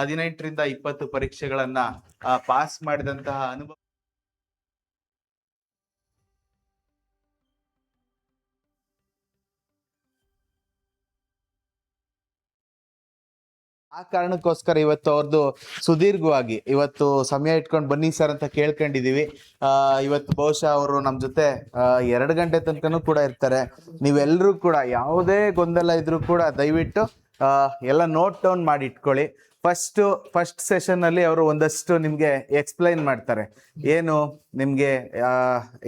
18ರಿಂದ 20 ಪರೀಕ್ಷೆಗಳನ್ನ pass ಮಾಡಿದಂತಹ ಅನುಭವ. ಆ ಕಾರಣಕ್ಕೋಸ್ಕರ ಇವತ್ತು ಅವ್ರದ್ದು ಸುದೀರ್ಘವಾಗಿ ಇವತ್ತು ಸಮಯ ಇಟ್ಕೊಂಡು ಬನ್ನಿ ಸರ್ ಅಂತ ಕೇಳ್ಕೊಂಡಿದೀವಿ. ಇವತ್ತು ಬಹುಶಃ ಅವರು ನಮ್ಮ ಜೊತೆ 2 ಗಂಟೆ ತನಕನೂ ಕೂಡ ಇರ್ತಾರೆ. ನೀವೆಲ್ಲರೂ ಕೂಡ ಯಾವುದೇ ಗೊಂದಲ ಇದ್ರೂ ಕೂಡ ದಯವಿಟ್ಟು ಎಲ್ಲ ನೋಟ್ ಡೌನ್ ಮಾಡಿ ಇಟ್ಕೊಳ್ಳಿ. ಫಸ್ಟ್ ಸೆಷನ್ ಅಲ್ಲಿ ಅವರು ಒಂದಷ್ಟು ನಿಮ್ಗೆ ಎಕ್ಸ್ಪ್ಲೈನ್ ಮಾಡ್ತಾರೆ. ಏನು ನಿಮ್ಗೆ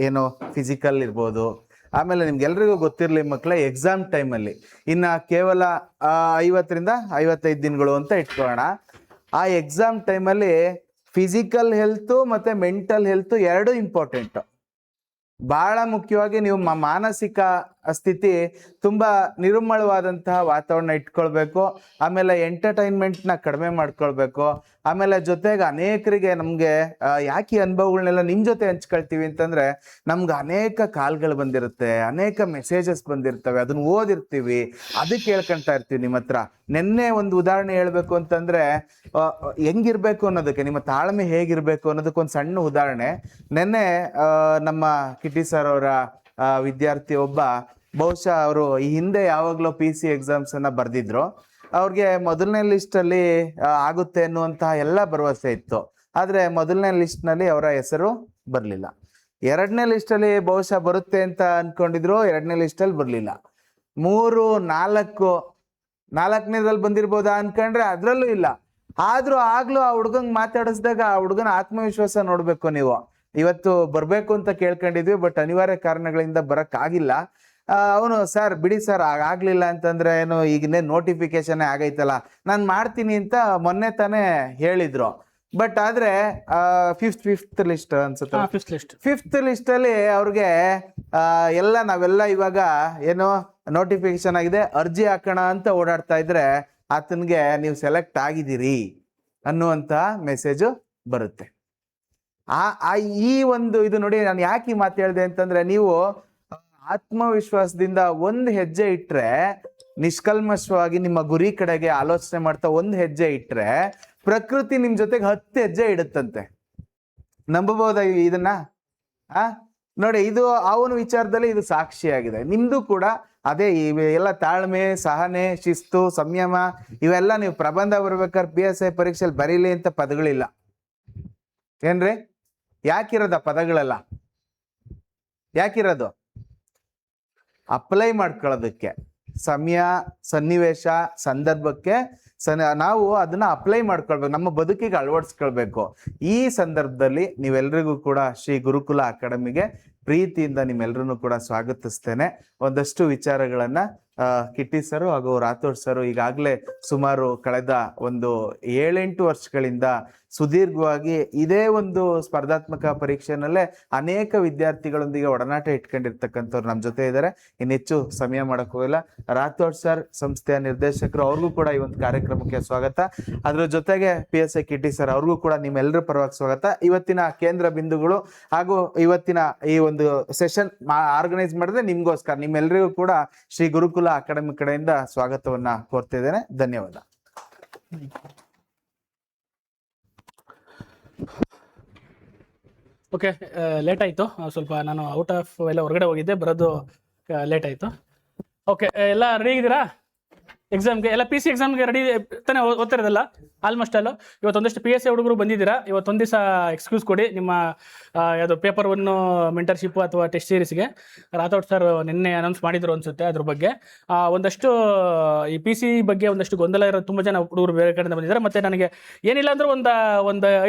ಏನು ಫಿಸಿಕಲ್ ಇರ್ಬೋದು, ಆಮೇಲೆ ನಿಮ್ಗೆಲ್ರಿಗೂ ಗೊತ್ತಿರಲಿ ಮಕ್ಕಳೇ, ಎಕ್ಸಾಮ್ ಟೈಮಲ್ಲಿ ಇನ್ನು ಕೇವಲ 50ರಿಂದ 55 ದಿನಗಳು ಅಂತ ಇಟ್ಕೊಳ್ಳೋಣ. ಆ ಎಕ್ಸಾಮ್ ಟೈಮಲ್ಲಿ ಫಿಸಿಕಲ್ ಹೆಲ್ತು ಮತ್ತು ಮೆಂಟಲ್ ಹೆಲ್ತು ಎರಡೂ ಇಂಪಾರ್ಟೆಂಟು. ಬಹಳ ಮುಖ್ಯವಾಗಿ ನೀವು ಮಾನಸಿಕ ಸ್ಥಿತಿ ತುಂಬ ನಿರುಮ್ಮಳವಾದಂತಹ ವಾತಾವರಣ ಇಟ್ಕೊಳ್ಬೇಕು. ಆಮೇಲೆ ಎಂಟರ್ಟೈನ್ಮೆಂಟ್ನ ಕಡಿಮೆ ಮಾಡ್ಕೊಳ್ಬೇಕು. ಆಮೇಲೆ ಜೊತೆಗೆ ಅನೇಕರಿಗೆ ನಮಗೆ ಯಾಕೆ ಅನುಭವಗಳನ್ನೆಲ್ಲ ನಿಮ್ಮ ಜೊತೆ ಹಂಚ್ಕೊಳ್ತೀವಿ ಅಂತಂದರೆ, ನಮ್ಗೆ ಅನೇಕ ಕಾಲ್ಗಳು ಬಂದಿರುತ್ತೆ, ಅನೇಕ ಮೆಸೇಜಸ್ ಬಂದಿರ್ತವೆ, ಅದನ್ನ ಓದಿರ್ತೀವಿ, ಅದಕ್ಕೆ ಹೇಳ್ಕೊಳ್ತಾ ಇರ್ತೀವಿ ನಿಮ್ಮ ಹತ್ರ. ನಿನ್ನೆ ಒಂದು ಉದಾಹರಣೆ ಹೇಳಬೇಕು ಅಂತಂದರೆ, ಹೆಂಗಿರ್ಬೇಕು ಅನ್ನೋದಕ್ಕೆ, ನಿಮ್ಮ ತಾಳ್ಮೆ ಹೇಗಿರಬೇಕು ಅನ್ನೋದಕ್ಕೊಂದು ಸಣ್ಣ ಉದಾಹರಣೆ. ನಿನ್ನೆ ನಮ್ಮ ಕಿಟಿ ಸರ್ ಅವರ ವಿದ್ಯಾರ್ಥಿ ಒಬ್ಬ, ಬಹುಶಃ ಅವರು ಈ ಹಿಂದೆ ಯಾವಾಗಲೂ PC ಎಕ್ಸಾಮ್ಸ್ ಅನ್ನ ಬರ್ದಿದ್ರು. ಅವ್ರಿಗೆ ಮೊದಲನೇ ಲಿಸ್ಟಲ್ಲಿ ಆಗುತ್ತೆ ಅನ್ನುವಂತಹ ಎಲ್ಲ ಭರವಸೆ ಇತ್ತು. ಆದರೆ ಮೊದಲನೇ ಲಿಸ್ಟ್ನಲ್ಲಿ ಅವರ ಹೆಸರು ಬರಲಿಲ್ಲ. 2ನೇ ಲಿಸ್ಟಲ್ಲಿ ಬಹುಶಃ ಬರುತ್ತೆ ಅಂತ ಅನ್ಕೊಂಡಿದ್ರು, 2ನೇ ಲಿಸ್ಟಲ್ಲಿ ಬರಲಿಲ್ಲ. 3, 4, 4ನೇದ್ರಲ್ಲಿ ಬಂದಿರ್ಬೋದಾ ಅನ್ಕೊಂಡ್ರೆ ಅದರಲ್ಲೂ ಇಲ್ಲ. ಆದ್ರೂ ಆಗ್ಲೂ ಆ ಹುಡುಗಂಗೆ ಮಾತಾಡಿಸಿದಾಗ ಆ ಹುಡುಗನ ಆತ್ಮವಿಶ್ವಾಸ ನೋಡ್ಬೇಕು ನೀವು. ಇವತ್ತು ಬರಬೇಕು ಅಂತ ಕೇಳ್ಕೊಂಡಿದ್ವಿ, ಬಟ್ ಅನಿವಾರ್ಯ ಕಾರಣಗಳಿಂದ ಬರೋಕ್ಕಾಗಿಲ್ಲ. ಅವನು ಸರ್ ಬಿಡಿ ಸರ್ ಆಗ್ಲಿಲ್ಲ ಅಂತಂದ್ರೆ ಏನು, ಈಗಿನ್ನೇ ನೋಟಿಫಿಕೇಶನ್ ಆಗೈತಲ್ಲ, ನಾನು ಮಾಡ್ತೀನಿ ಅಂತ ಮೊನ್ನೆ ತಾನೇ ಹೇಳಿದ್ರು. ಬಟ್ ಆದ್ರೆ ಫಿಫ್ತ್ ಲಿಸ್ಟ್ ಅನ್ಸುತ್ತೆ, ಫಿಫ್ತ್ ಲಿಸ್ಟ್ ಅಲ್ಲಿ ಅವ್ರಿಗೆ ನಾವೆಲ್ಲ ಇವಾಗ ಏನು ನೋಟಿಫಿಕೇಶನ್ ಆಗಿದೆ, ಅರ್ಜಿ ಹಾಕೋಣ ಅಂತ ಓಡಾಡ್ತಾ ಇದ್ರೆ ಆತನಿಗೆ ನೀವು ಸೆಲೆಕ್ಟ್ ಆಗಿದ್ದೀರಿ ಅನ್ನುವಂತ ಮೆಸೇಜು ಬರುತ್ತೆ. ಈ ಒಂದು ಇದು ನೋಡಿ, ನಾನು ಯಾಕೆ ಈ ಮಾತು ಹೇಳಿದೆ ಅಂತಂದ್ರೆ, ನೀವು ಆತ್ಮವಿಶ್ವಾಸದಿಂದ ಒಂದು ಹೆಜ್ಜೆ ಇಟ್ರೆ, ನಿಷ್ಕಲ್ಮಶವಾಗಿ ನಿಮ್ಮ ಗುರಿ ಕಡೆಗೆ ಆಲೋಚನೆ ಮಾಡ್ತಾ ಒಂದು ಹೆಜ್ಜೆ ಇಟ್ರೆ, ಪ್ರಕೃತಿ ನಿಮ್ ಜೊತೆಗೆ 10 ಹೆಜ್ಜೆ ಇಡುತ್ತಂತೆ. ನಂಬಬಹುದಾ ಇದನ್ನ? ನೋಡಿ, ಇದು ಅವನ ವಿಚಾರದಲ್ಲಿ ಇದು ಸಾಕ್ಷಿಯಾಗಿದೆ. ನಿಮ್ದು ಕೂಡ ಅದೇ. ಎಲ್ಲ ತಾಳ್ಮೆ, ಸಹನೆ, ಶಿಸ್ತು, ಸಂಯಮ ಇವೆಲ್ಲ ನೀವು ಪ್ರಬಂಧ ಬರ್ಬೇಕಾದ್ರೆ PSI ಪರೀಕ್ಷೆಯಲ್ಲಿ ಬರೀಲಿ ಅಂತ ಪದಗಳಿಲ್ಲ ಏನ್ರಿ? ಯಾಕಿರೋದ ಪದಗಳೆಲ್ಲ? ಯಾಕಿರೋದು? ಅಪ್ಲೈ ಮಾಡ್ಕೊಳ್ಳೋದಕ್ಕೆ, ಸಮಯ, ಸನ್ನಿವೇಶ, ಸಂದರ್ಭಕ್ಕೆ ನಾವು ಅದನ್ನ ಅಪ್ಲೈ ಮಾಡ್ಕೊಳ್ಬೇಕು, ನಮ್ಮ ಬದುಕಿಗೆ ಅಳವಡಿಸ್ಕೊಳ್ಬೇಕು. ಈ ಸಂದರ್ಭದಲ್ಲಿ ನೀವೆಲ್ರಿಗೂ ಕೂಡ ಶ್ರೀ ಗುರುಕುಲ ಅಕಾಡೆಮಿಗೆ ಪ್ರೀತಿಯಿಂದ ನಿಮ್ಮೆಲ್ಲರನ್ನು ಕೂಡ ಸ್ವಾಗತಿಸ್ತೇನೆ. ಒಂದಷ್ಟು ವಿಚಾರಗಳನ್ನ ಕಿಟ್ಟಿ ಸರು ಹಾಗೂ ರಾಥೋಡ್ ಸರು ಈಗಾಗಲೇ ಸುಮಾರು ಕಳೆದ ಒಂದು 7-8 ವರ್ಷಗಳಿಂದ ಸುದೀರ್ಘವಾಗಿ ಇದೇ ಒಂದು ಸ್ಪರ್ಧಾತ್ಮಕ ಪರೀಕ್ಷೆನಲ್ಲೇ ಅನೇಕ ವಿದ್ಯಾರ್ಥಿಗಳೊಂದಿಗೆ ಒಡನಾಟ ಇಟ್ಕೊಂಡಿರ್ತಕ್ಕಂಥವ್ರು ನಮ್ಮ ಜೊತೆ ಇದ್ದಾರೆ. ಇನ್ನೆಚ್ಚು ಸಮಯ ಮಾಡಕ್ ಹೋಗಿಲ್ಲ. ರಾಥೋಡ್ ಸರ್ ಸಂಸ್ಥೆಯ ನಿರ್ದೇಶಕರು, ಅವ್ರಿಗೂ ಕೂಡ ಈ ಒಂದು ಕಾರ್ಯಕ್ರಮಕ್ಕೆ ಸ್ವಾಗತ. ಅದ್ರ ಜೊತೆಗೆ PSI ಕಿಟ್ಟಿ ಸರ್ ಅವ್ರಿಗೂ ಕೂಡ ನಿಮ್ಮೆಲ್ಲರ ಪರವಾಗಿ ಸ್ವಾಗತ. ಇವತ್ತಿನ ಕೇಂದ್ರ ಬಿಂದುಗಳು ಹಾಗೂ ಇವತ್ತಿನ ಈ ಒಂದು ಸೆಷನ್ ಆರ್ಗನೈಸ್ ಮಾಡಿದ್ರೆ ನಿಮ್ಗೋಸ್ಕರ, ನಿಮ್ಮೆಲ್ಲರಿಗೂ ಕೂಡ ಶ್ರೀ ಗುರುಕುಲ ಅಕಾಡೆಮಿ ಕಡೆಯಿಂದ ಸ್ವಾಗತವನ್ನ ಕೋರ್ತಿದ್ದೇನೆ. ಧನ್ಯವಾದ. ಓಕೆ, ಲೇಟ್ ಆಯಿತು ಸ್ವಲ್ಪ. ನಾನು ಔಟ್ ಆಫ್ ಎಲ್ಲ ಹೊರಗಡೆ ಹೋಗಿದ್ದೆ, ಬರೋದು ಲೇಟ್ ಆಯಿತು. ಓಕೆ, ಎಲ್ಲ ರೆಡಿ ಇದ್ದೀರಾ ಎಕ್ಸಾಮ್ಗೆ? ಎಲ್ಲ PC ಎಕ್ಸಾಮ್ಗೆ ರೆಡಿ ತಾನೇ ಓದ್ತಿರೋದಲ್ಲ ಆಲ್ಮೋಸ್ಟ್ ಅಲ್ಲ? ಇವತ್ತೊಂದಷ್ಟು PSI ಹುಡುಗರು ಬಂದಿದ್ದೀರಾ. ಇವತ್ತೊಂದು ದಿವಸ ಎಕ್ಸ್ಕ್ಯೂಸ್ ಕೊಡಿ ನಿಮ್ಮ ಯಾವುದು ಪೇಪರ್ 1 ಮೆಂಟರ್ಶಿಪ್ ಅಥವಾ ಟೆಸ್ಟ್ ಸೀರೀಸ್ಗೆ. ರಾಥೋಡ್ ಸರ್ ನಿನ್ನೆ ಅನೌನ್ಸ್ ಮಾಡಿದ್ರು ಅನ್ಸುತ್ತೆ ಅದ್ರ ಬಗ್ಗೆ. ಒಂದಷ್ಟು ಈ PC ಬಗ್ಗೆ ಒಂದಷ್ಟು ಗೊಂದಲ ಇರೋ ತುಂಬ ಜನ ಹುಡುಗರು ಬೇರೆ ಕಡೆಯಿಂದ ಬಂದಿದ್ದಾರೆ. ಮತ್ತು ನನಗೆ ಏನಿಲ್ಲ ಅಂದರೂ ಒಂದು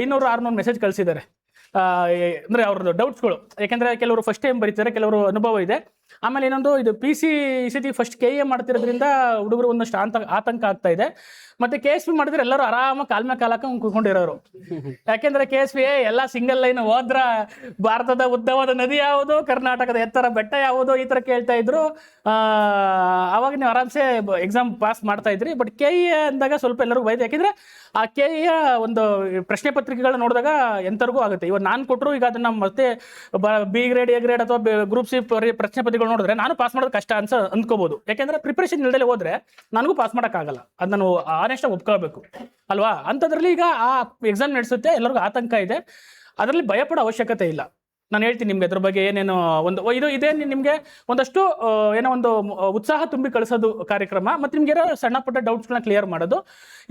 500-600 ಮೆಸೇಜ್ ಕಳಿಸಿದ್ದಾರೆ. ಅಂದರೆ ಅವ್ರದ್ದು ಡೌಟ್ಸ್ಗಳು. ಯಾಕೆಂದರೆ ಕೆಲವರು ಫಸ್ಟ್ ಟೈಮ್ ಬರೀತಾರೆ, ಕೆಲವರು ಅನುಭವ ಇದೆ. ಆಮೇಲೆ ಇನ್ನೊಂದು, ಇದು PC ಈ ಸತಿ ಫಸ್ಟ್ KE ಮಾಡ್ತಿರೋದ್ರಿಂದ ಹುಡುಗರು ಒಂದಷ್ಟು ಆತಂಕ ಆಗ್ತಾ ಇದೆ. ಮತ್ತು KSP ಮಾಡಿದ್ರೆ ಎಲ್ಲರೂ ಆರಾಮಾಗಿ ಕಾಲಕ್ಕೆ ಕೂತ್ಕೊಂಡಿರೋರು. ಯಾಕೆಂದರೆ KSP ಎಲ್ಲ ಸಿಂಗಲ್ ಲೈನ್ ಹೋದ್ರ ಭಾರತದ ಉದ್ದವಾದ ನದಿ ಯಾವುದು, ಕರ್ನಾಟಕದ ಎತ್ತರ ಬೆಟ್ಟ ಯಾವುದು, ಈ ಥರ ಕೇಳ್ತಾ ಇದ್ರು. ಆವಾಗ ನೀವು ಆರಾಮ್ಸೆ ಎಕ್ಸಾಮ್ ಪಾಸ್ ಮಾಡ್ತಾ ಇದ್ರಿ. ಬಟ್ KE ಅಂದಾಗ ಸ್ವಲ್ಪ ಎಲ್ಲರಿಗೂ ಬೈದು. ಯಾಕೆಂದರೆ ಆ KE ಒಂದು ಪ್ರಶ್ನೆ ಪತ್ರಿಕೆಗಳನ್ನ ನೋಡಿದಾಗ ಎಂಥವ್ರಿಗೂ ಆಗುತ್ತೆ. ಇವಾಗ ನಾನು ಕೊಟ್ಟರು ಈಗ ಅದನ್ನು ಮತ್ತೆ B ಗ್ರೇಡ್, A ಗ್ರೇಡ್ ಅಥವಾ ಗ್ರೂಪ್ C ಪ್ರಶ್ನೆ ಪತ್ರಿಕೆ ವಿದ್ಯಾರ್ಥಿಗಳು ನೋಡಿದ್ರೆ ನಾನು ಪಾಸ್ ಮಾಡೋದು ಕಷ್ಟ ಅಂತ ಅಂದ್ಕೋಬಹುದು. ಯಾಕೆಂದ್ರೆ ಪ್ರಿಪರೇಷನ್ ಇಲ್ದಲೆ ಹೋದ್ರೆ ನನಗೂ ಪಾಸ್ ಮಾಡೋಕ್ಕಾಗಲ್ಲ, ಅದು ನಾನು ಆನೆಸ್ಟಾಗಿ ಒಪ್ಕೋಬೇಕು ಅಲ್ವಾ. ಅಂಥದ್ರಲ್ಲಿ ಈಗ ಆ ಎಕ್ಸಾಮ್ ನಡೆಸುತ್ತೆ, ಎಲ್ಲರಿಗೂ ಆತಂಕ ಇದೆ, ಅದರಲ್ಲಿ ಭಯಪಡೋ ಅವಶ್ಯಕತೆ ಇಲ್ಲ. ನಾನು ಹೇಳ್ತೀನಿ ನಿಮ್ಗೆ ಅದ್ರ ಬಗ್ಗೆ ಏನೇನು ಇದೇ ನಿಮಗೆ ಒಂದಷ್ಟು ಏನೋ ಒಂದು ಉತ್ಸಾಹ ತುಂಬಿ ಕಳಿಸೋದು ಕಾರ್ಯಕ್ರಮ, ಮತ್ತು ನಿಮ್ಗೆ ಏನೋ ಸಣ್ಣ ಪುಟ್ಟ ಡೌಟ್ಸ್ಗಳನ್ನ ಕ್ಲಿಯರ್ ಮಾಡೋದು.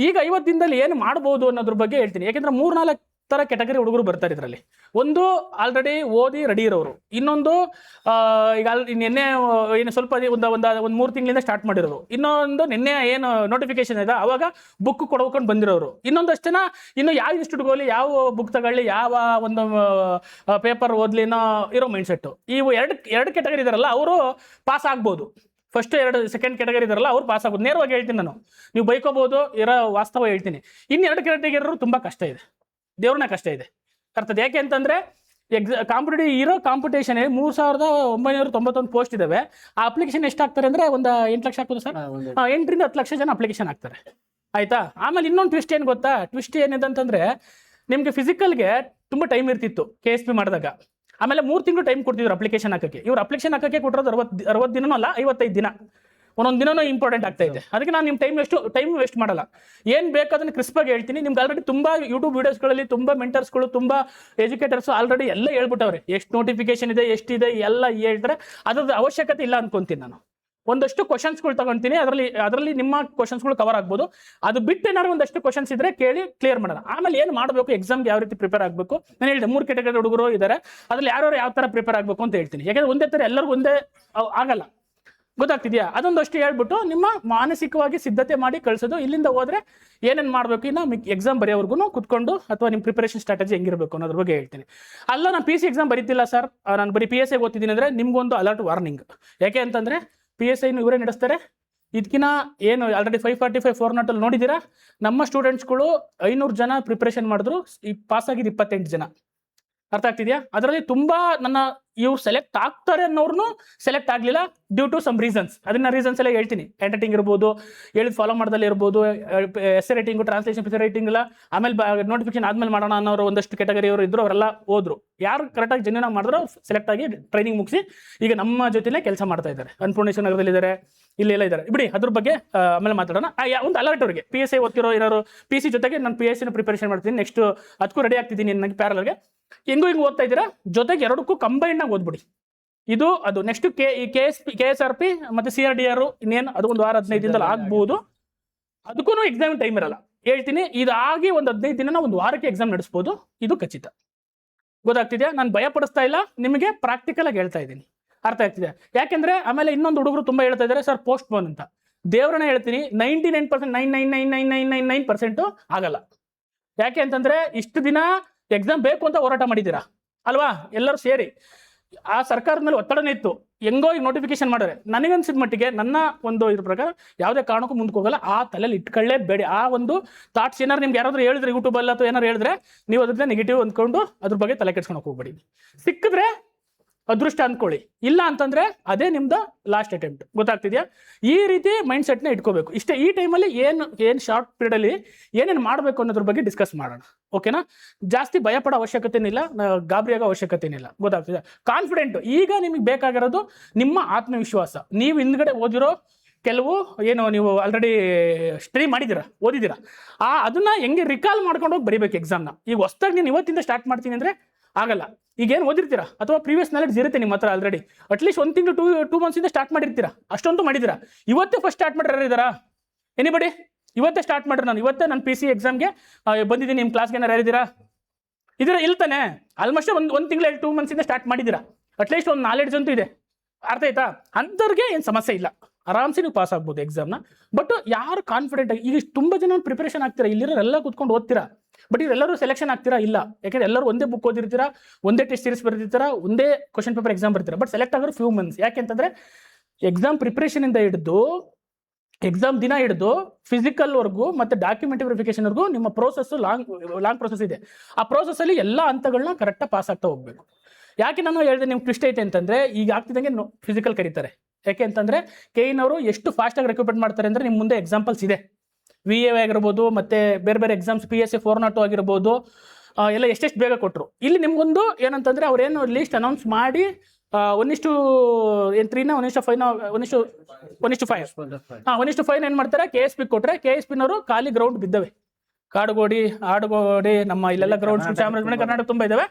ಈಗ 50 ದಿನದಲ್ಲಿ ಏನು ಮಾಡ್ಬೋದು ಅನ್ನೋದ್ರ ಬಗ್ಗೆ ಹೇಳ್ತೀನಿ. ಯಾಕೆಂದ್ರೆ 3-4 ಥರ ಕೆಟಗರಿ ಹುಡುಗರು ಬರ್ತಾರೆ ಇದರಲ್ಲಿ. ಒಂದು ಆಲ್ರೆಡಿ ಓದಿ ರೆಡಿ ಇರೋರು, ಇನ್ನೊಂದು ಈಗ ನಿನ್ನೆ ಏನು ಸ್ವಲ್ಪ ಒಂದು 3 ತಿಂಗಳಿಂದ ಸ್ಟಾರ್ಟ್ ಮಾಡಿರೋರು, ಇನ್ನೊಂದು ನಿನ್ನೆ ಏನು ನೋಟಿಫಿಕೇಶನ್ ಇದೆ ಅವಾಗ ಬುಕ್ ಕೊಡ್ಕೊಂಡು ಬಂದಿರೋರು, ಇನ್ನೊಂದಷ್ಟು ಜನ ಇನ್ನು ಯಾವ ಇನ್ಸ್ಟಿಟ್ಯೂಟ್ಗೆ ಹೋಗಲಿ, ಯಾವ ಬುಕ್ ತಗೊಳ್ಳಿ, ಯಾವ ಒಂದು ಪೇಪರ್ ಓದ್ಲಿನೋ ಇರೋ ಮೈಂಡ್ಸೆಟ್ಟು. ಇವು ಎರಡು ಕೆಟಗರಿ ಇದಾರಲ್ಲ ಅವರು ಪಾಸ್ ಆಗ್ಬೋದು. ಫಸ್ಟ್ 2 ಕೆಟಗರಿ ಇದಾರಲ್ಲ ಅವ್ರು ಪಾಸ್ ಆಗ್ಬೋದು. ನೇರವಾಗಿ ಹೇಳ್ತೀನಿ ನಾನು, ನೀವು ಬೈಕೋಬಹುದು, ಇರೋ ವಾಸ್ತವ ಹೇಳ್ತೀನಿ. ಇನ್ನು 2 ಕೆಟಗರಿ ಇರೋರು ತುಂಬ ಕಷ್ಟ ಇದೆ, ದೇವ್ರನ್ನ ಕಷ್ಟ ಇದೆ ಅರ್ಥದ. ಯಾಕೆ ಅಂತಂದ್ರೆ ಕಾಂಪಿಟೇಟಿವ್ ಇರೋ ಕಾಂಪಿಟೇಷನ್ 3991 ಪೋಸ್ಟ್ ಇದಾವೆ. ಆ ಅಪ್ಲಿಕೇಶನ್ ಎಷ್ಟಾಗ್ತಾರೆ ಅಂದ್ರೆ ಒಂದು 8 ಲಕ್ಷ ಆಗ್ತದೆ ಸರ್. 8ರಿಂದ 10 ಲಕ್ಷ ಜನ ಅಪ್ಲಿಕೇಶನ್ ಆಗ್ತಾರೆ, ಆಯ್ತಾ. ಆಮೇಲೆ ಇನ್ನೊಂದು ಟ್ವಿಸ್ಟ್ ಏನು ಗೊತ್ತಾ, ಟ್ವಿಸ್ಟ್ ಏನಿದೆ ಅಂತಂದ್ರೆ ನಿಮ್ಗೆ ಫಿಸಿಕಲ್ಗೆ ತುಂಬಾ ಟೈಮ್ ಇರ್ತಿತ್ತು KSP ಮಾಡಿದಾಗ. ಆಮೇಲೆ 3 ತಿಂಗಳು ಟೈಮ್ ಕೊಡ್ತಿದ್ರು ಅಪ್ಲಿಕೇಶನ್ ಹಾಕಕ್ಕೆ. ಇವ್ರು ಅಪ್ಲಿಕೇಶನ್ ಹಾಕಕ್ಕೆ ಕೊಟ್ಟಿರೋದು 60 ದಿನನೂ ಅಲ್ಲ, 55 ದಿನ. ಒಂದೊಂದು ದಿನನೂ ಇಂಪಾರ್ಟೆಂಟ್ ಆಗ್ತಾ ಇದೆ. ಅದಕ್ಕೆ ನಾನು ನಿಮ್ಮ ಟೈಮ್ ವೇಸ್ಟ್ ಮಾಡಲ್ಲ. ಏನು ಬೇಕಾದನ್ನು ಕ್ರಿಸ್ಪಾಗಿ ಹೇಳ್ತೀನಿ. ನಿಮ್ಗೆ ಆಲ್ರೆಡಿ ತುಂಬ ಯೂಟ್ಯೂಬ್ ವೀಡಿಯೋಸ್ಗಳಲ್ಲಿ ತುಂಬ ಮೆಂಟರ್ಸ್ಗಳು, ತುಂಬ ಎಜುಕೇಟರ್ಸ್ ಆಲ್ರೆಡಿ ಎಲ್ಲ ಹೇಳ್ಬಿಟ್ಟವ್ರೆ, ಎಷ್ಟು ನೋಟಿಫಿಕೇಶನ್ ಇದೆ, ಎಷ್ಟಿದೆ ಎಲ್ಲ ಹೇಳ್ತಾರೆ. ಅದ್ರದ್ದು ಅವಶ್ಯಕತೆ ಇಲ್ಲ ಅನ್ಕೊಂತೀನಿ ನಾನು. ಒಂದಷ್ಟು ಕ್ವಶನ್ಸ್ಗಳು ತಗೊಳ್ತೀನಿ, ಅದರಲ್ಲಿ ನಿಮ್ಮ ಕ್ವಶನ್ಸ್ಗಳು ಕವರ್ ಆಗ್ಬೋದು. ಅದು ಬಿಟ್ಟು ಏನಾದ್ರು ಒಂದಷ್ಟು ಕ್ವಶನ್ಸ್ ಇದ್ರೆ ಕೇಳಿ ಕ್ಲಿಯರ್ ಮಾಡೋಣ. ಆಮೇಲೆ ಏನು ಮಾಡಬೇಕು, ಎಕ್ಸಾಮ್ಗೆ ಯಾವ ರೀತಿ ಪ್ರಿಪೇರ್ ಆಗಬೇಕು ನಾನು ಹೇಳಿದೆ. 3 ಕೆಟಗರಿ ಹುಡುಗರು ಇದ್ದಾರೆ, ಅದ್ರಲ್ಲಿ ಯಾರು ಯಾವ ಥರ ಪ್ರಿಪೇರ್ ಆಗಬೇಕು ಅಂತ ಹೇಳ್ತೀನಿ. ಯಾಕಂದ್ರೆ ಒಂದೇ ಥರ ಎಲ್ಲರಿಗೂ ಒಂದೇ ಆಗಲ್ಲ, ಗೊತ್ತಾಗ್ತಿದ್ಯಾ. ಅದೊಂದಷ್ಟು ಹೇಳ್ಬಿಟ್ಟು ನಿಮ್ಮ ಮಾನಸಿಕವಾಗಿ ಸಿದ್ಧತೆ ಮಾಡಿ ಕಳಿಸೋದು. ಇಲ್ಲಿಂದ ಹೋದ್ರೆ ಏನೇನು ಮಾಡಬೇಕು, ಇನ್ನು ಎಕ್ಸಾಮ್ ಬರೆಯೋವರೆಗೂ ಕುತ್ಕೊಂಡು, ಅಥವಾ ನಿಮ್ಮ ಪ್ರಿಪರೇಷನ್ ಸ್ಟ್ರಾಟಜಿ ಹೆಂಗಿರಬೇಕು ಅನ್ನೋದ್ರ ಬಗ್ಗೆ ಹೇಳ್ತೀನಿ. ಅಲ್ಲ ನಾನು PC ಎಕ್ಸಾಮ್ ಬರೀತಿಲ್ಲ ಸರ್, ನಾನು ಬರೀ PSI ಓದ್ತಿದ್ದೀನಿ ಅಂದರೆ ನಿಮ್ಗೊಂದು ಅಲರ್ಟ್ ವಾರ್ನಿಂಗ್. ಯಾಕೆ ಅಂತಂದರೆ PSI ಇವರೇ ನಡೆಸ್ತಾರೆ. ಇದಕ್ಕಿಂತ ಏನು ಆಲ್ರೆಡಿ 545 400 ನೋಡಿದ್ದೀರಾ. ನಮ್ಮ ಸ್ಟೂಡೆಂಟ್ಸ್ಗಳು 500 ಜನ ಪ್ರಿಪರೇಷನ್ ಮಾಡಿದ್ರು, ಪಾಸ್ ಆಗಿದ್ದು 28 ಜನ. ಅರ್ಥ ಆಗ್ತಿದೆಯಾ. ಅದರಲ್ಲಿ ತುಂಬಾ ಇವ್ರು ಸೆಲೆಕ್ಟ್ ಆಗ್ತಾರೆ ಅನ್ನೋರ್ನು ಸೆಲೆಕ್ಟ್ ಆಗಲಿಲ್ಲ ಡ್ಯೂ ಟು ಸಮ್ ರೀಸನ್ಸ್. ಅದನ್ನ ರೀಸನ್ಸ್ ಎಲ್ಲ ಹೇಳ್ತೀನಿ. ಹ್ಯಾಂಡ್ ಇರ್ಬೋದು, ಹೇಳಿದ್ ಫಾಲೋ ಮಾಡ್ದಲ್ಲಿ ಇರ್ಬೋದು, ಎಸ್ಸೆ ರೈಟಿಂಗು, ಟ್ರಾನ್ಸ್ಲೇಷನ್ ರೈಟಿಂಗ್ ಇಲ್ಲ. ಆಮೇಲೆ ನೋಟಿಫಿಕೇಶನ್ ಆದ್ಮೇಲೆ ಮಾಡೋಣ ಅನ್ನೋರು ಒಂದಷ್ಟು ಕೆಟಗರಿ ಅವರು ಇದ್ರು, ಅವರೆಲ್ಲ ಹೋದ್ರು. ಯಾರು ಕರೆಕ್ಟಾಗಿ ಜೆನ್ಯೂನ್ ಆಗಿ ಮಾಡಿದ್ರು ಸೆಲೆಕ್ಟ್ ಆಗಿ ಟ್ರೈನಿಂಗ್ ಮುಗಿಸಿ ಈಗ ನಮ್ಮ ಜೊತೆಲೇ ಕೆಲಸ ಮಾಡ್ತಾ ಇದ್ದಾರೆ. ಅನ್ನಪೂರ್ಣೇಶ್ವರ ನಗರದಲ್ಲಿ ಇದ್ದಾರೆ, ಇಲ್ಲೆಲ್ಲ ಇದ್ದಾರೆ. ಬಿಡಿ ಅದ್ರ ಬಗ್ಗೆ ಆಮೇಲೆ ಮಾತಾಡೋಣ. ಒಂದು ಅಲರ್ಟ್ ಅವರಿಗೆ, PSI ಓದ್ತಿರೋ ಏನಾರು PC ಜೊತೆಗೆ ನಾನು PSI ಪ್ರಿಪರೇಷನ್ ಮಾಡ್ತೀನಿ, ನೆಕ್ಸ್ಟ್ ಅದಕ್ಕೂ ರೆಡಿ ಆಗ್ತಿದ್ದೀನಿ ನನಗೆ ಪ್ಯಾರಲ್ಗೆ. ಹೆಂಗೂ ಹಿಂಗೆ ಓದ್ತಾ ಇದ್ದೀರಾ, ಜೊತೆಗೆ ಎರಡಕ್ಕೂ ಕಂಬೈಂಡ್ ಆಗಿ ಓದ್ಬಿಡಿ. ಇದು ಅದು ನೆಕ್ಸ್ಟ್ KSRP ಮತ್ತೆ CRDR ಇನ್ನೇನು ಅದು 1 ವಾರ 15 ದಿನದಲ್ಲಿ ಆಗ್ಬೋದು. ಅದಕ್ಕೂ ಎಕ್ಸಾಮ್ ಟೈಮ್ ಇರಲ್ಲ ಹೇಳ್ತೀನಿ. ಇದಾಗಿ ಒಂದು 15 ದಿನ 1 ವಾರಕ್ಕೆ ಎಕ್ಸಾಮ್ ನಡೆಸ್ಬೋದು, ಇದು ಖಚಿತ. ಗೊತ್ತಾಗ್ತಿದ್ಯಾ. ನಾನು ಭಯ ಪಡಿಸ್ತಾ ಇಲ್ಲ, ನಿಮಗೆ ಪ್ರಾಕ್ಟಿಕಲ್ ಆಗಿ ಹೇಳ್ತಾ ಇದ್ದೀನಿ. ಅರ್ಥ ಆಗ್ತಿದೆ. ಯಾಕೆಂದ್ರೆ ಆಮೇಲೆ ಇನ್ನೊಂದು ಹುಡುಗರು ತುಂಬಾ ಹೇಳ್ತಾ ಇದ್ದಾರೆ ಸರ್ ಪೋಸ್ಟ್ ಬೋನ್ ಅಂತ. ದೇವ್ರನ್ನ ಹೇಳ್ತೀನಿ, 99% 999999% ಆಗಲ್ಲ. ಯಾಕೆ ಅಂತಂದ್ರೆ ಇಷ್ಟು ದಿನ ಎಕ್ಸಾಮ್ ಬೇಕು ಅಂತ ಹೋರಾಟ ಮಾಡಿದ್ದೀರಾ ಅಲ್ವಾ, ಎಲ್ಲರೂ ಸೇರಿ. ಆ ಸರ್ಕಾರದ ಮೇಲೆ ಒತ್ತಡನೇ ಇತ್ತು, ಹೆಂಗೋ ಈಗ ನೋಟಿಫಿಕೇಶನ್ ಮಾಡಿದ್ರೆ. ನನಗನ್ಸಿದ ಮಟ್ಟಿಗೆ ನನ್ನ ಒಂದು ಇದ್ರ ಪ್ರಕಾರ ಯಾವುದೇ ಕಾರಣಕ್ಕೂ ಮುಂದಕ್ಕೆ ಹೋಗಲ್ಲ. ಆ ತಲೆಯಲ್ಲಿ ಇಟ್ಕೊಳ್ಳೇಬೇಡಿ. ಆ ಒಂದು ಥಾಟ್ಸ್ ಏನಾರು ನಿಮ್ಗೆ ಯಾರಾದ್ರೂ ಹೇಳಿದ್ರೆ ಯೂಟ್ಯೂಬಲ್ಲಿ ಅಥವಾ ಏನಾರು ಹೇಳಿದ್ರೆ ನೀವು ಅದನ್ನ ನೆಗೆಟಿವ್ ಅಂದ್ಕೊಂಡು ಅದ್ರ ಬಗ್ಗೆ ತಲೆ ಕೆಡ್ಸ್ಕೊಳಕ್ ಹೋಗ್ಬೇಡಿ. ಸಿಕ್ಕಿದ್ರೆ ಅದೃಷ್ಟ ಅಂದ್ಕೊಳ್ಳಿ, ಇಲ್ಲ ಅಂತಂದ್ರೆ ಅದೇ ನಿಮ್ದು ಲಾಸ್ಟ್ ಅಟೆಂಪ್ಟ್. ಗೊತ್ತಾಗ್ತಿದ್ಯಾ. ಈ ರೀತಿ ಮೈಂಡ್ ಸೆಟ್ನ ಇಟ್ಕೋಬೇಕು. ಇಷ್ಟೇ. ಈ ಟೈಮಲ್ಲಿ ಏನು ಶಾರ್ಟ್ ಪೀರಿಯಡಲ್ಲಿ ಏನೇನು ಮಾಡಬೇಕು ಅನ್ನೋದ್ರ ಬಗ್ಗೆ ಡಿಸ್ಕಸ್ ಮಾಡೋಣ, ಓಕೆನಾ. ಜಾಸ್ತಿ ಭಯಪಡೋ ಅವಶ್ಯಕತೆ ಏನಿಲ್ಲ, ಗಾಬರಿ ಆಗೋ ಅವಶ್ಯಕತೆ ಏನಿಲ್ಲ. ಗೊತ್ತಾಗ್ತಿದೆ. ಕಾನ್ಫಿಡೆಂಟ್. ಈಗ ನಿಮಗೆ ಬೇಕಾಗಿರೋದು ನಿಮ್ಮ ಆತ್ಮವಿಶ್ವಾಸ. ನೀವು ಹಿಂದ್ಗಡೆ ಓದಿರೋ ಕೆಲವು ಏನು ನೀವು ಆಲ್ರೆಡಿ ಸ್ಟ್ರೀಮ್ ಮಾಡಿದ್ದೀರಾ, ಓದಿದ್ದೀರಾ, ಅದನ್ನ ಹೆಂಗೆ ರಿಕಾಲ್ ಮಾಡ್ಕೊಂಡು ಹೋಗಿ ಬರೀಬೇಕು ಎಕ್ಸಾಮ್ನ. ಈಗ ಹೊಸದಾಗಿ ನೀನು ಇವತ್ತಿಂದ ಸ್ಟಾರ್ಟ್ ಮಾಡ್ತೀನಿ ಅಂದರೆ ಆಗಲ್ಲ. ಈಗೇನು ಓದಿರ್ತೀರಾ ಅಥವಾ ಪ್ರೀವಿಯಸ್ ನಾಲೆಡ್ಜ್ ಇರುತ್ತೆ ನಿಮ್ಮ ಹತ್ರ ಆಲ್ರೆಡಿ. ಅಟ್ಲೀಸ್ಟ್ 1 ತಿಂಗಳು 2 ಮಂತ್ಸಿಂದ ಸ್ಟಾರ್ಟ್ ಮಾಡಿರ್ತೀರಾ, ಅಷ್ಟೊಂದು ಮಾಡಿದ್ದೀರಾ. ಇವತ್ತೇ ಫಸ್ಟ್ ಸ್ಟಾರ್ಟ್ ಮಾಡಿರೋ ಇದ್ದಾರಾ ಎನಿಬಡಿ? ಇವತ್ತೇ ಸ್ಟಾರ್ಟ್ ಮಾಡ್ರಿ. ನಾನು PC ಎಕ್ಸಾಮ್ಗೆ ಬಂದಿದ್ದೀನಿ, ನಿಮ್ಮ ಕ್ಲಾಸ್ಗೆ ಏನಾರು ಯಾರಿದ್ದೀರಾ ಇದರ ಇಲ್ತಾನೆ. ಆಲ್ಮೋಸ್ಟ್ ಒಂದು ತಿಂಗಳು 2 ಮಂತ್ಸಿಂದ ಸ್ಟಾರ್ಟ್ ಮಾಡಿದ್ದೀರಾ. ಅಟ್ಲೀಸ್ಟ್ ಒಂದು ನಾಲೆಡ್ಜ್ ಅಂತೂ ಇದೆ. ಅರ್ಥ ಆಯ್ತಾ? ಅಂಥವ್ರಿಗೆ ಏನು ಸಮಸ್ಯೆ ಇಲ್ಲ, ಆರಾಮ್ಸೆ ನೀವು ಪಾಸ್ ಆಗ್ಬೋದು ಎಕ್ಸಾಮ್ನ. ಬಟ್ ಯಾರು ಕಾನ್ಫಿಡೆಂಟ್ ಆಗಿ, ಈಗ ತುಂಬ ಜನ ಪ್ರಿಪರೇಷನ್ ಆಗ್ತೀರಾ, ಇಲ್ಲಿರೋರೆಲ್ಲ ಕೂತ್ಕೊಂಡು ಓದ್ತೀರಾ, ಬಟ್ ಇವರೆಲ್ಲರೂ ಸೆಲೆಕ್ಷನ್ ಆಗ್ತೀರಾ ಇಲ್ಲ. ಯಾಕಂದ್ರೆ ಎಲ್ಲರೂ ಒಂದೇ ಬುಕ್ ಓದಿರ್ತೀರಾ, ಒಂದೇ ಟೆಸ್ಟ್ ಸೀರೀಸ್ ಬರ್ತಿರ್ತೀರಾ, ಒಂದೇ ಕ್ವಶನ್ ಪೇಪರ್ ಎಕ್ಸಾಮ್ ಬರ್ತೀರಾ. ಬಟ್ ಸೆಲೆಕ್ಟ್ ಆಗೋರು ಫ್ಯೂ ಮಂತ್ಸ್. ಯಾಕೆಂತಂದ್ರೆ ಎಕ್ಸಾಮ್ ಪ್ರಿಪರೇಷನ್ ಇಂದ ಹಿಡಿದು ಎಕ್ಸಾಮ್ ದಿನ ಹಿಡಿದು ಫಿಸಿಕಲ್ವರೆಗೂ ಮತ್ತೆ ಡಾಕ್ಯುಮೆಂಟ್ ವೆರಿಫಿಕೇಶನ್ವರೆಗೂ ನಿಮ್ಮ ಪ್ರೋಸೆಸ್ ಲಾಂಗ್ ಪ್ರೋಸೆಸ್ ಇದೆ. ಆ ಪ್ರೋಸೆಸ್ಸಲ್ಲಿ ಎಲ್ಲ ಹಂತಗಳನ್ನ ಕರೆಕ್ಟಾಗಿ ಪಾಸ್ ಆಗ್ತಾ ಹೋಗ್ಬೇಕು. ಯಾಕೆ ನಾನು ಹೇಳಿದೆ ನಿಮ್ಗೆ ಟ್ವಿಸ್ಟ್ ಐತೆ ಅಂತಂದ್ರೆ, ಈಗ ಆಗ್ತಿದ್ದಂಗೆ ಫಿಸಿಕಲ್ ಕರೀತಾರೆ. ಯಾಕೆ ಅಂತಂದ್ರೆ KEನವರು ಎಷ್ಟು ಫಾಸ್ಟಾಗಿ ರೆಕ್ರೂಟ್ಮೆಂಟ್ ಮಾಡ್ತಾರೆ ಅಂದ್ರೆ ನಿಮ್ಮ ಮುಂದೆ ಎಕ್ಸಾಂಪಲ್ಸ್ ಇದೆ. VA ಆಗಿರ್ಬೋದು, ಮತ್ತೆ ಬೇರೆ ಎಕ್ಸಾಮ್ಸ್ PSI 402 ಆಗಿರ್ಬೋದು, ಎಲ್ಲ ಎಷ್ಟೆಷ್ಟು ಬೇಗ ಕೊಟ್ಟರು. ಇಲ್ಲಿ ನಿಮ್ಗೊಂದು ಏನಂತಂದ್ರೆ ಅವ್ರೇನು ಲೀಸ್ಟ್ ಅನೌನ್ಸ್ ಮಾಡಿ 1:3 1:5 1:5 ಏನು ಮಾಡ್ತಾರೆ, KSP ಕೊಟ್ಟರೆ KSPನವರು ಖಾಲಿ ಗ್ರೌಂಡ್ ಬಿದ್ದವೆ. ಆಡುಗೋಡಿ ನಮ್ಮ ಇಲ್ಲೆಲ್ಲ ಗ್ರೌಂಡ್ಸ್ ಚಾಮರಾಜನಗರ ಕರ್ನಾಟಕ ತುಂಬ ಇದಾವೆ.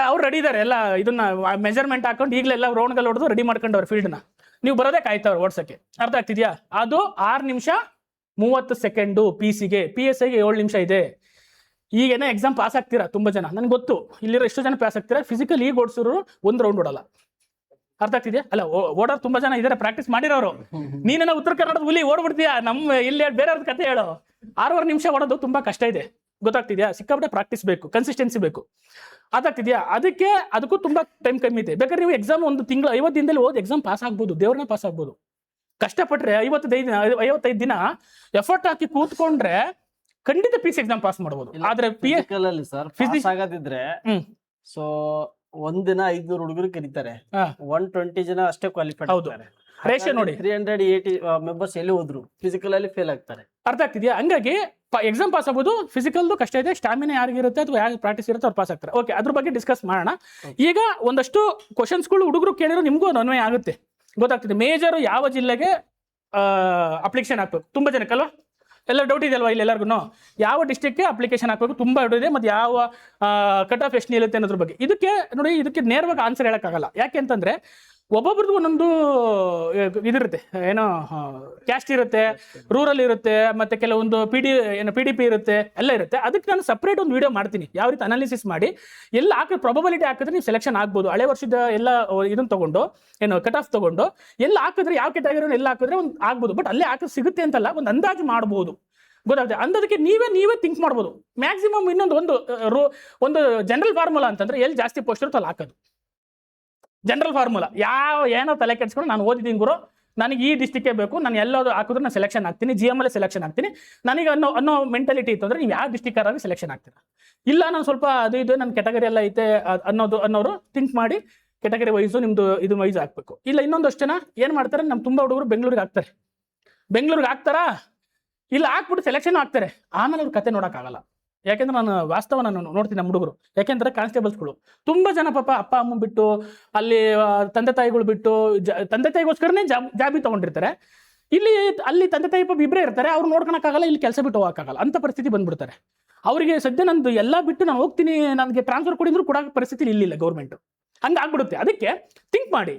ಅವ್ರು ರೆಡಿ ಇದ್ದಾರೆ ಎಲ್ಲ ಇದನ್ನ ಮೆಜರ್ಮೆಂಟ್ ಹಾಕೊಂಡು ಈಗಲೆಲ್ಲ ರೌಂಡ್ಗಳು ಹೊಡೆದು ರೆಡಿ ಮಾಡ್ಕೊಂಡವ್ರು ಫೀಲ್ಡ್ನ. ನೀವು ಬರೋದೇ ಕಾಯ್ತವ್ರು ಓಡ್ಸಕ್ಕೆ. ಅರ್ಥ ಆಗ್ತಿದ್ಯಾ? ಅದು 6 ನಿಮಿಷ 30 ಸೆಕೆಂಡು PCಗೆ. PSIಗೆ 7 ನಿಮಿಷ ಇದೆ. ಈಗೇನೋ ಎಕ್ಸಾಮ್ ಪಾಸ್ ಆಗ್ತೀರಾ ತುಂಬ ಜನ, ನನಗೆ ಗೊತ್ತು ಇಲ್ಲಿರೋ ಎಷ್ಟು ಜನ ಪಾಸ್ ಆಗ್ತೀರಾ. ಫಿಸಿಕಲ್ ಈಗ ಓಡಿಸೋರು 1 ರೌಂಡ್ ಓಡಲ್ಲ. ಅರ್ಥ ಆಗ್ತಿದ್ಯಾ? ಅಲ್ಲ, ಓಡೋರು ತುಂಬಾ ಜನ ಇದಾರೆ, ಪ್ರಾಕ್ಟೀಸ್ ಮಾಡಿರೋರು. ನೀನೇನೋ ಉತ್ತರ ಕರ್ನಾಟಕದ ಹುಲಿ ಓಡ್ಬಿಡ್ತೀಯಾ, ನಮ್ಮ ಇಲ್ಲಿ ಬೇರೆಯವ್ರ ಕತೆ ಹೇಳೋ. 6 ನಿಮಿಷ ಓಡೋದು ತುಂಬಾ ಕಷ್ಟ ಇದೆ, ಗೊತ್ತಾಗ್ತಿದ್ಯಾ? ಸಿಕ್ಕಾಪಟ್ಟೆ ಪ್ರಾಕ್ಟೀಸ್ ಬೇಕು, ಕನ್ಸಿಸ್ಟೆನ್ಸಿ ಬೇಕು. ಅದಾಗ್ತಿದ್ಯಾ? ಅದಕ್ಕೂ ತುಂಬಾ ಟೈಮ್ ಕಮ್ಮಿ ಇದೆ. ಬೇಕಾದ್ರೆ ನೀವು ಎಕ್ಸಾಮ್ 1 ತಿಂಗಳು 50 ದಿನದಲ್ಲಿ ಓದಿ ಎಕ್ಸಾಮ್ ಪಾಸ್ ಆಗ್ಬೋದು, ದೇವ್ರನ್ನ ಪಾಸ್ ಆಗ್ಬೋದು. ಕಷ್ಟಪಟ್ರೆ 55 ದಿನ ಎಫರ್ಟ್ ಹಾಕಿ ಕೂತ್ಕೊಂಡ್ರೆ ಖಂಡಿತ PC ಎಕ್ಸಾಮ್ ಪಾಸ್ ಮಾಡ್ಬೋದು. ಆದ್ರೆ ಫಿಸಿಕ್ಸ್ ಆಗೋದಿದ್ರೆ ಸೊ ಒಂದಿನ 500 ಹುಡುಗರು ಕರೀತಾರೆ, 120 ಜನ ಅಷ್ಟೇ ಕ್ವಾಲಿಫೈಡ್. ಹೌದು, ರೇಷಿಯೋ ನೋಡಿ. 380 ಮೆಂಬರ್ಸ್ ಎಲ್ಲಿ ಹೋದ್ರು ಫಿಸಿಕಲ್ ಅಲ್ಲಿ ಫೇಲ್ ಆಗ್ತಾರೆ. ಅರ್ಥ ಆಗ್ತಿದ್ಯಾ? ಹಂಗಾಗಿ ಎಕ್ಸಾಮ್ ಪಾಸ್ ಆಗ್ಬೋದು. ಫಿಸಿಕಲ್ದು ಕಷ್ಟ ಇದೆ, ಸ್ಟಾಮಿನಾ ಯಾರಿಗಿರುತ್ತೆ ಅಥವಾ ಯಾರು ಪ್ರಾಕ್ಟೀಸ್ ಇರುತ್ತೆ ಅವ್ರು ಪಾಸ್ ಆಗ್ತಾರೆ. ಓಕೆ, ಅದ್ರ ಬಗ್ಗೆ ಡಿಸ್ಕಸ್ ಮಾಡೋಣ. ಈಗ ಒಂದಷ್ಟು ಕ್ವಶನ್ಸ್ಗಳು ಹುಡುಗರು ಕೇಳಿರೋ ನಿಮಗೂ ಅನ್ವಯ ಆಗುತ್ತೆ, ಗೊತ್ತಾಗ್ತಿದೆ. ಮೇಜರ್ ಯಾವ ಜಿಲ್ಲೆಗೆ ಅಪ್ಲಿಕೇಶನ್ ಹಾಕ್ಬೇಕು ತುಂಬ ಜನಕ್ಕಲ್ವಾ? ಎಲ್ಲ ಡೌಟ್ ಇದೆ ಅಲ್ವಾ ಇಲ್ಲಿ ಎಲ್ಲರಿಗೂ? ಯಾವ ಡಿಸ್ಟ್ರಿಕ್ಟ್ಗೆ ಅಪ್ಲಿಕೇಶನ್ ಹಾಕಬೇಕು ತುಂಬ ಡೌಟ್ ಇದೆ. ಮತ್ತು ಯಾವ ಕಟ್ ಆಫ್ ಎಷ್ಟು ನಿಲ್ಲುತ್ತೆ ಅನ್ನೋದ್ರ ಬಗ್ಗೆ. ಇದಕ್ಕೆ ನೇರವಾಗಿ ಆನ್ಸರ್ ಹೇಳೋಕ್ಕಾಗಲ್ಲ. ಯಾಕೆ ಅಂತಂದರೆ ಒಬ್ಬೊಬ್ರದ್ದು ಒಂದೊಂದು ಇದಿರುತ್ತೆ, ಏನೋ ಕ್ಯಾಸ್ಟ್ ಇರುತ್ತೆ, ರೂರಲ್ ಇರುತ್ತೆ, ಮತ್ತು ಕೆಲವೊಂದು PDP ಇರುತ್ತೆ, ಎಲ್ಲ ಇರುತ್ತೆ. ಅದಕ್ಕೆ ನಾನು ಸಪ್ರೇಟ್ ಒಂದು ವಿಡಿಯೋ ಮಾಡ್ತೀನಿ, ಯಾವ ರೀತಿ ಅನಾಲಿಸಿಸ್ ಮಾಡಿ ಎಲ್ಲ ಪ್ರೊಬಬಿಲಿಟಿ ಹಾಕಿದ್ರೆ ನೀವು ಸೆಲೆಕ್ಷನ್ ಆಗ್ಬೋದು. ಹಳೆ ವರ್ಷದ ಎಲ್ಲ ಇದನ್ನು ತೊಗೊಂಡು ಕಟ್ ಆಫ್ ತೊಗೊಂಡು ಎಲ್ಲ ಹಾಕಿದ್ರೆ ಯಾವ ಕೆಟಗರಿ ಎಲ್ಲ ಹಾಕಿದ್ರೆ ಒಂದು ಆಗ್ಬೋದು. ಬಟ್ ಅಲ್ಲೇ ಹಾಕೋದು ಸಿಗುತ್ತೆ ಅಂತಲ್ಲ, ಒಂದು ಅಂದಾಜು ಮಾಡ್ಬೋದು, ಗೊತ್ತಾಗುತ್ತೆ. ಅಂದದಕ್ಕೆ ನೀವೇ ಥಿಂಕ್ ಮಾಡ್ಬೋದು. ಮ್ಯಾಕ್ಸಿಮಮ್ ಒಂದು ಜನರಲ್ ಫಾರ್ಮುಲಾ ಅಂತಂದ್ರೆ ಎಲ್ಲಿ ಜಾಸ್ತಿ ಪೋಸ್ಟ್ ಇರುತ್ತೆ ಅಲ್ಲಿ ಹಾಕೋದು. ಜನರಲ್ ಫಾರ್ಮುಲಾ ಏನೋ ತಲೆ ಕೆಡ್ಸ್ಕೊಂಡು ನಾನು ಓದಿದ್ದೀನಿ ಗುರು, ನನಗೆ ಈ ಡಿಸ್ಟಿಕ್ಗೆ ಬೇಕು, ನಾನು ಎಲ್ಲೋದು ಹಾಕಿದ್ರೆ ನಾನು ಸೆಲೆಕ್ಷನ್ ಆಗ್ತೀನಿ, GML ಸೆಲೆಕ್ಷನ್ ಆಗ್ತೀನಿ ನನಗೆ ಅನ್ನೋ ಮೆಂಟಾಲಿಟಿ ಇತ್ತು ಅಂದರೆ ನೀವು ಯಾವ ಡಿಸ್ಟಿಕ್ ಆಗಿ ಸೆಲೆಕ್ಷನ್ ಆಗ್ತೀರಾ. ಇಲ್ಲ ನಾನು ಸ್ವಲ್ಪ ಇದು ನನ್ನ ಕೆಟಗರಿ ಎಲ್ಲ ಐತೆ ಅನ್ನೋರು ಥಿಂಕ್ ಮಾಡಿ ಕೆಟಗರಿ ವೈಸು ನಿಮ್ಮದು ಇದು ವೈಸ್ ಹಾಕಬೇಕು. ಇಲ್ಲ ಇನ್ನೊಂದಷ್ಟು ಜನ ಏನು ಮಾಡ್ತಾರೆ, ನಮ್ಮ ತುಂಬ ಹುಡುಗರು ಬೆಂಗಳೂರಿಗೆ ಹಾಕ್ತಾರಾ, ಇಲ್ಲ ಹಾಕ್ಬಿಟ್ಟು ಸೆಲೆಕ್ಷನ್ ಆಗ್ತಾರೆ, ಆಮೇಲೆ ಅವ್ರ ಕತೆ ನೋಡೋಕ್ಕಾಗಲ್ಲ. ಯಾಕೆಂದ್ರೆ ನಾನು ವಾಸ್ತವ ನೋಡ್ತೀನಿ ನಮ್ಮ ಹುಡುಗರು. ಯಾಕೆಂದ್ರೆ ಕಾನ್ಸ್ಟೇಬಲ್ಸ್ಗಳು ತುಂಬ ಜನ ಪಾಪ ಅಪ್ಪ ಅಮ್ಮ ಬಿಟ್ಟು ಅಲ್ಲಿ ತಂದೆ ತಾಯಿಗಳು ಬಿಟ್ಟು ತಂದೆ ತಾಯಿಗೋಸ್ಕರನೇ ಜಾಬಿ ತೊಗೊಂಡಿರ್ತಾರೆ. ಅಲ್ಲಿ ತಂದೆ ತಾಯಿ ಪಾಪ ಇಬ್ಬರೇ ಇರ್ತಾರೆ, ಅವ್ರು ನೋಡ್ಕೊಳಕ್ಕಾಗಲ್ಲ, ಇಲ್ಲಿ ಕೆಲಸ ಬಿಟ್ಟು ಹೋಗೋಕ್ಕಾಗಲ್ಲ ಅಂತ ಪರಿಸ್ಥಿತಿ ಬಂದ್ಬಿಡ್ತಾರೆ. ಅವರಿಗೆ ಸದ್ಯ ನಂದು ಎಲ್ಲ ಬಿಟ್ಟು ನಾನು ಹೋಗ್ತೀನಿ, ನನಗೆ ಟ್ರಾನ್ಸ್ಫರ್ ಕೊಡಿದ್ರು ಕೂಡ ಪರಿಸ್ಥಿತಿ ಇಲ್ಲಿಲ್ಲ ಗೌರ್ಮೆಂಟ್, ಹಂಗೆ ಆಗ್ಬಿಡುತ್ತೆ. ಅದಕ್ಕೆ ಥಿಂಕ್ ಮಾಡಿ,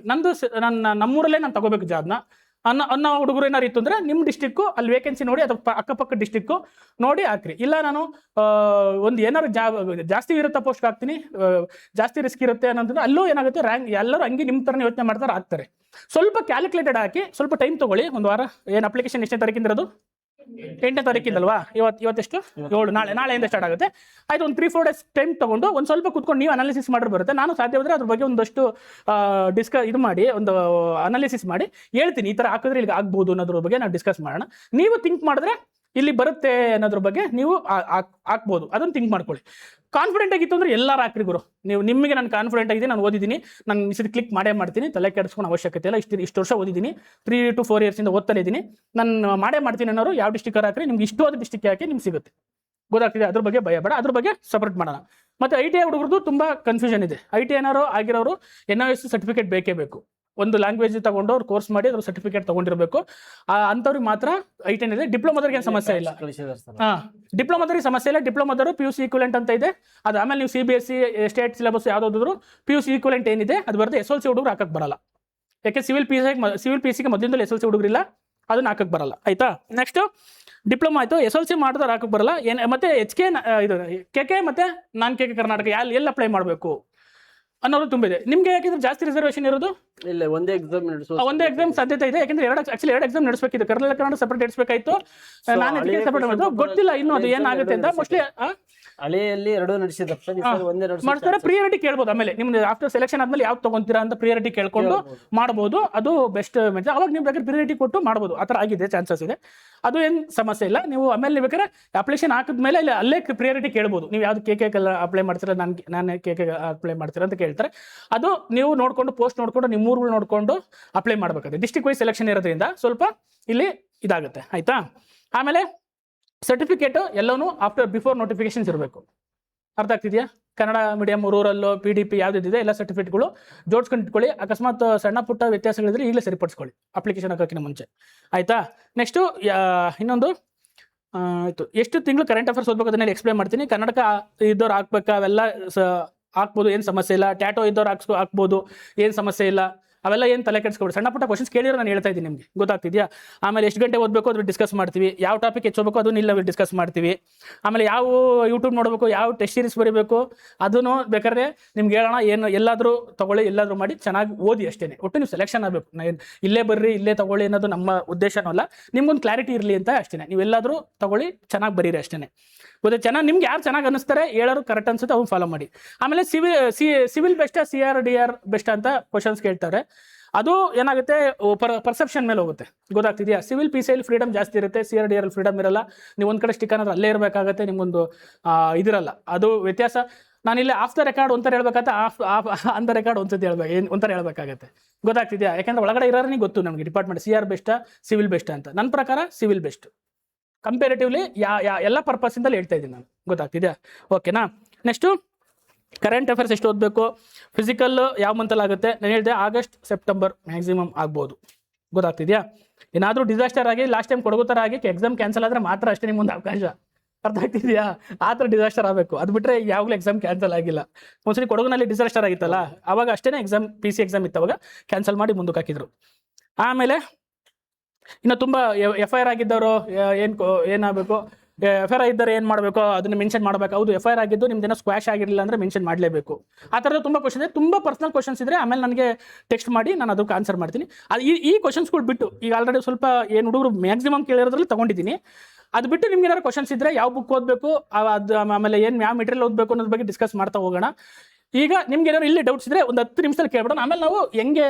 ನಮ್ಮೂರಲ್ಲೇ ನಾನು ತಗೋಬೇಕು ಜಾಬ್ನ ಅನ್ನೋ ಹುಡುಗರು ಏನಾರು ಇತ್ತು ಅಂದರೆ ನಿಮ್ಮ ಡಿಸ್ಟಿಕ್ಕು ಅಲ್ಲಿ ವೇಕೆನ್ಸಿ ನೋಡಿ, ಅಥವಾ ಅಕ್ಕಪಕ್ಕ ಡಿಸ್ಟಿಕ್ಕು ನೋಡಿ ಹಾಕ್ರಿ. ಇಲ್ಲ ನಾನು ಒಂದು ಏನಾರು ಜಾಸ್ತಿ ಇರುತ್ತೆ ಪೋಸ್ಟ್ ಹಾಕ್ತೀನಿ, ಜಾಸ್ತಿ ರಿಸ್ಕ್ ಇರುತ್ತೆ ಅನ್ನೋದ್ರೆ ಅಲ್ಲೂ ಏನಾಗುತ್ತೆ, ರ್ಯಾಂಕ್ ಎಲ್ಲರೂ ಹಂಗೆ ನಿಮ್ಮ ಥರನೇ ಯೋಚನೆ ಮಾಡ್ತಾರೆ, ಆಗ್ತಾರೆ. ಸ್ವಲ್ಪ ಕ್ಯಾಲ್ಕುಲೇಟೆಡ್ ಹಾಕಿ, ಸ್ವಲ್ಪ ಟೈಮ್ ತೊಗೊಳ್ಳಿ. ಒಂದು ವಾರ. ಏನು ಅಪ್ಲಿಕೇಶನ್ ಎಷ್ಟನೇ ತಾರೀಕಿಂದ ಇರೋದು? 8ನೇ ತಾರೀಕಿಂದಲ್ವಾ? ಇವತ್ತೆಷ್ಟು? 7. ನಾಳೆಯಿಂದ ಸ್ಟಾರ್ಟ್ ಆಗುತ್ತೆ. ಆಯ್ತು, ಒಂದು 3-4 ಡೇಸ್ ಟೈಮ್ ತೊಗೊಂಡು ಒಂದು ಸ್ವಲ್ಪ ಕುತ್ಕೊಂಡು ನೀವು ಅನಾಲಿಸಿಸ್ ಮಾಡಿದ್ರೆ ಬರುತ್ತೆ. ನಾನು ಸಾಧ್ಯವಾದರೆ ಅದ್ರ ಬಗ್ಗೆ ಒಂದಷ್ಟು ಇದು ಮಾಡಿ, ಒಂದು ಅನಾಲಿಸಿಸ್ ಮಾಡಿ ಹೇಳ್ತೀನಿ, ಈ ಥರ ಹಾಕಿದ್ರೆ ಇಲ್ಲಿಗೆ ಆಗ್ಬೋದು ಅನ್ನೋದ್ರ ಬಗ್ಗೆ ನಾವು ಡಿಸ್ಕಸ್ ಮಾಡೋಣ. ನೀವು ಥಿಂಕ್ ಮಾಡಿದ್ರೆ ಇಲ್ಲಿ ಬರುತ್ತೆ ಅನ್ನೋದ್ರ ಬಗ್ಗೆ ನೀವು ಹಾಕ್ಬೋದು, ಅದನ್ನು ಥಿಂಕ್ ಮಾಡ್ಕೊಳ್ಳಿ. ಕಾನ್ಫಿಡೆಂಟ್ ಆಗಿತ್ತು ಅಂದರೆ ಎಲ್ಲರೂ ಹಾಕ್ರಿ ಗುರು. ನಿಮಗೆ ನಾನು ಕಾನ್ಫಿಡೆಂಟ್ ಆಗಿದೆ, ನಾನು ಓದಿದ್ದೀನಿ, ನಾನು ಈ ಕ್ಲಿಕ್ ಮಾಡೇ ಮಾಡ್ತೀನಿ, ತಲೆ ಕೆಡಿಸ್ಕೊಂಡು ಅವಶ್ಯಕತೆ ಇಲ್ಲ. ಇಷ್ಟು ವರ್ಷ ಓದಿದ್ದೀನಿ, 3 to 4 ಇಯರ್ಸಿಂದ ಓದ್ತಾನೆ ಇದ್ದೀನಿ, ನಾನು ಮಾಡೇ ಮಾಡ್ತೀನಿ ಅನ್ನೋರು ಯಾವ ಡಿಸ್ಟಿಕ್ ಹಾಕ್ರಿ, ನಿಮ್ಗೆ ಇಷ್ಟವಾದ ಡಿಸ್ಟಿಕ್ ಹಾಕಿ ನಿಮ್ಗೆ ಸಿಗುತ್ತೆ, ಗೊತ್ತಾಗ್ತಿದೆ. ಅದ್ರ ಬಗ್ಗೆ ಭಯ ಬೇಡ, ಅದ್ರ ಬಗ್ಗೆ ಸಪ್ರೇಟ್ ಮಾಡೋಣ. ಮತ್ತು ITI ಹುಡುಗರದು ತುಂಬ ಕನ್ಫ್ಯೂಷನ್ ಇದೆ. ITI ಏನಾರು ಆಗಿರೋರು NIOS ಸರ್ಟಿಫಿಕೇಟ್ ಬೇಕೇ ಬೇಕು. ಒಂದು ಲ್ಯಾಂಗ್ವೇಜ್ ತಗೊಂಡು ಅವ್ರು ಕೋರ್ಸ್ ಮಾಡಿ ಅದ್ರ ಸರ್ಟಿಫಿಕೇಟ್ ತೊಗೊಂಡಿರಬೇಕು. ಅಂಥವ್ರಿಗೆ ಮಾತ್ರ ITI ಇದೆ. ಡಿಪ್ಲೊಮಾದವ್ರಿಗೆ ಏನು ಸಮಸ್ಯೆ ಇಲ್ಲ. ಡಿಪ್ಲೊಮಾದವ್ರಿಗೆ ಸಮಸ್ಯೆ ಇಲ್ಲ. ಡಿಪ್ಲೊಮಾದವರು PUC ಈಕ್ವಲೆಂಟ್ ಅಂತ ಇದೆ. ಅದು ಆಮೇಲೆ ನೀವು CBSE ಸ್ಟೇಟ್ ಸಿಲೆಬಸ್ ಯಾವುದಾದ್ರು PUC ಈಕ್ವಲೆಂಟ್ ಏನಿದೆ ಅದು ಬರುತ್ತೆ. SLC ಹುಡುಗರು ಹಾಕಕ್ಕೆ ಬರಲ್ಲ. ಯಾಕೆ ಸಿವಿಲ್ PCಗೆ ಮೊದಲಿಂದಲೂ SLC ಹುಡುಗರಿಲ್ಲ, ಅದನ್ನ ಹಾಕಕ್ಕೆ ಬರಲ್ಲ. ಆಯ್ತಾ? ನೆಕ್ಸ್ಟ್ ಡಿಪ್ಲೊಮಾ ಆಯಿತು, SLC ಮಾಡಿದವ್ರು ಹಾಕಕ್ಕೆ ಬರಲ್ಲ. ಮತ್ತೆ HK ಇದು KK ಮತ್ತು ನಾನ್ KK ಕರ್ನಾಟಕ ಎಲ್ಲಿ ಅಪ್ಲೈ ಮಾಡಬೇಕು ಅನ್ನೋದು ತುಂಬ ಇದೆ. ನಿಮಗೆ ಯಾಕೆಂದ್ರೆ ಜಾಸ್ತಿ ರಿಸರ್ವೇಷನ್ ಇರೋದು ಇಲ್ಲ, ಒಂದೇ ಎಕ್ಸಾಮ್ ಸಾಧ್ಯತೆ ಇದೆ. ಯಾಕಂದ್ರೆ ಎರಡು ಎಕ್ಸಾಮ್ ನಡೆಸಬೇಕಿದೆ. ಕರ್ನಾಟಕ ಸಪರೇಟ್ ನಡೆಸಬೇಕಾಯ್ತು, ನಾನು HK ಸಪರೇಟ್ ಗೊತ್ತಿಲ್ಲ ಇನ್ನು ಅದು ಏನಾಗುತ್ತೆ ಅಂತ. ಮೋಸ್ಟ್ಲಿ ಹಳೆಯಲ್ಲಿ 2 ನಡೆಸಿದಪ್ಪ, ಒಂದೇ ಮಾಡ್ತಾರೆ. ಪ್ರಿಯಾರಿಟಿ ಕೇಳ್ಬೋದು. ಆಮೇಲೆ ನಿಮ್ದು ಆಫ್ಟರ್ ಸೆಲೆಕ್ಷನ್ ಆದ್ಮೇಲೆ ಯಾವ್ದು ತಗೊಂತೀರಾ ಅಂತ ಪ್ರಿಯಾರಿಟಿ ಕೇಳ್ಕೊಂಡು ಮಾಡ್ಬೋದು. ಅದು ಬೆಸ್ಟ್ ಮೆಥಡ್. ಅವಾಗ ನೀವು ಬೇಕಾದ್ರೆ ಪ್ರಿಯಾರಿಟಿ ಕೊಟ್ಟು ಮಾಡ್ಬೋದು. ಆ ಥರ ಆಗಿದೆ, ಚಾನ್ಸಸ್ ಇದೆ. ಅದು ಏನು ಸಮಸ್ಯೆ ಇಲ್ಲ. ನೀವು ಆಮೇಲೆ ನೀವು ಬೇಕಾದ್ರೆ ಅಪ್ಲಿಕೇಶನ್ ಹಾಕಿದ್ಮೇಲೆ ಅಲ್ಲೇ ಪ್ರಿಯಾರಿಟಿ ಕೇಳ್ಬೋದು. ನೀವು ಯಾವ್ದು KK ಅಪ್ಲೈ ಮಾಡ್ತೀರಾ, ನಾನು KK ಅಪ್ಲೈ ಮಾಡ್ತೀರಾ ಅಂತ ಕೇಳ್ತಾರೆ. ಅದು ನೀವು ನೋಡ್ಕೊಂಡು ಪೋಸ್ಟ್ ನೋಡ್ಕೊಂಡು ನಿಮ್ಮ ಊರುಗಳು ನೋಡ್ಕೊಂಡು ಅಪ್ಲೈ ಮಾಡಬೇಕಾಗುತ್ತೆ. ಡಿಸ್ಟ್ರಿಕ್ಟ್ ವೈಸ್ ಸೆಲೆಕ್ಷನ್ ಇರೋದ್ರಿಂದ ಸ್ವಲ್ಪ ಇಲ್ಲಿ ಇದಾಗುತ್ತೆ. ಆಯ್ತಾ? ಆಮೇಲೆ ಸರ್ಟಿಫಿಕೇಟ್ ಎಲ್ಲವೂ ಬಿಫೋರ್ ನೋಟಿಫಿಕೇಶನ್ಸ್ ಇರಬೇಕು. ಅರ್ಥ ಆಗ್ತಿದೆಯಾ? ಕನ್ನಡ ಮೀಡಿಯಂ, ರೂರಲ್ಲು, PDP ಯಾವ್ದಿದೆ ಎಲ್ಲ ಸರ್ಟಿಫಿಕೇಟ್ಗಳು ಜೋಡಿಸ್ಕೊಂಡು ಇಟ್ಕೊಳ್ಳಿ. ಅಕಸ್ಮಾತ್ ಸಣ್ಣ ಪುಟ್ಟ ವ್ಯತ್ಯಾಸಗಳಿದ್ರೆ ಈಗಲೇ ಸರಿಪಡಿಸ್ಕೊಳ್ಳಿ ಅಪ್ಲಿಕೇಶನ್ ಹಾಕೋಕ್ಕಿಂತ ಮುಂಚೆ, ಆಯಿತಾ? ನೆಕ್ಸ್ಟು ಇನ್ನೊಂದು ಆಯಿತು, ಎಷ್ಟು ತಿಂಗಳು ಕರೆಂಟ್ ಅಫೇರ್ಸ್ ಓದಬೇಕು ಅದನ್ನೆಲ್ಲ ಎಕ್ಸ್ಪ್ಲೇನ್ ಮಾಡ್ತೀನಿ. ಕನ್ನಡಕ ಇದ್ದವ್ರು ಹಾಕ್ಬೇಕಾ ಅವೆಲ್ಲ ಹಾಕ್ಬೋದು, ಏನು ಸಮಸ್ಯೆ ಇಲ್ಲ. ಟ್ಯಾಟೋ ಇದ್ದವ್ರು ಹಾಕ್ಬೋದು, ಏನು ಸಮಸ್ಯೆ ಇಲ್ಲ. ಅವೆಲ್ಲ ಏನು ತಲೆ ಕೆಡಿಸ್ಕೊಬಿಡಿ. ಸಣ್ಣ ಪುಟ್ಟ ಕ್ವಶನ್ಸ್ ಕೇಳಿರೋ ನಾನು ಹೇಳ್ತಾ ಇದ್ದೀನಿ ನಿಮಗೆ, ಗೊತ್ತಾಗ್ತಿದೆಯಾ? ಆಮೇಲೆ ಎಷ್ಟು ಗಂಟೆ ಓದಬೇಕು ಅದ್ರ ಡಿಸ್ಕಸ್ ಮಾಡ್ತೀವಿ. ಯಾವ ಟಾಪಿಕ್ ಹೆಚ್ಚೋಬೇಕು ಅದನ್ನು ಇಲ್ಲ ಡಿಸ್ಕಸ್ ಮಾಡ್ತೀವಿ. ಆಮೇಲೆ ಯಾವ ಯೂಟ್ಯೂಬ್ ನೋಡಬೇಕು, ಯಾವ ಟೆಸ್ಟ್ ಸೀರೀಸ್ ಬರೀಬೇಕು ಅದನ್ನು ಬೇಕಾದ್ರೆ ನಿಮ್ಗೆ ಹೇಳೋಣ. ಏನು ಎಲ್ಲಾದರೂ ತೊಗೊಳ್ಳಿ, ಎಲ್ಲಾದರೂ ಮಾಡಿ ಚೆನ್ನಾಗಿ ಓದಿ ಅಷ್ಟೇ. ಒಟ್ಟು ನೀವು ಸೆಲೆಕ್ಷನ್ ಆಗಬೇಕು. ಇಲ್ಲೇ ಬರ್ರಿ ಇಲ್ಲೇ ತೊಗೊಳ್ಳಿ ಅನ್ನೋದು ನಮ್ಮ ಉದ್ದೇಶನೂ ಅಲ್ಲ, ನಿಮ್ಗೊಂದು ಕ್ಲಾರಿಟಿ ಇರಲಿ ಅಂತ ಅಷ್ಟೇ. ನೀವು ಎಲ್ಲಾದರೂ ತೊಗೊಳ್ಳಿ, ಚೆನ್ನಾಗಿ ಬರೀರಿ ಅಷ್ಟೇ. ಗೊತ್ತಾ? ಚೆನ್ನಾಗಿ ನಿಮ್ಗೆ ಯಾರು ಚೆನ್ನಾಗಿ ಅನ್ನಿಸ್ತಾರೆ, ಹೇಳೋರು ಕರೆಕ್ಟ್ ಅನ್ಸುತ್ತೆ ಅವ್ನು ಫಾಲೋ ಮಾಡಿ. ಆಮೇಲೆ ಸಿವಿಲ್ ಬೆಸ್ಟಾ CRDR ಬೆಸ್ಟ್ ಅಂತ ಕ್ವಶನ್ಸ್ ಕೇಳ್ತಾರೆ. ಅದು ಏನಾಗುತ್ತೆ, ಪರ್ಸೆಪ್ಷನ್ ಮೇಲೆ ಹೋಗುತ್ತೆ, ಗೊತ್ತಾಗ್ತಿದೆಯಾ? ಸಿವಿಲ್ PCI ಫ್ರೀಡಮ್ ಜಾಸ್ತಿ ಇರುತ್ತೆ, CRDR ಫ್ರೀಡಮ್ ಇರಲ್ಲ. ನೀವು ಒಂದು ಕಡೆ ಸ್ಟಿಕ್ ಅನ್ನೋದು ಅಲ್ಲೇ ಇರಬೇಕಾಗತ್ತೆ, ನಿಮ್ಗೊಂದು ಇದಿರಲ್ಲ. ಅದು ವ್ಯತ್ಯಾಸ. ನಾನಿಲ್ಲಿ ಆಫ್ ದ ರೆಕಾರ್ಡ್ ಒಂಥರ ಹೇಳ್ಬೇಕಾಗತ್ತೆ, ಆನ್ ದ ರೆಕಾರ್ಡ್ ಒಂಥರ ಹೇಳ್ಬೇಕಾಗತ್ತೆ, ಗೊತ್ತಾಗ್ತಿದೆಯಾ? ಯಾಕೆಂದ್ರೆ ಒಳಗಡೆ ಇರೋರಿಗೆ ಗೊತ್ತು ನಮಗೆ ಡಿಪಾರ್ಟ್ಮೆಂಟ್ CR ಬೆಸ್ಟಾ ಸಿವಿಲ್ ಬೆಸ್ಟ್ ಅಂತ. ನನ್ನ ಪ್ರಕಾರ ಸಿವಿಲ್ ಬೆಸ್ಟ್ ಕಂಪೇರಿಟಿವ್ಲಿ ಎಲ್ಲ ಪರ್ಪಸ್ಸಿಂದಲ್ಲಿ ಹೇಳ್ತಾ ಇದ್ದೀನಿ ನಾನು, ಗೊತ್ತಾಗ್ತಿದೆಯಾ? ಓಕೆನಾ? ನೆಕ್ಸ್ಟು ಕರೆಂಟ್ ಅಫೇರ್ಸ್ ಎಷ್ಟು ಓದಬೇಕು, ಫಿಸಿಕಲ್ ಯಾವ ಮಂತಲ್ಲಿ ಆಗುತ್ತೆ ನಾನು ಹೇಳಿದೆ, ಆಗಸ್ಟ್ ಸೆಪ್ಟೆಂಬರ್ ಮ್ಯಾಕ್ಸಿಮಮ್ ಆಗ್ಬೋದು, ಗೊತ್ತಾಗ್ತಿದೆಯಾ? ಏನಾದರೂ ಡಿಸಾಸ್ಟರ್ ಆಗಿ ಲಾಸ್ಟ್ ಟೈಮ್ ಕೊಡಗು ಥರ ಆಗಿ ಎಕ್ಸಾಮ್ ಕ್ಯಾನ್ಸಲ್ ಆದರೆ ಮಾತ್ರ ಅಷ್ಟೇ ನಿಮ್ಮೊಂದು ಅವಕಾಶ, ಅರ್ಥ ಆಗ್ತಿದೆಯಾ? ಆ ಥರ ಡಿಸಾಸ್ಟರ್ ಆಗಬೇಕು. ಅದು ಬಿಟ್ಟರೆ ಯಾವಾಗಲೂ ಎಕ್ಸಾಮ್ ಕ್ಯಾನ್ಸಲ್ ಆಗಿಲ್ಲ. ಒಂದ್ಸರಿ ಕೊಡಗುನಲ್ಲಿ ಡಿಸಾಸ್ಟರ್ ಆಗಿತ್ತಲ್ಲ, ಆವಾಗ ಅಷ್ಟೇ ಎಕ್ಸಾಮ್ PC ಎಕ್ಸಾಮ್ ಇತ್ತು, ಅವಾಗ ಕ್ಯಾನ್ಸಲ್ ಮಾಡಿ ಮುಂದಕ್ಕೆ ಹಾಕಿದ್ರು. ಆಮೇಲೆ ಇನ್ನು ತುಂಬ FIR ಆಗಿದ್ದವರು ಏನಾಗಬೇಕು, FIR ಆಗಿದ್ದರೆ ಏನು ಮಾಡಬೇಕು ಅದನ್ನು ಮೆನ್ಷನ್ ಮಾಡಬೇಕು. ಹೌದು, FIR ಆಗಿದ್ದು ನಿಮ್ದೇನೋ ಸ್ಕ್ವಾಶ್ ಆಗಿರಲಿಲ್ಲ ಅಂದರೆ ಮೆನ್ಷನ್ ಮಾಡಲೇಬೇಕು. ಆ ಥರದ ತುಂಬ ಕ್ವಶನ್ ಇದೆ, ತುಂಬ ಪರ್ಸನಲ್ ಕ್ವಶನ್ಸ್ ಇದ್ದರೆ ಆಮೇಲೆ ನನಗೆ ಟೆಕ್ಸ್ಟ್ ಮಾಡಿ ನಾನು ಅದಕ್ಕೆ ಆನ್ಸರ್ ಮಾಡ್ತೀನಿ. ಅದು ಈ ಕ್ವಶನ್ಸ್ಗಳು ಬಿಟ್ಟು ಈಗ ಆಲ್ರೆಡಿ ಸ್ವಲ್ಪ ಏನು ಹುಡುಗರು ಮ್ಯಾಕ್ಸಿಮಮ್ ಕೇಳಿರೋದ್ರಲ್ಲಿ ತೊಗೊಂಡಿದ್ದೀನಿ. ಅದು ಬಿಟ್ಟು ನಿಮ್ಗೆ ಏನಾದ್ರು ಕ್ವಶನ್ಸ್ ಇದ್ದರೆ ಯಾವ ಬುಕ್ ಓದಬೇಕು, ಅದು ಆಮೇಲೆ ಯಾವ ಮೆಟೀರಿಯಲ್ ಓದಬೇಕು ಅನ್ನೋದ್ರ ಬಗ್ಗೆ ಡಿಸ್ಕಸ್ ಮಾಡ್ತಾ ಹೋಗೋಣ. ಈಗ ನಿಮ್ಗೆ ಏನಾದ್ರು ಇಲ್ಲಿ ಡೌಟ್ಸ್ ಇದ್ದರೆ ಒಂದು 10 ನಿಮಿಷದಲ್ಲಿ ಕೇಳ್ಬಿಡೋಣ. ಆಮೇಲೆ ನಾವು ಹೆಂಗೆ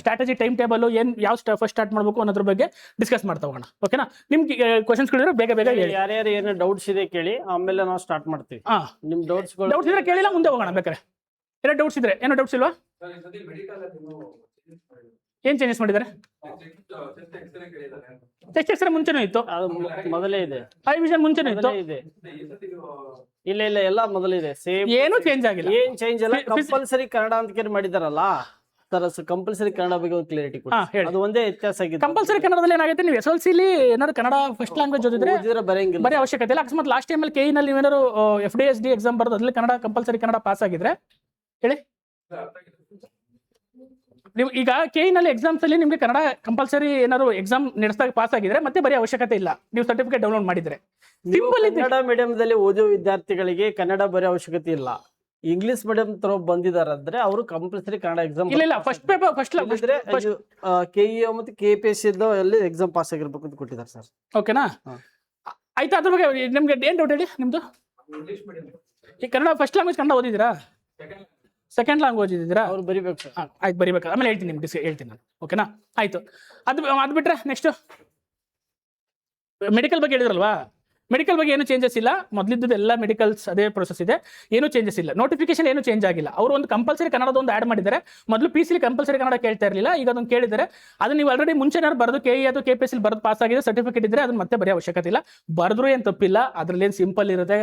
ಸ್ಟ್ರಾಟಜಿ, ಟೈಮ್ ಟೇಬಲ್, ಯಾವ ಫಸ್ಟ್ ಸ್ಟಾರ್ಟ್ ಮಾಡಬೇಕು ಅನ್ನೋದ್ರ ಬಗ್ಗೆ ಡಿಸ್ಕಸ್ ಮಾಡ್ತಾ ಹೋಗೋಣ. ಓಕೆನಾ? ನಿಮ್ಗೆ ಕ್ವಶನ್ಸ್ಗಳಿದ್ರೆ ಬೇಗ ಹೇಳಿ. ಯಾರ್ಯಾರು ಏನೋ ಡೌಟ್ಸ್ ಇದೆ ಕೇಳಿ, ಆಮೇಲೆ ನಾವು ಸ್ಟಾರ್ಟ್ ಮಾಡ್ತೀವಿ. ನಿಮ್ ಡೌಟ್ಸ್ ಇದ್ರೆ ಕೇಳಿಲ್ಲ ಮುಂದೆ ಹೋಗೋಣ ಬೇಕಾರೆ. ಏನೋ ಡೌಟ್ಸ್ ಇದ್ರೆ, ಏನೋ ಡೌಟ್ಸ್ ಇಲ್ವಾ? ಏನ್ ಚೇಂಜಸ್ ಮಾಡಿದ್ದಾರೆ? ಚೆಸ್ಟ್ ಎಕ್ಸ್ರೇ ಮುಂಚೆನೂ ಇತ್ತು, ಮೊದಲೇ ಇದೆ. ಐ ವಿಷನ್ ಮುಂಚೆನೂ ಇತ್ತು. ಇಲ್ಲ ಎಲ್ಲ ಮೊದಲಿದೆ, ಸೇಮ್, ಏನು ಚೇಂಜ್ ಆಗಿಲ್ಲ. ಏನ್ ಚೇಂಜ್ ಇಲ್ಲ. ಕಂಪಲ್ಸರಿ ಕನ್ನಡ ಅಂತ ಕೇಳಿ ಮಾಡಿದಾರಲ್ಲ, ಕಂಪಲ್ಸರಿ ಕನ್ನಡ ಬಗ್ಗೆ ಒಂದು ಕ್ಲಿಯರಿಟಿ ಕೊಡಿ. ಅದು ಒಂದೇ ವ್ಯತ್ಯಾಸ ಆಗಿದೆ. ಕಂಪಲ್ಸರಿ ಕನ್ನಡದಲ್ಲಿ ಏನಾಗುತ್ತೆ, ನೀವು SLC ಏನಾದ್ರು ಕನ್ನಡ ಫಸ್ಟ್ ಲ್ಯಾಂಗ್ವೇಜ್ ಓದಿದ್ರೆ ಬರೀ ಅವಶ್ಯಕತೆ ಇಲ್ಲ. ಅಕಸ್ಮಾತ್ ಲಾಸ್ಟ್ ಟೈಮಲ್ಲಿ KE ನಲ್ಲಿ ನೀವೇನಾದ್ರು FDSD ಎಕ್ಸಾಮ್ ಬರೋದು ಅದ್ರಲ್ಲಿ ಕನ್ನಡ ಕಂಪಲ್ಸರಿ ಕನ್ನಡ ಪಾಸ್ ಆಗಿದ್ರೆ ಹೇಳಿ. ನೀವು ಈಗ KE ನಲ್ಲಿ ಎಕ್ಸಾಮ್ಸ್ ಅಲ್ಲಿ ನಿಮ್ಗೆ ಕನ್ನಡ ಕಂಪಲ್ಸರಿ ಏನಾದ್ರು ಎಕ್ಸಾಮ್ ನಡೆಸಿದಾಗ ಪಾಸ್ ಆಗಿದ್ರೆ ಮತ್ತೆ ಬರೀ ಅವಶ್ಯಕತೆ ಇಲ್ಲ, ನೀವು ಸರ್ಟಿಫಿಕೇಟ್ ಡೌನ್ಲೋಡ್ ಮಾಡಿದ್ರೆ. ಕನ್ನಡ ಮೀಡಿಯಂದಲ್ಲಿ ಓದೋ ವಿದ್ಯಾರ್ಥಿಗಳಿಗೆ ಕನ್ನಡ ಬರೀ ಅವಶ್ಯಕತೆ ಇಲ್ಲ. ಇಂಗ್ಲಿಷ್ ಮೀಡಿಯಂ ತರ ಬಂದಿದಾರಂದ್ರೆ ಅವರು ಕಂಪಲ್ಸರಿ ಕನ್ನಡ ಎಕ್ಸಾಮ್ ಇಲ್ಲ ಫಸ್ಟ್ ಪೇಪರ್ ಫಸ್ಟ್ KE ಮತ್ತು KPSC ಅಲ್ಲಿ ಎಕ್ಸಾಮ್ ಪಾಸ್ ಆಗಿರ್ಬೇಕು ಅಂತ ಕೊಟ್ಟಿದ್ದಾರೆ ಸರ್. ಓಕೆನಾ? ಆಯ್ತಾ? ಅದ್ರ ಬಗ್ಗೆ ನಿಮ್ಗೆ ಏನ್ ಡೌಟ್ ಹೇಳಿ ನಿಮ್ದು? ಈ ಕನ್ನಡ ಫಸ್ಟ್ ಲ್ಯಾಂಗ್ವೇಜ್ ಕನ್ನಡ ಓದಿದ್ದೀರಾ? ಸೆಕೆಂಡ್ ಲ್ಯಾಂಗ್ವೇಜ್ ಇದ್ದೀರಾ? ಅವ್ರು ಬರಿಬೇಕು ಸರ್. ಆಯ್ತು, ಬರಿಬೇಕು. ಆಮೇಲೆ ಹೇಳ್ತೀನಿ ನಿಮ್ಗೆ ಹೇಳ್ತೀನಿ ನಾನು. ಓಕೆನಾ? ಆಯ್ತು. ಅದು ಬಿಟ್ರೆ ನೆಕ್ಸ್ಟ್ ಮೆಡಿಕಲ್ ಬಗ್ಗೆ ಹೇಳಿದ್ರಲ್ವಾ? ಮೆಡಿಕಲ್ ಬಗ್ಗೆ ಏನು ಚೇಂಜಸ್ ಇಲ್ಲ, ಮೊದಲಿದ್ದು ಎಲ್ಲ ಮೆಡಿಕಲ್ಸ್ ಅದೇ ಪ್ರೊಸೆಸ್ ಇದೆ, ಏನು ಚೇಂಜಸ್ ಇಲ್ಲ. ನೋಟಿಫಿಕೇಶನ್ ಏನು ಚೇಂಜ್ ಆಗಿಲ್ಲ. ಅವರು ಒಂದು ಕಂಪಲ್ಸರಿ ಕನ್ನಡದ ಒಂದು ಆ್ಯಡ್ ಮಾಡಿದ್ದಾರೆ. ಮೊದಲು PC ಕಂಪಲ್ಸರಿ ಕನ್ನಡ ಕೇಳ್ತಾ ಇರಲಿಲ್ಲ, ಈಗ ಅದನ್ನು ಕೇಳಿದ್ದಾರೆ. ಅದನ್ನ ನೀವು ಆಲ್ರೆಡಿ ಮುಂಚೆನಾರು ಬರೆದು KE ಅಥವಾ KPSC ಬರೆದು ಪಾಸ್ ಆಗಿದೆ, ಸರ್ಟಿಫಿಕೇಟ್ ಇದ್ದರೆ ಅದನ್ನ ಮತ್ತೆ ಬರೀ ಅವಶ್ಯಕತೆ ಇಲ್ಲ. ಬರೆದ್ರೂ ಏನು ತಪ್ಪಿಲ್ಲ, ಅದರಲ್ಲಿ ಏನು ಸಿಂಪಲ್ ಇರುತ್ತೆ.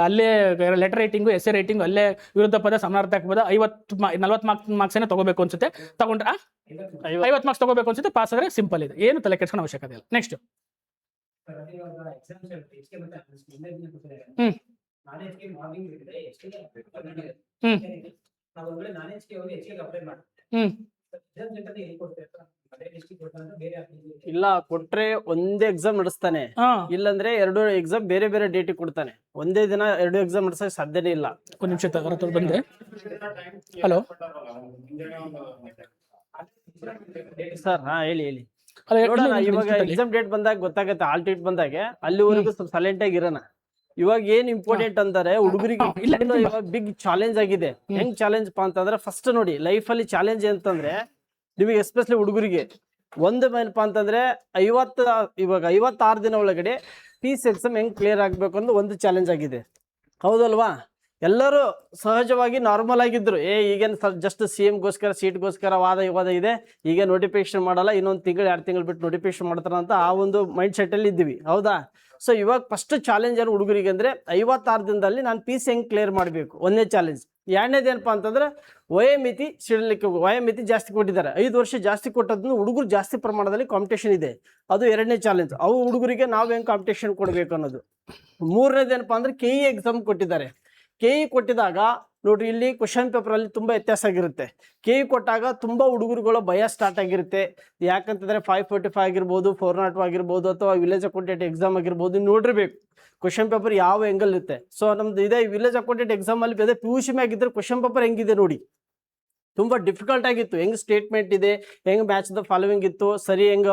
ಅಲ್ಲೇ ಲೆಟರ್ ರೈಟಿಂಗು, ಎಸ್ಸೆ ರೈಟಿಂಗು, ಅಲ್ಲೇ ವಿರುದ್ಧ ಪದ ಸಮಾನಾರ್ಥಕ ಪದ 40 ಮಾರ್ಕ್ಸೇನೆ ತಗೋಬೇಕು ಅನ್ಸುತ್ತೆ. ತಗೊಂಡ್ರೆ 50 ಮಾರ್ಕ್ಸ್ ತಗೋಬೇಕು ಅನ್ಸುತ್ತೆ. ಪಾಸ್ ಆದರೆ ಸಿಂಪಲ್ ಇದೆ, ಏನು ತಲೆ ಕೆಡ್ಸ್ಕೊಂಡು ಅವಶ್ಯಕತೆ ಇಲ್ಲ. ನೆಕ್ಸ್ಟ್ ಇಲ್ಲ ಕೊಟ್ರೆ ಒಂದೇ ಎಕ್ಸಾಮ್ ನಡೆಸ್ತಾನೆ, ಇಲ್ಲಂದ್ರೆ 2 ಎಕ್ಸಾಮ್ ಬೇರೆ ಬೇರೆ ಡೇಟ್ ಕೊಡ್ತಾನೆ. ಒಂದೇ ದಿನ 2 ಎಕ್ಸಾಮ್ ನಡೆಸಕ್ ಸಾಧ್ಯನೇ ಇಲ್ಲ. ಒಂದು ನಿಮಿಷ ಬಂದೆ. ಹಲೋ ಸರ್, ಹೇಳಿ. ಇವಾಗ ಎಕ್ಸಾಮ್ ಡೇಟ್ ಬಂದಾಗ ಗೊತ್ತಾಗತ್ತೆ, ಆಲ್ ಡೇಟ್ ಬಂದಾಗ ಅಲ್ಲಿವರೆಗೂ ಸ್ವಲ್ಪ ಸೈಲೆಂಟ್ ಆಗಿ ಇರೋಣ. ಇವಾಗ ಏನ್ ಇಂಪಾರ್ಟೆಂಟ್ ಅಂತಾರೆ ಹುಡುಗರಿಗೆ, ಇವಾಗ ಬಿಗ್ ಚಾಲೆಂಜ್ ಆಗಿದೆ. ಹೆಂಗ್ ಚಾಲೆಂಜ್ ಅಂತಂದ್ರೆ, ಫಸ್ಟ್ ನೋಡಿ ಲೈಫ್ ಅಲ್ಲಿ ಚಾಲೆಂಜ್ ಅಂತಂದ್ರೆ ನಿಮಗೆ ಎಸ್ಪೆಷಲಿ ಹುಡುಗರಿಗೆ ಒಂದು ಏನಪ್ಪಾ ಅಂತಂದ್ರೆ 56 ದಿನ ಒಳಗಡೆ PC ಎಕ್ಸಾಮ್ ಹೆಂಗ್ ಕ್ಲಿಯರ್ ಆಗ್ಬೇಕು ಅನ್ನೋದು ಒಂದು ಚಾಲೆಂಜ್ ಆಗಿದೆ, ಹೌದಲ್ವಾ? ಎಲ್ಲರೂ ಸಹಜವಾಗಿ ನಾರ್ಮಲ್ ಆಗಿದ್ರು, ಈಗೇನು ಜಸ್ಟ್ CM ಗೋಸ್ಕರ ಸೀಟ್ಗೋಸ್ಕರ ವಾದ ಇದೆ, ಈಗ ನೋಟಿಫಿಕೇಶನ್ ಮಾಡಲ್ಲ, ಇನ್ನೊಂದು ತಿಂಗಳು 2 ತಿಂಗಳು ಬಿಟ್ಟು ನೋಟಿಫಿಕೇಶನ್ ಮಾಡ್ತಾರ ಅಂತ ಆ ಒಂದು ಮೈಂಡ್ ಸೆಟ್ ಅಲ್ಲಿ ಇದ್ದೀವಿ, ಹೌದಾ? ಸೊ ಇವಾಗ ಫಸ್ಟ್ ಚಾಲೆಂಜ್ ಏನು ಹುಡುಗರಿಗೆ ಅಂದ್ರೆ 56 ದಿನದಲ್ಲಿ ನಾನು PC ಹೆಂಗ್ ಕ್ಲಿಯರ್ ಮಾಡಬೇಕು, ಒಂದೇ ಚಾಲೆಂಜ್. ಎರಡನೇದೇನಪ್ಪ ಅಂತಂದ್ರೆ ವಯೋಮಿತಿ ಸಿಡಲಿಕ್ಕೆ, ವಯೋಮಿತಿ ಜಾಸ್ತಿ ಕೊಟ್ಟಿದ್ದಾರೆ, 5 ವರ್ಷ ಜಾಸ್ತಿ ಕೊಟ್ಟದ್ನು ಹುಡುಗರು ಜಾಸ್ತಿ ಪ್ರಮಾಣದಲ್ಲಿ ಕಾಂಪಿಟೇಷನ್ ಇದೆ, ಅದು ಎರಡನೇ ಚಾಲೆಂಜ್. ಅವು ಹುಡುಗರಿಗೆ ನಾವು ಹೆಂಗ್ ಕಾಂಪಿಟೇಷನ್ ಕೊಡಬೇಕು ಅನ್ನೋದು. ಮೂರನೇದೇನಪ್ಪ ಅಂದ್ರೆ KE ಎಕ್ಸಾಮ್ ಕೊಟ್ಟಿದ್ದಾರೆ. KE ಕೊಟ್ಟಿದಾಗ ನೋಡ್ರಿ, ಇಲ್ಲಿ ಕ್ವಶನ್ ಪೇಪರ್ ಅಲ್ಲಿ ತುಂಬಾ ವ್ಯತ್ಯಾಸ ಆಗಿರುತ್ತೆ. KE ಕೊಟ್ಟಾಗ ತುಂಬಾ ಹುಡುಗರುಗಳ ಭಯ ಸ್ಟಾರ್ಟ್ ಆಗಿರುತ್ತೆ. ಯಾಕಂತಂದ್ರೆ 545 ಆಗಿರ್ಬೋದು, 402 ಆಗಿರ್ಬೋದು, ಅಥವಾ ವಿಲೇಜ್ ಅಕೌಂಟೆಂಟ್ ಎಕ್ಸಾಮ್ ಆಗಿರ್ಬೋದು, ನೋಡಿರ್ಬೇಕು ಕ್ವಶನ್ ಪೇಪರ್ ಯಾವ ಹೆಂಗಲ್ ಇರುತ್ತೆ. ಸೊ ನಮ್ದು ಇದೇ ವಿಲೇಜ್ ಅಕೌಂಟೆಂಟ್ ಎಕ್ಸಾಮ್ ಅಲ್ಲಿ ಅದೇ PUC ಮ್ಯಾಗಿದ್ರೆ ಕ್ವಶನ್ ಪೇಪರ್ ಹೆಂಗಿದೆ ನೋಡಿ, ತುಂಬಾ ಡಿಫಿಕಲ್ಟ್ ಆಗಿತ್ತು. ಹೆಂಗ್ ಸ್ಟೇಟ್ಮೆಂಟ್ ಇದೆ, ಹೆಂಗ್ ಮ್ಯಾಚ್ ದ ಫಾಲೋವಿಂಗ್ ಇತ್ತು, ಸರಿ ಹೆಂಗ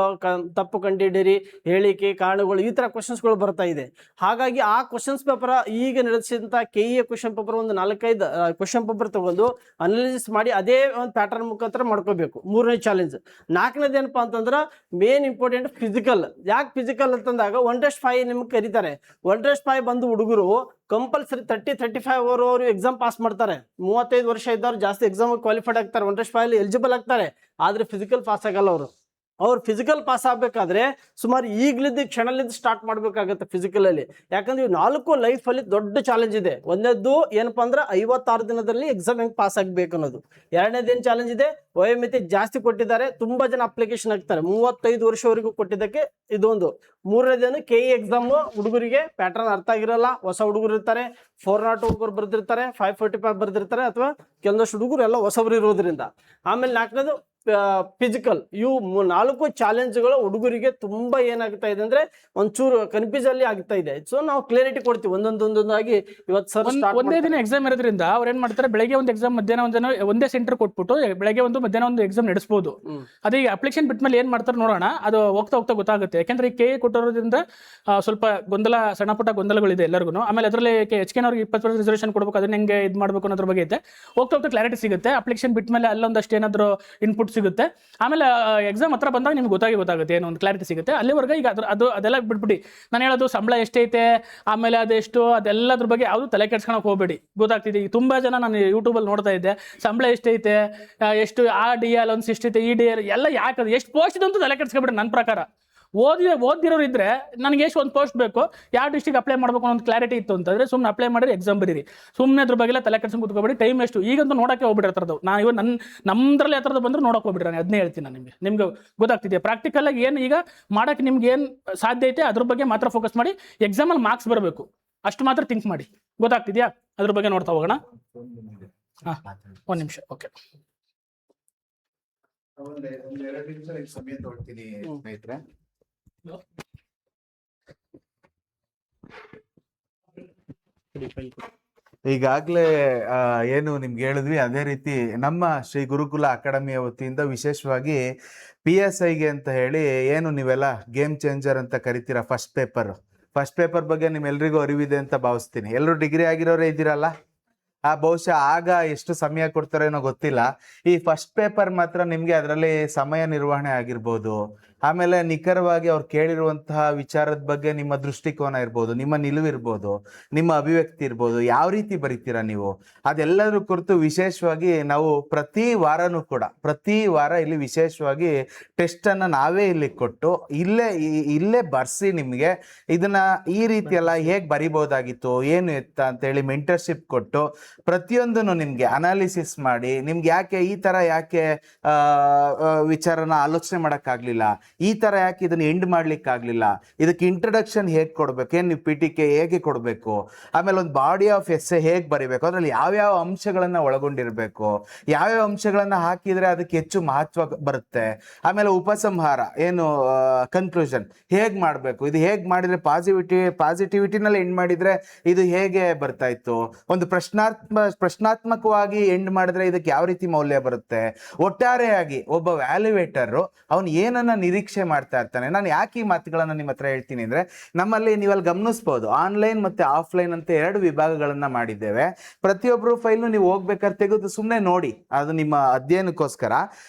ತಪ್ಪು ಕಂಡಿಡಿರಿ, ಹೇಳಿಕೆ, ಕಾರಣಗಳು, ಈ ತರ ಕ್ವಶನ್ಸ್ಗಳು ಬರ್ತಾ ಇದೆ. ಹಾಗಾಗಿ ಆ ಕ್ವಶನ್ಸ್ ಪೇಪರ್ ಈಗ ನಡೆಸಿದಂತ KE ಕ್ವಶನ್ ಪೇಪರ್ ಒಂದು 4-5 ಕ್ವಶನ್ ಪೇಪರ್ ತಗೊಂಡು ಅನಾಲಿಸಿಸ್ ಮಾಡಿ ಅದೇ ಒಂದು ಪ್ಯಾಟರ್ನ್ ಮುಖಾಂತರ ಮಾಡ್ಕೋಬೇಕು. ಮೂರನೇ ಚಾಲೆಂಜ್. ನಾಲ್ಕನೇದು ಏನಪ್ಪಾ ಅಂತಂದ್ರೆ ಮೇನ್ ಇಂಪಾರ್ಟೆಂಟ್ ಫಿಸಿಕಲ್. ಯಾಕೆ ಫಿಸಿಕಲ್ ಅಂತಂದಾಗ 1:5 ನಿಮ್ಗೆ ಕರೀತಾರೆ. 1:5 ಬಂದು ಹುಡುಗರು ಕಂಪಲ್ಸರಿ 30-35 ಅವರು ಎಕ್ಸಾಮ್ ಪಾಸ್ ಮಾಡ್ತಾರೆ. 35 ವರ್ಷ ಇದ್ದವ್ರು ಜಾಸ್ತಿ ಎಕ್ಸಾಮ್ ಕ್ವಾಲಿಫೈಡ್ ಆಗ್ತಾರೆ, 1:5 ಎಲಿಜಿಬಲ್ ಆಗ್ತಾರೆ. ಆದ್ರೆ ಫಿಸಿಕಲ್ ಪಾಸ್ ಆಗಲ್ಲ ಅವರು. ಅವ್ರು ಫಿಸಿಕಲ್ ಪಾಸ್ ಆಗ್ಬೇಕಾದ್ರೆ ಸುಮಾರು ಈಗ್ಲಿದ್ದು ಕ್ಷಣಲಿದ್ದು ಸ್ಟಾರ್ಟ್ ಮಾಡ್ಬೇಕಾಗತ್ತೆ ಫಿಸಿಕಲ್ ಅಲ್ಲಿ. ಯಾಕಂದ್ರೆ 4 ಲೈಫ್ ಅಲ್ಲಿ ದೊಡ್ಡ ಚಾಲೆಂಜ್ ಇದೆ. ಒಂದನೇದು ಏನಪ್ಪಾ ಅಂದ್ರೆ 56 ದಿನದಲ್ಲಿ ಎಕ್ಸಾಮ್ ಹೆಂಗ್ ಪಾಸ್ ಆಗ್ಬೇಕು ಅನ್ನೋದು. ಎರಡನೇದೇನ್ ಚಾಲೆಂಜ್ ಇದೆ, ವಯೋಮಿತಿ ಜಾಸ್ತಿ ಕೊಟ್ಟಿದ್ದಾರೆ, ತುಂಬಾ ಜನ ಅಪ್ಲಿಕೇಶನ್ ಹಾಕ್ತಾರೆ, 35 ವರ್ಷವರೆಗೂ ಕೊಟ್ಟಿದ್ದಕ್ಕೆ ಇದೊಂದು. ಮೂರನೇದೇನು KE ಎಕ್ಸಾಮ್ ಹುಡುಗರಿಗೆ ಪ್ಯಾಟರ್ನ್ ಅರ್ಥ ಆಗಿರಲ್ಲ, ಹೊಸ ಹುಡುಗರು ಇರ್ತಾರೆ, 402 ಬರ್ದಿರ್ತಾರೆ, 545 ಬರ್ದಿರ್ತಾರೆ, ಅಥವಾ ಕೆಲವೊಂದಷ್ಟು ಹುಡುಗರು ಎಲ್ಲ ಹೊಸಬ್ರು ಇರೋದ್ರಿಂದ. ಆಮೇಲೆ ನಾಲ್ಕನೇದು ಫಿಸಿಕಲ್. ಇವು 4 ಚಾಲೆಂಜ್ಗಳು ಹುಡುಗರಿಗೆ ತುಂಬಾ ಏನಾಗ್ತಾ ಇದೆ ಅಂದ್ರೆ ಒಂಚೂರು ಕನ್ಫ್ಯೂಸ್ ಅಲ್ಲಿ ಆಗ್ತಾ ಇದೆ. ಸೊ ನಾವು ಕ್ಲಿಯರಿಟಿ ಕೊಡ್ತೀವಿ ಒಂದೊಂದಾಗಿ. ಇವತ್ತು ಸರ್ ಒಂದೇ ದಿನ ಎಕ್ಸಾಮ್ ಇರೋದ್ರಿಂದ ಅವ್ರು ಏನ್ ಮಾಡ್ತಾರೆ, ಬೆಳಗ್ಗೆ ಒಂದು ಎಕ್ಸಾಮ್, ಮಧ್ಯಾಹ್ನ ಒಂದೇ ಸೆಂಟರ್ ಕೊಟ್ಬಿಟ್ಟು ಬೆಳಗ್ಗೆ ಒಂದು ಮಧ್ಯಾಹ್ನ ಒಂದು ಎಕ್ಸಾಮ್ ನಡೆಸಬಹುದು. ಅದೇ ಈಗ ಅಪ್ಲಿಕೇಶನ್ ಬಿಟ್ಮೇಲೆ ಏನ್ ಮಾಡ್ತಾರೆ ನೋಡೋಣ, ಅದು ಹೋಗ್ತಾ ಗೊತ್ತಾಗುತ್ತೆ. ಯಾಕಂದ್ರೆ KE ಕೊಟ್ಟಿರೋದ್ರಿಂದ ಸ್ವಲ್ಪ ಸಣ್ಣ ಪುಟ್ಟ ಗೊಂದಲಗಳಿದೆ ಎಲ್ಲರಿಗೂ. ಆಮೇಲೆ ಅದರಲ್ಲಿ HK ಅವ್ರಿಗೆ 20% ರಿಸರ್ವೇಷನ್ ಕೊಡ್ಬೇಕು, ಅದನ್ನ ಹೆಂಗೆ ಇದು ಮಾಡ್ಬೇಕು ಅನ್ನೋದ್ರ ಬಗ್ಗೆ ಐತೆ. ಹೋಗ್ತಾ ಕ್ಲಾರಿಟಿ ಸಿಗುತ್ತೆ. ಅಪ್ಲಿಕೇಶನ್ ಬಿಟ್ಮೇಲೆ ಅಲ್ಲೊಂದಷ್ಟು ಏನಾದ್ರು ಇನ್ಪುಟ್ ಸಿಗುತ್ತೆ. ಆಮೇಲೆ ಎಕ್ಸಾಮ್ ಹತ್ರ ಬಂದಾಗ ನಿಮ್ಗೆ ಗೊತ್ತಾಗುತ್ತೆ, ಏನೋ ಒಂದು ಕ್ಲಾರಿಟಿ ಸಿಗುತ್ತೆ. ಅಲ್ಲಿವರೆಗೆ ಈಗ ಅದೆಲ್ಲ ಬಿಟ್ಬಿಡಿ. ನಾನು ಹೇಳೋದು ಸಂಬಳ ಎಷ್ಟೈತೆ, ಆಮೇಲೆ ಅದೆಷ್ಟು, ಅದೆಲ್ಲದ್ರ ಬಗ್ಗೆ ಯಾವುದು ತಲೆ ಕೆಡ್ಸ್ಕೊಳಕ್ ಹೋಗ್ಬೇಡಿ. ಗೊತ್ತಾಗ್ತಿದೆ. ಈಗ ತುಂಬಾ ಜನ ನಾನು ಯೂಟ್ಯೂಬಲ್ಲಿ ನೋಡ್ತಾ ಇದ್ದೆ, ಸಂಬಳ ಎಷ್ಟೈತೆ, ಎಷ್ಟು DA ಅಲೌನ್ಸ್ ಎಷ್ಟೈತೆ, DA ಎಲ್ಲ ಯಾಕೆ, ಎಷ್ಟು ಪೋಸ್ಟ್ ಇದೆ ಅಂತ ತಲೆ ಕೆಡ್ಸ್ಕೊಬೇಡಿ. ನನ್ನ ಪ್ರಕಾರ ಓದಿರೋರು ಇದ್ರೆ ನನಗೆ ಎಷ್ಟು ಒಂದು ಪೋಸ್ಟ್ ಬೇಕು, ಯಾವ ಡಿಸ್ಟ್ರಿಕ್ಟ್ ಅಪ್ಲೈ ಮಾಡಬೇಕು ಅನ್ನೋ ಒಂದು ಕ್ಲಾರಿಟಿ ಇತ್ತು ಅಂತಂದ್ರೆ ಸುಮ್ಮನೆ ಅಪ್ಲೈ ಮಾಡಿ ಎಕ್ಸಾಮ್ ಬರೀರಿ. ಸುಮ್ಮನೆ ಅದ್ರ ಬಗ್ಗೆ ತಲೆ ಕೆಡ್ಸ್ಕೊಂಡು ಕೂತ್ಕೋಬೇಡಿ. ಟೈಮ್ ಎಷ್ಟು ಈಗಂತೂ ನೋಡಕ್ಕೆ ಹೋಗ್ಬಿಡಿ. ಆ ಥರದ್ದು ನಾನು ಇವಾಗ ನಮ್ಮದ್ರಲ್ಲಿ ಆ ಥರದ್ದು ಬಂದ್ರೆ ನೋಡಕ್ಕೆ ಹೋಗ್ಬಿಡ್ರಿ. ನಾನು ಅದನ್ನೇ ಹೇಳ್ತೀನಿ. ನಾನು ನಿಮ್ಗೆ ಗೊತ್ತಾಗ್ತಿದೆ ಪ್ರಾಕ್ಟಿಕಲ್ ಆಗಿ ಏನು ಈಗ ಮಾಡಕ್ಕೆ ನಿಮ್ಗೆ ಏನು ಸಾಧ್ಯ ಐತೆ ಅದ್ರ ಬಗ್ಗೆ ಮಾತ್ರ ಫೋಕಸ್ ಮಾಡಿ. ಎಕ್ಸಾಮಲ್ಲಿ ಮಾರ್ಕ್ಸ್ ಬರಬೇಕು, ಅಷ್ಟು ಮಾತ್ರ ಥಿಂಕ್ ಮಾಡಿ. ಗೊತ್ತಾಗ್ತಿದ್ಯಾ? ಅದ್ರ ಬಗ್ಗೆ ನೋಡ್ತಾ ಹೋಗೋಣ. ಒಂದು ನಿಮಿಷ. ಓಕೆ, ಸಮಯ ತಗೊಳ್ತೀನಿ ಸ್ನೇಹಿತರೆ. ಈಗಾಗಲೇ ಏನು ನಿಮ್ಗೆ ಹೇಳಿದ್ವಿ, ಅದೇ ರೀತಿ ನಮ್ಮ ಶ್ರೀ ಗುರುಕುಲ ಅಕಾಡೆಮಿಯ ವತಿಯಿಂದ ವಿಶೇಷವಾಗಿ PSIಗೆ ಅಂತ ಹೇಳಿ ಏನು ನೀವೆಲ್ಲ ಗೇಮ್ ಚೇಂಜರ್ ಅಂತ ಕರಿತೀರಾ, ಫಸ್ಟ್ ಪೇಪರ್ ಬಗ್ಗೆ ನಿಮ್ಮೆಲ್ರಿಗೂ ಅರಿವಿದೆ ಅಂತ ಭಾವಿಸ್ತೀನಿ. ಎಲ್ಲರೂ ಡಿಗ್ರಿ ಆಗಿರೋರೇ ಇದ್ದೀರಲ್ಲ, ಬಹುಶಃ ಆಗ ಎಷ್ಟು ಸಮಯ ಕೊಡ್ತಾರೇನೋ ಗೊತ್ತಿಲ್ಲ. ಈ ಫಸ್ಟ್ ಪೇಪರ್ ಮಾತ್ರ ನಿಮ್ಗೆ ಅದರಲ್ಲಿ ಸಮಯ ನಿರ್ವಹಣೆ ಆಗಿರ್ಬೋದು, ಆಮೇಲೆ ನಿಖರವಾಗಿ ಅವ್ರು ಕೇಳಿರುವಂತಹ ವಿಚಾರದ ಬಗ್ಗೆ ನಿಮ್ಮ ದೃಷ್ಟಿಕೋನ ಇರ್ಬೋದು, ನಿಮ್ಮ ನಿಲುವಿರ್ಬೋದು, ನಿಮ್ಮ ಅಭಿವ್ಯಕ್ತಿ ಇರ್ಬೋದು, ಯಾವ ರೀತಿ ಬರೀತೀರಾ ನೀವು, ಅದೆಲ್ಲದ್ರ ಕುರಿತು ವಿಶೇಷವಾಗಿ ನಾವು ಪ್ರತಿ ವಾರ ಇಲ್ಲಿ ವಿಶೇಷವಾಗಿ ಟೆಸ್ಟ್ ಅನ್ನ ನಾವೇ ಇಲ್ಲಿ ಕೊಟ್ಟು ಇಲ್ಲೇ ಬರ್ಸಿ ನಿಮ್ಗೆ ಇದನ್ನ ಈ ರೀತಿ ಎಲ್ಲ ಹೇಗ್ ಬರಿಬಹುದಾಗಿತ್ತು, ಏನು ಎತ್ತ ಅಂತೇಳಿ ಮೆಂಟರ್ಶಿಪ್ ಕೊಟ್ಟು ಪ್ರತಿಯೊಂದನ್ನು ನಿಮ್ಗೆ ಅನಾಲಿಸಿಸ್ ಮಾಡಿ, ನಿಮ್ಗೆ ಯಾಕೆ ವಿಚಾರನ ಆಲೋಚನೆ ಮಾಡಕ್ಕಾಗ್ಲಿಲ್ಲ, ಈ ತರ ಯಾಕೆ ಇದನ್ನ ಎಂಡ್ ಮಾಡ್ಲಿಕ್ಕೆ ಆಗ್ಲಿಲ್ಲ, ಇದಕ್ಕೆ ಇಂಟ್ರಡಕ್ಷನ್ ಹೇಗ್ ಕೊಡ್ಬೇಕು, ಏನ್ ನೀವು PTK ಹೇಗೆ ಕೊಡ್ಬೇಕು, ಆಮೇಲೆ ಒಂದು ಬಾಡಿ ಆಫ್ ಎಸ್ಸೆ ಹೇಗ್ ಬರಿಬೇಕು, ಅದ್ರಲ್ಲಿ ಯಾವ್ಯಾವ ಅಂಶಗಳನ್ನ ಒಳಗೊಂಡಿರ್ಬೇಕು, ಯಾವ್ಯಾವ ಅಂಶಗಳನ್ನ ಹಾಕಿದ್ರೆ ಅದಕ್ಕೆ ಹೆಚ್ಚು ಮಹತ್ವ ಬರುತ್ತೆ, ಆಮೇಲೆ ಉಪಸಂಹಾರ ಏನು ಕನ್ಕ್ಲೂಷನ್ ಹೇಗ್ ಮಾಡ್ಬೇಕು, ಇದು ಹೇಗ್ ಮಾಡಿದ್ರೆ ಪಾಸಿಟಿವಿಟಿನಲ್ಲಿ ಎಂಡ್ ಮಾಡಿದ್ರೆ ಇದು ಹೇಗೆ ಬರ್ತಾ ಇತ್ತು, ಒಂದು ಪ್ರಶ್ನಾತ್ಮಕವಾಗಿ ಎಂಡ್ ಮಾಡಿದ್ರೆ ಇದಕ್ಕೆ ಯಾವ ರೀತಿ ಮೌಲ್ಯ ಬರುತ್ತೆ, ಒಟ್ಟಾರೆಯಾಗಿ ಒಬ್ಬ ವ್ಯಾಲ್ಯುವೇಟರ್ ಅವನು ಏನನ್ನ ನಿರೀಕ್ಷೆ ಮಾಡ್ತಾ ಇರ್ತಾನೆ. ನಾನು ಯಾಕೆ ಈ ಮಾತುಗಳನ್ನ ನಿಮ್ಮ ಹತ್ರ ಹೇಳ್ತೀನಿ ಅಂದ್ರೆ, ನಮ್ಮಲ್ಲಿ ನೀವಲ್ಲಿ ಗಮನಿಸಬಹುದು ಆನ್ಲೈನ್ ಮತ್ತೆ ಆಫ್ಲೈನ್ ಅಂತ 2 ವಿಭಾಗಗಳನ್ನ ಮಾಡಿದ್ದೇವೆ. ಪ್ರತಿಯೊಬ್ಬರು ಫೈಲ್ನು ನೀವು ಹೋಗ್ಬೇಕಾದ್ರೆ ತೆಗೆದು ಸುಮ್ಮನೆ ನೋಡಿ, ಅದು ನಿಮ್ಮ ಅಧ್ಯಯನಕ್ಕೋಸ್ಕರ.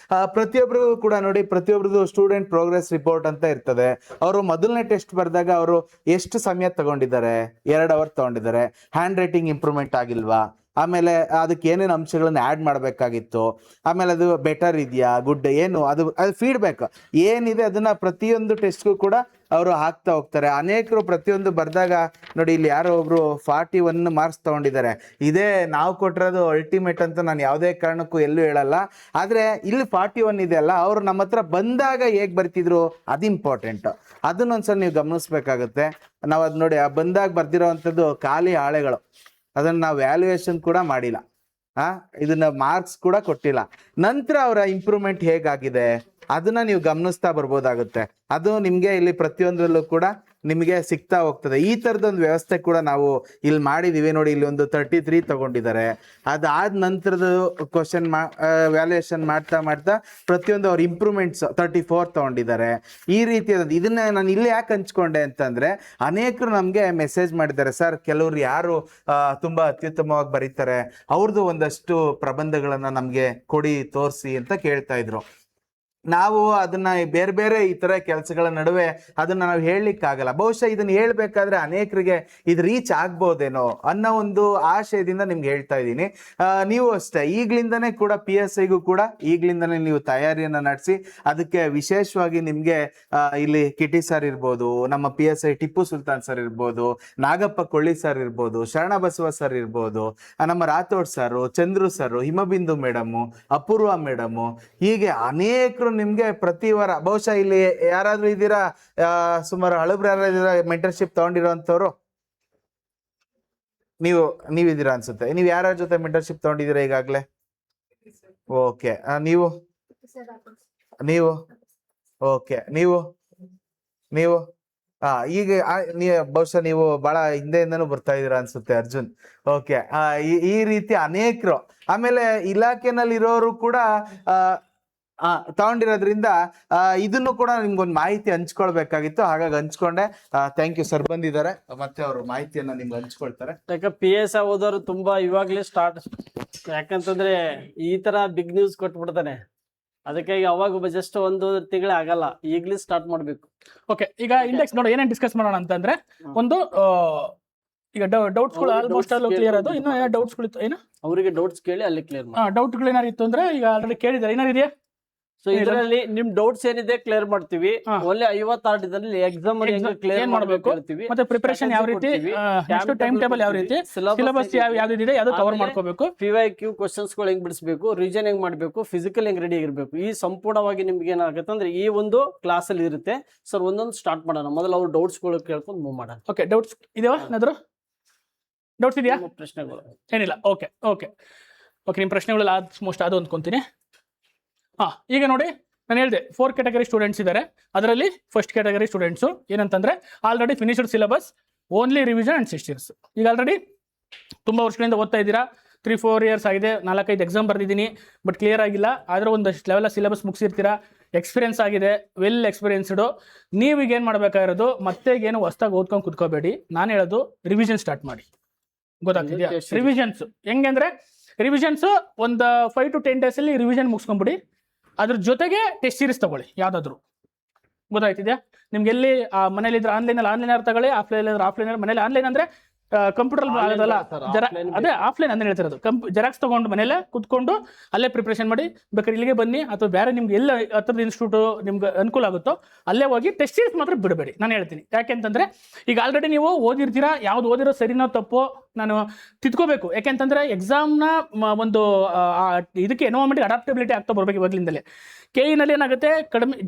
ಪ್ರತಿಯೊಬ್ಬರಿಗೂ ಕೂಡ ನೋಡಿ, ಪ್ರತಿಯೊಬ್ಬರದು ಸ್ಟೂಡೆಂಟ್ ಪ್ರೋಗ್ರೆಸ್ ರಿಪೋರ್ಟ್ ಅಂತ ಇರ್ತದೆ. ಅವರು ಮೊದಲನೇ ಟೆಸ್ಟ್ ಬರೆದಾಗ ಅವರು ಎಷ್ಟು ಸಮಯ ತಗೊಂಡಿದ್ದಾರೆ, 2 ಅವರ್ ತಗೊಂಡಿದ್ದಾರೆ, ಹ್ಯಾಂಡ್ ರೈಟಿಂಗ್ ಇಂಪ್ರೂವ್ಮೆಂಟ್ ಆಗಿಲ್ವಾ, ಆಮೇಲೆ ಅದಕ್ಕೆ ಏನೇನು ಅಂಶಗಳನ್ನ ಆ್ಯಡ್ ಮಾಡಬೇಕಾಗಿತ್ತು, ಆಮೇಲೆ ಅದು ಬೆಟರ್ ಇದೆಯಾ ಗುಡ್ ಏನು ಅದು ಫೀಡ್ಬ್ಯಾಕ್ ಏನಿದೆ ಅದನ್ನ ಪ್ರತಿಯೊಂದು ಟೆಸ್ಟ್ಗೂ ಕೂಡ ಅವರು ಹಾಕ್ತಾ ಹೋಗ್ತಾರೆ. ಅನೇಕರು ಪ್ರತಿಯೊಂದು ಬರೆದಾಗ ನೋಡಿ, ಇಲ್ಲಿ ಯಾರೋ ಒಬ್ರು 41 ಮಾರ್ಕ್ಸ್ ತಗೊಂಡಿದ್ದಾರೆ. ಇದೇ ನಾವು ಕೊಟ್ಟಿರೋದು ಅಲ್ಟಿಮೇಟ್ ಅಂತ ನಾನು ಯಾವುದೇ ಕಾರಣಕ್ಕೂ ಎಲ್ಲೂ ಹೇಳಲ್ಲ. ಆದರೆ ಇಲ್ಲಿ 41 ಇದೆ ಅಲ್ಲ, ಅವರು ನಮ್ಮ ಹತ್ರ ಬಂದಾಗ ಹೇಗೆ ಬರ್ತಿದ್ರು ಅದು ಇಂಪಾರ್ಟೆಂಟ್. ಅದನ್ನೊಂದ್ಸಲ ನೀವು ಗಮನಿಸ್ಬೇಕಾಗುತ್ತೆ. ನಾವು ಅದು ನೋಡಿ, ಬಂದಾಗ ಬರ್ದಿರೋ ಅಂಥದ್ದು ಖಾಲಿ ಹಾಳೆಗಳು, ಅದನ್ನು ನಾವು ವ್ಯಾಲ್ಯೂಯೇಷನ್ ಕೂಡ ಮಾಡಿಲ್ಲ, ಇದನ್ನ ಮಾರ್ಕ್ಸ್ ಕೂಡ ಕೊಟ್ಟಿಲ್ಲ. ನಂತರ ಅವರ ಇಂಪ್ರೂವ್ಮೆಂಟ್ ಹೇಗಾಗಿದೆ ಅದನ್ನ ನೀವು ಗಮನಿಸ್ತಾ ಬರ್ಬೋದಾಗುತ್ತೆ. ಅದು ನಿಮಗೆ ಇಲ್ಲಿ ಪ್ರತಿಯೊಂದರಲ್ಲೂ ಕೂಡ ನಿಮಗೆ ಸಿಗ್ತಾ ಹೋಗ್ತದೆ. ಈ ಥರದೊಂದು ವ್ಯವಸ್ಥೆ ಕೂಡ ನಾವು ಇಲ್ಲಿ ಮಾಡಿದ್ದೀವಿ. ನೋಡಿ, ಇಲ್ಲಿ ಒಂದು 33 ತಗೊಂಡಿದ್ದಾರೆ. ಅದಾದ ನಂತರದ ಕ್ವಶನ್ ವ್ಯಾಲ್ಯೂಯೇಷನ್ ಮಾಡ್ತಾ ಮಾಡ್ತಾ ಪ್ರತಿಯೊಂದು ಅವ್ರ ಇಂಪ್ರೂವ್ಮೆಂಟ್ಸ್ 34 ತಗೊಂಡಿದ್ದಾರೆ. ಈ ರೀತಿಯಾದ ಇದನ್ನ ನಾನು ಇಲ್ಲಿ ಯಾಕೆ ಹಂಚ್ಕೊಂಡೆ ಅಂತಂದರೆ, ಅನೇಕರು ನಮಗೆ ಮೆಸೇಜ್ ಮಾಡಿದ್ದಾರೆ, ಸರ್ ಕೆಲವರು ಯಾರು ತುಂಬ ಅತ್ಯುತ್ತಮವಾಗಿ ಬರೀತಾರೆ ಅವ್ರದ್ದು ಒಂದಷ್ಟು ಪ್ರಬಂಧಗಳನ್ನು ನಮಗೆ ಕೊಡಿ, ತೋರಿಸಿ ಅಂತ ಕೇಳ್ತಾ ಇದ್ರು. ನಾವು ಅದನ್ನ ಬೇರೆ ಬೇರೆ ಈ ಥರ ಕೆಲಸಗಳ ನಡುವೆ ಅದನ್ನ ನಾವು ಹೇಳಲಿಕ್ಕಾಗಲ್ಲ. ಬಹುಶಃ ಇದನ್ನ ಹೇಳ್ಬೇಕಾದ್ರೆ ಅನೇಕರಿಗೆ ಇದು ರೀಚ್ ಆಗ್ಬೋದೇನೋ ಅನ್ನೋ ಒಂದು ಆಶಯದಿಂದ ನಿಮ್ಗೆ ಹೇಳ್ತಾ ಇದ್ದೀನಿ. ನೀವು ಅಷ್ಟೇ ಈಗಲಿಂದನೇ ಕೂಡ PSIಗೂ ಕೂಡ ಈಗಲಿಂದನೇ ನೀವು ತಯಾರಿಯನ್ನು ನಡೆಸಿ, ಅದಕ್ಕೆ ವಿಶೇಷವಾಗಿ ನಿಮಗೆ ಇಲ್ಲಿ ಕಿಟಿ ಸರ್ ಇರ್ಬೋದು, ನಮ್ಮ PSI ಟಿಪ್ಪು ಸುಲ್ತಾನ್ ಸರ್ ಇರ್ಬೋದು, ನಾಗಪ್ಪ ಕೊಳ್ಳಿ ಸರ್ ಇರ್ಬೋದು, ಶರಣಬಸವ ಸರ್ ಇರ್ಬೋದು, ನಮ್ಮ Rathod sir, Chandru sir, Himabindu madam, Apoorva madam, ಹೀಗೆ ಅನೇಕರು ನಿಮ್ಗೆ ಪ್ರತಿ ವಾರ, ಬಹುಶಃ ಇಲ್ಲಿ ಯಾರಾದ್ರೂ ಇದ್ದೀರಾ ಸುಮಾರು ಹಳಬ್ರು ಯಾರಾದ್ರೂ ಮೆಂಟರ್ಶಿಪ್ ತಗೊಂಡಿರೋಂಥವ್ರು? ನೀವಿದ್ದೀರಾ ಅನ್ಸುತ್ತೆ. ನೀವು ಯಾರ ಜೊತೆ ಮೆಂಟರ್ಶಿಪ್ ತಗೊಂಡಿದ್ದೀರಾ ಈಗಾಗಲೇ? ಓಕೆ, ನೀವು ಓಕೆ, ನೀವು ಈಗ ಬಹುಶಃ ನೀವು ಬಹಳ ಹಿಂದೆಯಿಂದನೂ ಬರ್ತಾ ಇದೀರಾ ಅನ್ಸುತ್ತೆ ಅರ್ಜುನ್. ಓಕೆ, ಈ ರೀತಿ ಅನೇಕರು, ಆಮೇಲೆ ಇಲಾಖೆನಲ್ಲಿ ಇರೋರು ಕೂಡ ತಗೊಂಡಿರೋದ್ರಿಂದ ಇದನ್ನು ಕೂಡ ನಿಮ್ಗೊಂದು ಮಾಹಿತಿ ಹಂಚ್ಕೊಳ್ಬೇಕಾಗಿತ್ತು, ಹಾಗಾಗಿ ಹಂಚ್ಕೊಂಡೆ. ಥ್ಯಾಂಕ್ ಯು ಸರ್, ಬಂದಿದ್ದಾರೆ ಮತ್ತೆ ಅವರು ಮಾಹಿತಿಯನ್ನ ನಿಮ್ಗೆ ಹಂಚ್ಕೊಳ್ತಾರೆ. ಯಾಕೆ PSI ಓದೋರು ತುಂಬಾ ಇವಾಗ್ಲೇ ಸ್ಟಾರ್ಟ್, ಯಾಕಂತಂದ್ರೆ ಈ ತರ ಬಿಗ್ ನ್ಯೂಸ್ ಕೊಟ್ಬಿಡ್ತಾನೆ, ಅದಕ್ಕಾಗಿ ಅವಾಗ ಜಸ್ಟ್ ಒಂದು ತಿಂಗಳೇ ಆಗಲ್ಲ, ಈಗ್ಲೇ ಸ್ಟಾರ್ಟ್ ಮಾಡ್ಬೇಕು. ಓಕೆ, ಈಗ ಇಂಡೆಕ್ಸ್ ನೋಡಿ ಏನೇನು ಡಿಸ್ಕಸ್ ಮಾಡೋಣ ಅಂತಂದ್ರೆ, ಒಂದು ಈಗ ಡೌಟ್ಸ್ಗಳು ಆಲ್ಮೋಸ್ಟ್ ಅಲ್ಲೂ ಕ್ಲಿಯರ್ ಅದು. ಇನ್ನು ಏನೋ ಡೌಟ್ಸ್ಗಳು ಏನು ಅವರಿಗೆ ಡೌಟ್ಸ್ ಕೇಳಿ ಅಲ್ಲಿ ಕ್ಲಿಯರ್ ಮಾಡಿ. ಡೌಟ್ಗಳು ಏನಾರು ಇತ್ತು ಅಂದ್ರೆ ಈಗ ಆಲ್ರೆಡಿ ಕೇಳಿದ್ದಾರೆ, ಏನಾರು ಇದೆಯಾ? ಸೊ ಇದರಲ್ಲಿ ನಿಮ್ ಡೌಟ್ಸ್ ಏನಿದೆ ಕ್ಲಿಯರ್ ಮಾಡ್ತೀವಿ. ಒಳ್ಳೆ 56 ದಿನದಲ್ಲಿ ಎಕ್ಸಾಮ್ ಕ್ಲಿಯರ್ ಮಾಡಬೇಕು, ಮತ್ತೆ ಪ್ರಿಪರೇಷನ್ ಯಾವ ರೀತಿ, ಟೈಮ್ ಟೇಬಲ್ ಯಾವ ರೀತಿ, ಸಿಲೆಬಸ್ ಯಾವ್ದಿದೆ ಅದು ಕವರ್ ಮಾಡ್ಕೋಬೇಕು, PYQ ಕ್ವಶನ್ಸ್ ಗಳು ಹೆಂಗ್ ಬಿಡಿಸಬೇಕು, ರಿವಿಷನ್ ಹೆಂಗ್ ಮಾಡ್ಬೇಕು, ಫಿಸಿಕಲ್ ಹೆಂಗ್ ರೆಡಿ ಆಗಿರ್ಬೇಕು, ಈ ಸಂಪೂರ್ಣವಾಗಿ ನಿಮ್ಗೆ ಏನಾಗುತ್ತೆ ಅಂದ್ರೆ ಈ ಒಂದು ಕ್ಲಾಸ್ ಅಲ್ಲಿ ಇರುತ್ತೆ. ಸರ್ ಒಂದೊಂದು ಸ್ಟಾರ್ಟ್ ಮಾಡೋಣ, ಮೊದಲು ಅವ್ರು ಡೌಟ್ಸ್ ಗಳು ಕೇಳ್ಕೊಂಡು ಮೂವ್ ಮಾಡೋಣ. ಓಕೆ, ಡೌಟ್ಸ್ ಇದೆಯಾ? ಏನಾದ್ರು ಡೌಟ್ಸ್ ಇದೆಯಾ? ಪ್ರಶ್ನೆಗಳು ಏನಿಲ್ಲ. ಓಕೆ ಓಕೆ ಓಕೆ, ನಿಮ್ಮ ಪ್ರಶ್ನೆಗಳೆಲ್ಲ ಆಲ್ಮೋಸ್ಟ್ ಅದು ಅಂದ್ಕೊಂತೀನಿ. ಈಗ ನೋಡಿ, ನಾನು ಹೇಳಿದೆ 4 ಕ್ಯಾಟಗರಿ ಸ್ಟೂಡೆಂಟ್ಸ್ ಇದ್ದಾರೆ. ಅದರಲ್ಲಿ ಫಸ್ಟ್ ಕ್ಯಾಟಗರಿ ಸ್ಟೂಡೆಂಟ್ಸು ಏನಂತಂದರೆ already finished syllabus, only revision and 6 years. ಈಗ ಆಲ್ರೆಡಿ ತುಂಬ ವರ್ಷಗಳಿಂದ ಓದ್ತಾ ಇದ್ದೀರಾ, 3-4 ಇಯರ್ಸ್ ಆಗಿದೆ, 4-5 ಎಕ್ಸಾಮ್ ಬರೆದಿದ್ದೀನಿ, ಬಟ್ ಕ್ಲಿಯರ್ ಆಗಿಲ್ಲ. ಆದರೆ ಒಂದಷ್ಟು ಲೆವೆಲ್ ಸಿಲೆಬಸ್ ಮುಗಿಸಿರ್ತೀರಾ, ಎಕ್ಸ್ಪೀರಿಯನ್ಸ್ ಆಗಿದೆ, ವೆಲ್ ಎಕ್ಸ್ಪೀರಿಯನ್ಸ್ಡು. ನೀವೀಗ ಏನು ಮಾಡಬೇಕಾಗಿರೋದು, ಮತ್ತೆ ಏನು ಹೊಸ್ದಾಗಿ ಓದ್ಕೊಂಡು ಕುತ್ಕೋಬೇಡಿ. ನಾನು ಹೇಳೋದು ರಿವಿಷನ್ ಸ್ಟಾರ್ಟ್ ಮಾಡಿ. ಗೊತ್ತಾಗ್ತಿದೆಯಾ? ರಿವಿಷನ್ಸ್ ಹೆಂಗೆ ಅಂದರೆ, ರಿವಿಷನ್ಸು ಒಂದು 5 to 10 ಡೇಸಲ್ಲಿ ರಿವಿಷನ್ ಮುಗಿಸ್ಕೊಂಬಿಡಿ. ಅದ್ರ ಜೊತೆಗೆ ಟೆಸ್ಟ್ ಸೀರೀಸ್ ತಗೊಳ್ಳಿ ಯಾವುದಾದ್ರು. ಗೊತ್ತಾಗ್ತಿದೆಯಾ? ನಿಮ್ಗೆ ಎಲ್ಲಿ ಮನೇಲಿದ್ರೆ ಆನ್ಲೈನಲ್ಲಿ ಆನ್ಲೈನ್ ತಗೊಳ್ಳಿ, ಆಫ್ಲೈನ್ ಆಫ್ಲೈನ್. ಮನೇಲಿ ಆನ್ಲೈನ್ ಅಂದರೆ ಕಂಪ್ಯೂಟರ್ ಆಗೋದಲ್ಲ, ಅದೇ ಆಫ್ಲೈನ್ ಅಂತ ಹೇಳ್ತಿರೋದು. ಜೆರಾಕ್ಸ್ ತೊಗೊಂಡು ಮನೇಲೆ ಕುತ್ಕೊಂಡು ಅಲ್ಲೇ ಪ್ರಿಪ್ರೇಷನ್ ಮಾಡಿ, ಬೇಕಾದ್ರೆ ಇಲ್ಲಿಗೆ ಬನ್ನಿ, ಅಥವಾ ಬೇರೆ ನಿಮ್ಗೆ ಎಲ್ಲ ಹತ್ರದ ಇನ್ಸ್ಟಿಟ್ಯೂಟು ನಿಮ್ಗೆ ಅನುಕೂಲ ಆಗುತ್ತೋ ಅಲ್ಲೇ ಹೋಗಿ ಟೆಸ್ಟ್ ಸೀರೀಸ್ ಮಾತ್ರ ಬಿಡಬೇಡಿ. ನಾನು ಹೇಳ್ತೀನಿ ಯಾಕೆಂತಂದರೆ, ಈಗ ಆಲ್ರೆಡಿ ನೀವು ಓದಿರ್ತೀರಾ, ಯಾವ್ದು ಓದಿರೋ ಸರಿನೋ ತಪ್ಪೋ ನಾನು ತಿದ್ಕೋಬೇಕು. ಯಾಕೆಂತಂದರೆ ಎಕ್ಸಾಮ್ನ ಒಂದು ಇದಕ್ಕೆ ಎನ್ವೈರನ್ಮೆಂಟ್ಗೆ ಅಡಾಪ್ಟಬಿಲಿಟಿ ಆಗ್ತಾ ಬರಬೇಕು ಇವಾಗಲಿಂದಲೇ. KE ಏನಾಗುತ್ತೆ,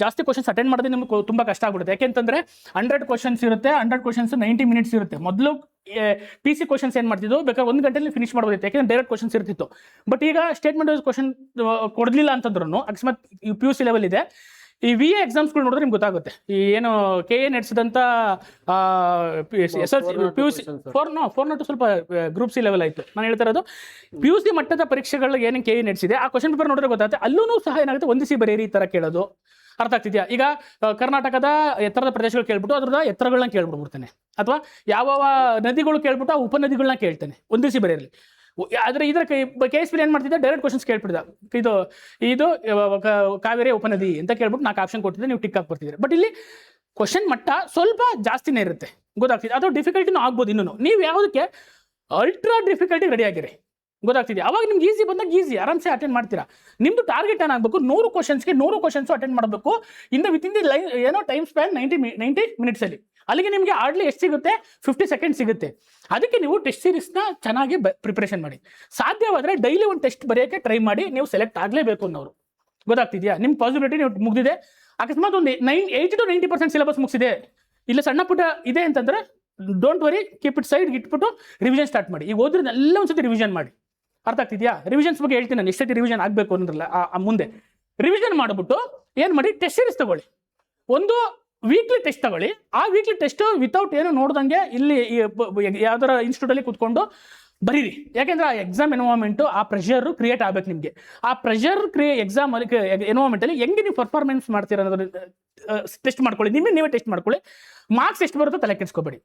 ಜಾಸ್ತಿ ಕ್ವಶನ್ಸ್ ಅಟೆಂಡ್ ಮಾಡೋದೇ ನಿಮ್ಗೆ ತುಂಬ ಕಷ್ಟ ಆಗ್ಬಿಡುತ್ತೆ. ಯಾಕೆಂತಂದರೆ 100 ಕ್ವಶನ್ಸ್ ಇರುತ್ತೆ, 100 ಕ್ವಶನ್ಸ್ 90 ಮಿನಿಟ್ಸ್ ಇರುತ್ತೆ. ಮೊದಲು PC ಕ್ವಶನ್ಸ್ ಏನು ಮಾಡ್ತಿದ್ದು, ಬೇಕಾದ್ರೆ 1 ಗಂಟೆಯಲ್ಲಿ ಫಿನಿಶ್ ಮಾಡ್ಬೋದಿತ್ತು, ಯಾಕೆಂದ್ರೆ ಡೈರೆಕ್ಟ್ ಕ್ವಶನ್ಸ್ ಇರ್ತಿತ್ತು. ಬಟ್ ಈಗ ಸ್ಟೇಟ್ಮೆಂಟ್ ವೈಸ್ ಕ್ವಶನ್ ಕೊಡಲಿಲ್ಲ ಅಂತಂದ್ರೂ, ಅಕಸ್ಮಾತ್ PUC ಲೆವೆಲ್ ಇದೆ, ಈ VA ಎಕ್ಸಾಮ್ಸ್ಗಳು ನೋಡಿದ್ರೆ ನಿಮ್ಗೆ ಗೊತ್ತಾಗುತ್ತೆ. ಈ ಏನು KE ನಡೆಸಿದಂಥ SLC PUC 4 ಸ್ವಲ್ಪ ಗ್ರೂಪ್ C ಲೆವೆಲ್ ಆಯಿತು. ನಾನು ಹೇಳ್ತಾ ಇರೋದು PUC ಮಟ್ಟದ ಪರೀಕ್ಷೆಗಳಿಗೆ ಏನೇನು KE ನಡೆಸಿದೆ, ಆ ಕ್ವಶನ್ ಪೇಪರ್ ನೋಡಿದ್ರೆ ಗೊತ್ತಾಗುತ್ತೆ. ಅಲ್ಲೂ ಸಹ ಏನಾಗುತ್ತೆ, ಹೊಂದಿಸಿ ಬರೀರಿ ಈ ಥರ ಕೇಳೋದು. ಅರ್ಥ ಆಗ್ತಿದೆಯಾ? ಈಗ ಕರ್ನಾಟಕದ ಎತ್ತರದ ಪ್ರದೇಶಗಳು ಕೇಳ್ಬಿಟ್ಟು ಅದ್ರದ ಎತ್ತರಗಳನ್ನ ಕೇಳ್ಬಿಡ್ಬಿಡ್ತಾನೆ, ಅಥವಾ ಯಾವ ನದಿಗಳು ಕೇಳ್ಬಿಟ್ಟು ಆ ಉಪನದಿಗಳನ್ನ ಕೇಳ್ತಾನೆ, ಹೊಂದಿಸಿ ಬರೀರಲಿ. ಆದರೆ ಇದರ KSP ಏನು ಮಾಡ್ತಿದ್ದೆ, ಡೈರೆಕ್ಟ್ ಕ್ವಶನ್ಸ್ ಕೇಳ್ಬಿಟ್ಟಿದ್ದ, ಇದು ಕಾವೇರಿ ಉಪನದಿ ಅಂತ ಕೇಳ್ಬಿಟ್ಟು 4 ಆಪ್ಷನ್ ಕೊಟ್ಟಿದ್ದೆ, ನೀವು ಟಿಕ್ ಹಾಕಿ ಬರ್ತಿದ್ದೀರಿ. ಬಟ್ ಇಲ್ಲಿ ಕ್ವಶನ್ ಮಟ್ಟ ಸ್ವಲ್ಪ ಜಾಸ್ತಿನೇ ಇರುತ್ತೆ. ಗೊತ್ತಾಗ್ತಿದೆ? ಅದು ಡಿಫಿಕಲ್ಟಿನೂ ಆಗ್ಬೋದು. ಇನ್ನೂ ನೀವು ಯಾವುದಕ್ಕೆ ಅಲ್ಟ್ರಾ ಡಿಫಿಕಲ್ಟಿಗೆ ರೆಡಿ ಆಗಿರಿ. ಗೊತ್ತಾಗ್ತಿದೆ. ಅವಾಗ ನಿಮ್ಗೆ ಈಸಿ ಬಂದಾಗ ಈಸಿ ಆರಾಮ್ಸೆ ಅಟೆಂಡ್ ಮಾಡ್ತೀರಾ. ನಿಮ್ದು ಟಾರ್ಗೆಟ್ ಏನಾಗಬೇಕು, 100 ಕ್ವಶನ್ಸ್ಗೆ 100 ಕ್ವಶನ್ಸ್ ಅಟೆಂಡ್ ಮಾಡಬೇಕು ವಿತಿನ್ ದಿ ಲೈನ್ ಏನೋ ಟೈಮ್ ಸ್ಪ್ಯಾನ್ 90 ಮಿನಿಟ್ಸ್ ಅಲ್ಲಿ. ಅಲ್ಲಿಗೆ ನಿಮಗೆ ಹಾರ್ಡ್ಲಿ ಎಷ್ಟು ಸಿಗುತ್ತೆ, 50 ಸೆಕೆಂಡ್ ಸಿಗುತ್ತೆ. ಅದಕ್ಕೆ ನೀವು ಟೆಸ್ಟ್ ಸೀರೀಸ್ನ ಚೆನ್ನಾಗಿ ಪ್ರಿಪರೇಷನ್ ಮಾಡಿ. ಸಾಧ್ಯವಾದರೆ ಡೈಲಿ ಒಂದು ಟೆಸ್ಟ್ ಬರೆಯೋಕ್ಕೆ ಟ್ರೈ ಮಾಡಿ. ನೀವು ಸೆಲೆಕ್ಟ್ ಆಗಲೇಬೇಕು ಅನ್ನೋರು. ಗೊತ್ತಾಗ್ತಿದೆಯಾ? ನಿಮ್ಮ ಪಾಸಿಬಿಲಿಟಿ ನೀವು ಮುಗಿದಿದೆ. ಅಕಸ್ಮಾತ್ ಒಂದು 80 to 90% ಸಿಲೆಬಸ್ ಮುಗಿಸಿದೆ, ಇಲ್ಲ ಸಣ್ಣ ಪುಟ್ಟ ಇದೆ ಅಂತಂದ್ರೆ don't worry, keep it side ಇಟ್ಬಿಟ್ಟು ರಿವಿಷನ್ ಸ್ಟಾರ್ಟ್ ಮಾಡಿ. ಈಗ ಓದ್ರನ್ನೆಲ್ಲ ಒಂದ್ಸತಿ ರಿವಿಷನ್ ಮಾಡಿ. ಅರ್ಥ ಆಗ್ತಿದೆಯಾ? ರಿವಿಷನ್ಸ್ ಬಗ್ಗೆ ಹೇಳ್ತೀನಿ ನಾನು, ಎಷ್ಟೈತಿ ರಿವಿಷನ್ ಆಗಬೇಕು ಅನ್ನೋದ್ರಲ್ಲ ಮುಂದೆ. ರಿವಿಷನ್ ಮಾಡಿಬಿಟ್ಟು ಏನು ಮಾಡಿ, ಟೆಸ್ಟ್ ಸೀರೀಸ್ ತಗೊಳ್ಳಿ. ಒಂದು ವೀಕ್ಲಿ ಟೆಸ್ಟ್ ತಗೊಳ್ಳಿ. ಆ ವೀಕ್ಲಿ ಟೆಸ್ಟ್ ವಿತೌಟ್ ಏನು ನೋಡ್ದಂಗೆ ಇಲ್ಲಿ ಯಾವ್ದಾರ ಇನ್ಸ್ಟಿಟ್ಯೂಟಲ್ಲಿ ಕೂತ್ಕೊಂಡು ಬರೀರಿ. ಯಾಕೆಂದ್ರೆ ಆ ಎಕ್ಸಾಮ್ ಎನ್ವೈರನ್ಮೆಂಟು, ಆ ಪ್ರೆಷರ್ ಕ್ರಿಯೇಟ್ ಆಗ್ಬೇಕು ನಿಮಗೆ. ಆ ಪ್ರೆಷರ್ ಎಕ್ಸಾಮ್ ಎನ್ವೈರನ್ಮೆಂಟಲ್ಲಿ ಹೆಂಗೆ ನೀವು ಪರ್ಫಾರ್ಮೆನ್ಸ್ ಮಾಡ್ತೀರ ಅನ್ನೋದು ಟೆಸ್ಟ್ ಮಾಡ್ಕೊಳ್ಳಿ. ನೀವೇ ಟೆಸ್ಟ್ ಮಾಡ್ಕೊಳ್ಳಿ. ಮಾರ್ಕ್ಸ್ ಎಷ್ಟು ಬರುತ್ತೋ ತಲೆ ಕೆಡಿಸ್ಕೊಬೇಡಿ.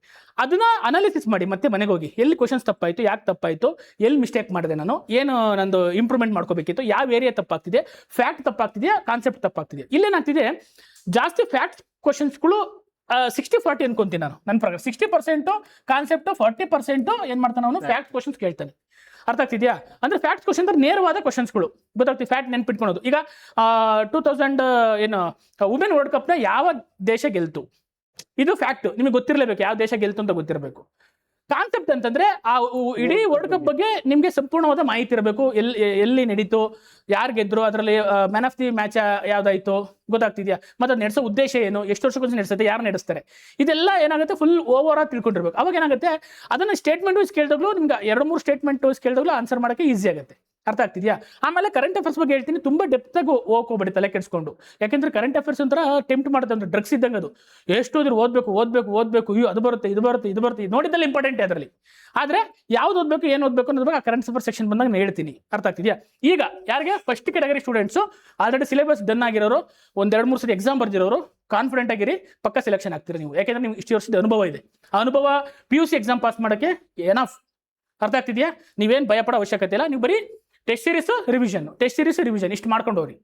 ಅದನ್ನ ಅನಾಲಿಸಿಸ್ ಮಾಡಿ. ಮತ್ತೆ ಮನೆಗೆ ಹೋಗಿ ಎಲ್ಲಿ ಕ್ವಶನ್ಸ್ ತಪ್ಪಾಯಿತು, ಯಾಕೆ ತಪ್ಪಾಯಿತು, ಎಲ್ಲಿ ಮಿಸ್ಟೇಕ್ ಮಾಡಿದೆ, ನಾನು ಏನು ನಂದು ಇಂಪ್ರೂವ್ಮೆಂಟ್ ಮಾಡ್ಕೋಬೇಕಿತ್ತು, ಯಾವ ಏರಿಯಾ ತಪ್ಪಾಗ್ತಿದೆ, ಫ್ಯಾಕ್ಟ್ ತಪ್ಪಾಗ್ತಿದೆಯಾ, ಕಾನ್ಸೆಪ್ಟ್ ತಪ್ಪಾಗ್ತಿದೆ. ಇಲ್ಲೇನಾಗ್ತಿದೆ, ಜಾಸ್ತಿ ಫ್ಯಾಕ್ಟ್ ಕ್ವಶನ್ಸ್ಗಳು 60-40 ಅನ್ಕೊಂತೀನಿ ನಾನು. ನನ್ನ ಪ್ರಕಾರ 60% ಕಾನ್ಸೆಪ್ಟ್, 40% ಏನ್ ಮಾಡ್ತಾನೆ ಅವನು, ಫ್ಯಾಕ್ಟ್ ಕ್ವಶನ್ಸ್ ಕೇಳ್ತಾನೆ. ಅರ್ಥ ಆಗ್ತಿದೆಯಾ? ಅಂದ್ರೆ ಫ್ಯಾಕ್ಟ್ ಕ್ವಶನ್ ಅಂದ್ರೆ ನೇರವಾದ ಕ್ವಶನ್ಸ್ಗಳು. ಗೊತ್ತಾಗ್ತದೆ, ಫ್ಯಾಕ್ಟ್ ನೆನ್ಪಿಟ್ಕೊಳೋದು. ಈಗ 2000 ಏನು ವುಮೆನ್ ವರ್ಲ್ಡ್ ಕಪ್ನ ಯಾವ ದೇಶ ಗೆಲ್ತು, ಇದು ಫ್ಯಾಕ್ಟ್. ನಿಮಗೆ ಗೊತ್ತಿರಲೇಬೇಕು ಯಾವ ದೇಶ ಗೆಲ್ತು ಅಂತ ಗೊತ್ತಿರಬೇಕು. ಕಾನ್ಸೆಪ್ಟ್ ಅಂತಂದ್ರೆ ಆ ಇಡೀ ವರ್ಲ್ಡ್ ಕಪ್ ಬಗ್ಗೆ ನಿಮಗೆ ಸಂಪೂರ್ಣವಾದ ಮಾಹಿತಿ ಇರಬೇಕು. ಎಲ್ಲಿ ನಡೀತು, ಯಾರು ಗೆದ್ರು, ಅದರಲ್ಲಿ ಮ್ಯಾನ್ ಆಫ್ ದಿ ಮ್ಯಾಚ್ ಯಾವ್ದಾಯ್ತು, ಗೊತ್ತಾಗ್ತಿದ್ಯಾ? ಮತ್ತೆ ಅದು ನಡೆಸೋ ಉದ್ದೇಶ ಏನು, ಎಷ್ಟು ವರ್ಷಕ್ಕೊಂದು ನಡೆಸುತ್ತೆ, ಯಾರು ನಡೆಸ್ತಾರೆ, ಇದೆಲ್ಲ ಏನಾಗುತ್ತೆ ಫುಲ್ ಓವರ್ ಆಗಿ ತಿಳ್ಕೊಂಡಿರ್ಬೇಕು. ಅವಾಗ ಏನಾಗುತ್ತೆ, ಅದನ್ನ ಸ್ಟೇಟ್ಮೆಂಟ್ ವೈಸ್ ಕೇಳಿದಾಗಲೂ ನಿಮ್ಗೆ 2-3 ಸ್ಟೇಟ್ಮೆಂಟ್ ವೈಸ್ ಕೇಳಿದಾಗಲೂ ಆನ್ಸರ್ ಮಾಡೋಕ್ಕೆ ಈಸಿ ಆಗುತ್ತೆ. ಅರ್ಥ ಆಗ್ತಿದೆಯಾ? ಆಮೇಲೆ ಕರೆಂಟ್ ಅಫೇರ್ಸ್ ಬಗ್ಗೆ ಹೇಳ್ತೀನಿ, ತುಂಬಾ ಡೆಪ್ತ್ ಆಗಿ ಹೋಗ್ಕೋಬೇಡಿ ತಲೆ ಕೆಡಿಸ್ಕೊಂಡು. ಯಾಕೆಂದ್ರೆ ಕರೆಂಟ್ ಅಫೇರ್ಸ್ ಒಂಥರ ಟೆಂಪ್ಟ್ ಮಾಡುತ್ತೆ, ಅಂದ್ರೆ ಡ್ರಗ್ಸ್ ಇದ್ದಂಗೆ ಅದು. ಎಷ್ಟು ಓದಿದ್ರು ಓದ್ಬೇಕು, ಅಯ್ಯೋ ಅದು ಬರುತ್ತೆ, ಇದು ನೋಡಿದಲ್ಲಿ ಇಂಪಾರ್ಟೆಂಟ್ ಅದರಲ್ಲಿ. ಆದ್ರೆ ಯಾವ್ದು ಓದ್ಬೇಕು, ಏನು ಓದ್ಬೇಕು ಅನ್ನೋದು ಆ ಕರೆಂಟ್ ಅಫೇರ್ಸ್ ಸೆಕ್ಷನ್ ಬಂದಾಗ ನಾನು ಹೇಳ್ತೀನಿ. ಅರ್ಥ ಆಗ್ತಿದೆಯಾ? ಈಗ ಯಾರಿಗೆ first category students already syllabus done ಆಗಿರೋರು, 1-2-3 ಸತಿ ಎಕ್ಸಾಮ್ ಬರ್ದಿರೋರು, ಕಾನ್ಫಿಡೆಂಟ್ ಆಗಿರಿ, ಪಕ್ಕ ಸೆಲೆಕ್ಷನ್ ಆಗ್ತೀರಿ ನೀವು. ಯಾಕೆಂದ್ರೆ ನೀವು ಇಷ್ಟು ವರ್ಷದ ಅನುಭವ ಇದೆ. ಆ ಅನುಭವ PUC ಎಕ್ಸಾಮ್ ಪಾಸ್ ಮಾಡೋಕ್ಕೆ ಏನಫ್. ಅರ್ಥ ಆಗ್ತಿದೆಯಾ? ನೀವೇನು ಭಯಪಡೋ ಅವಶ್ಯಕತೆ ಇಲ್ಲ. ನೀವು ಬರೀ ಟೆಸ್ಟ್ ಸೀರೀಸ್ ರಿವಿಷನ್ ಇಷ್ಟು ಮಾಡ್ಕೊಂಡು ಹೋಗ್ರಿ.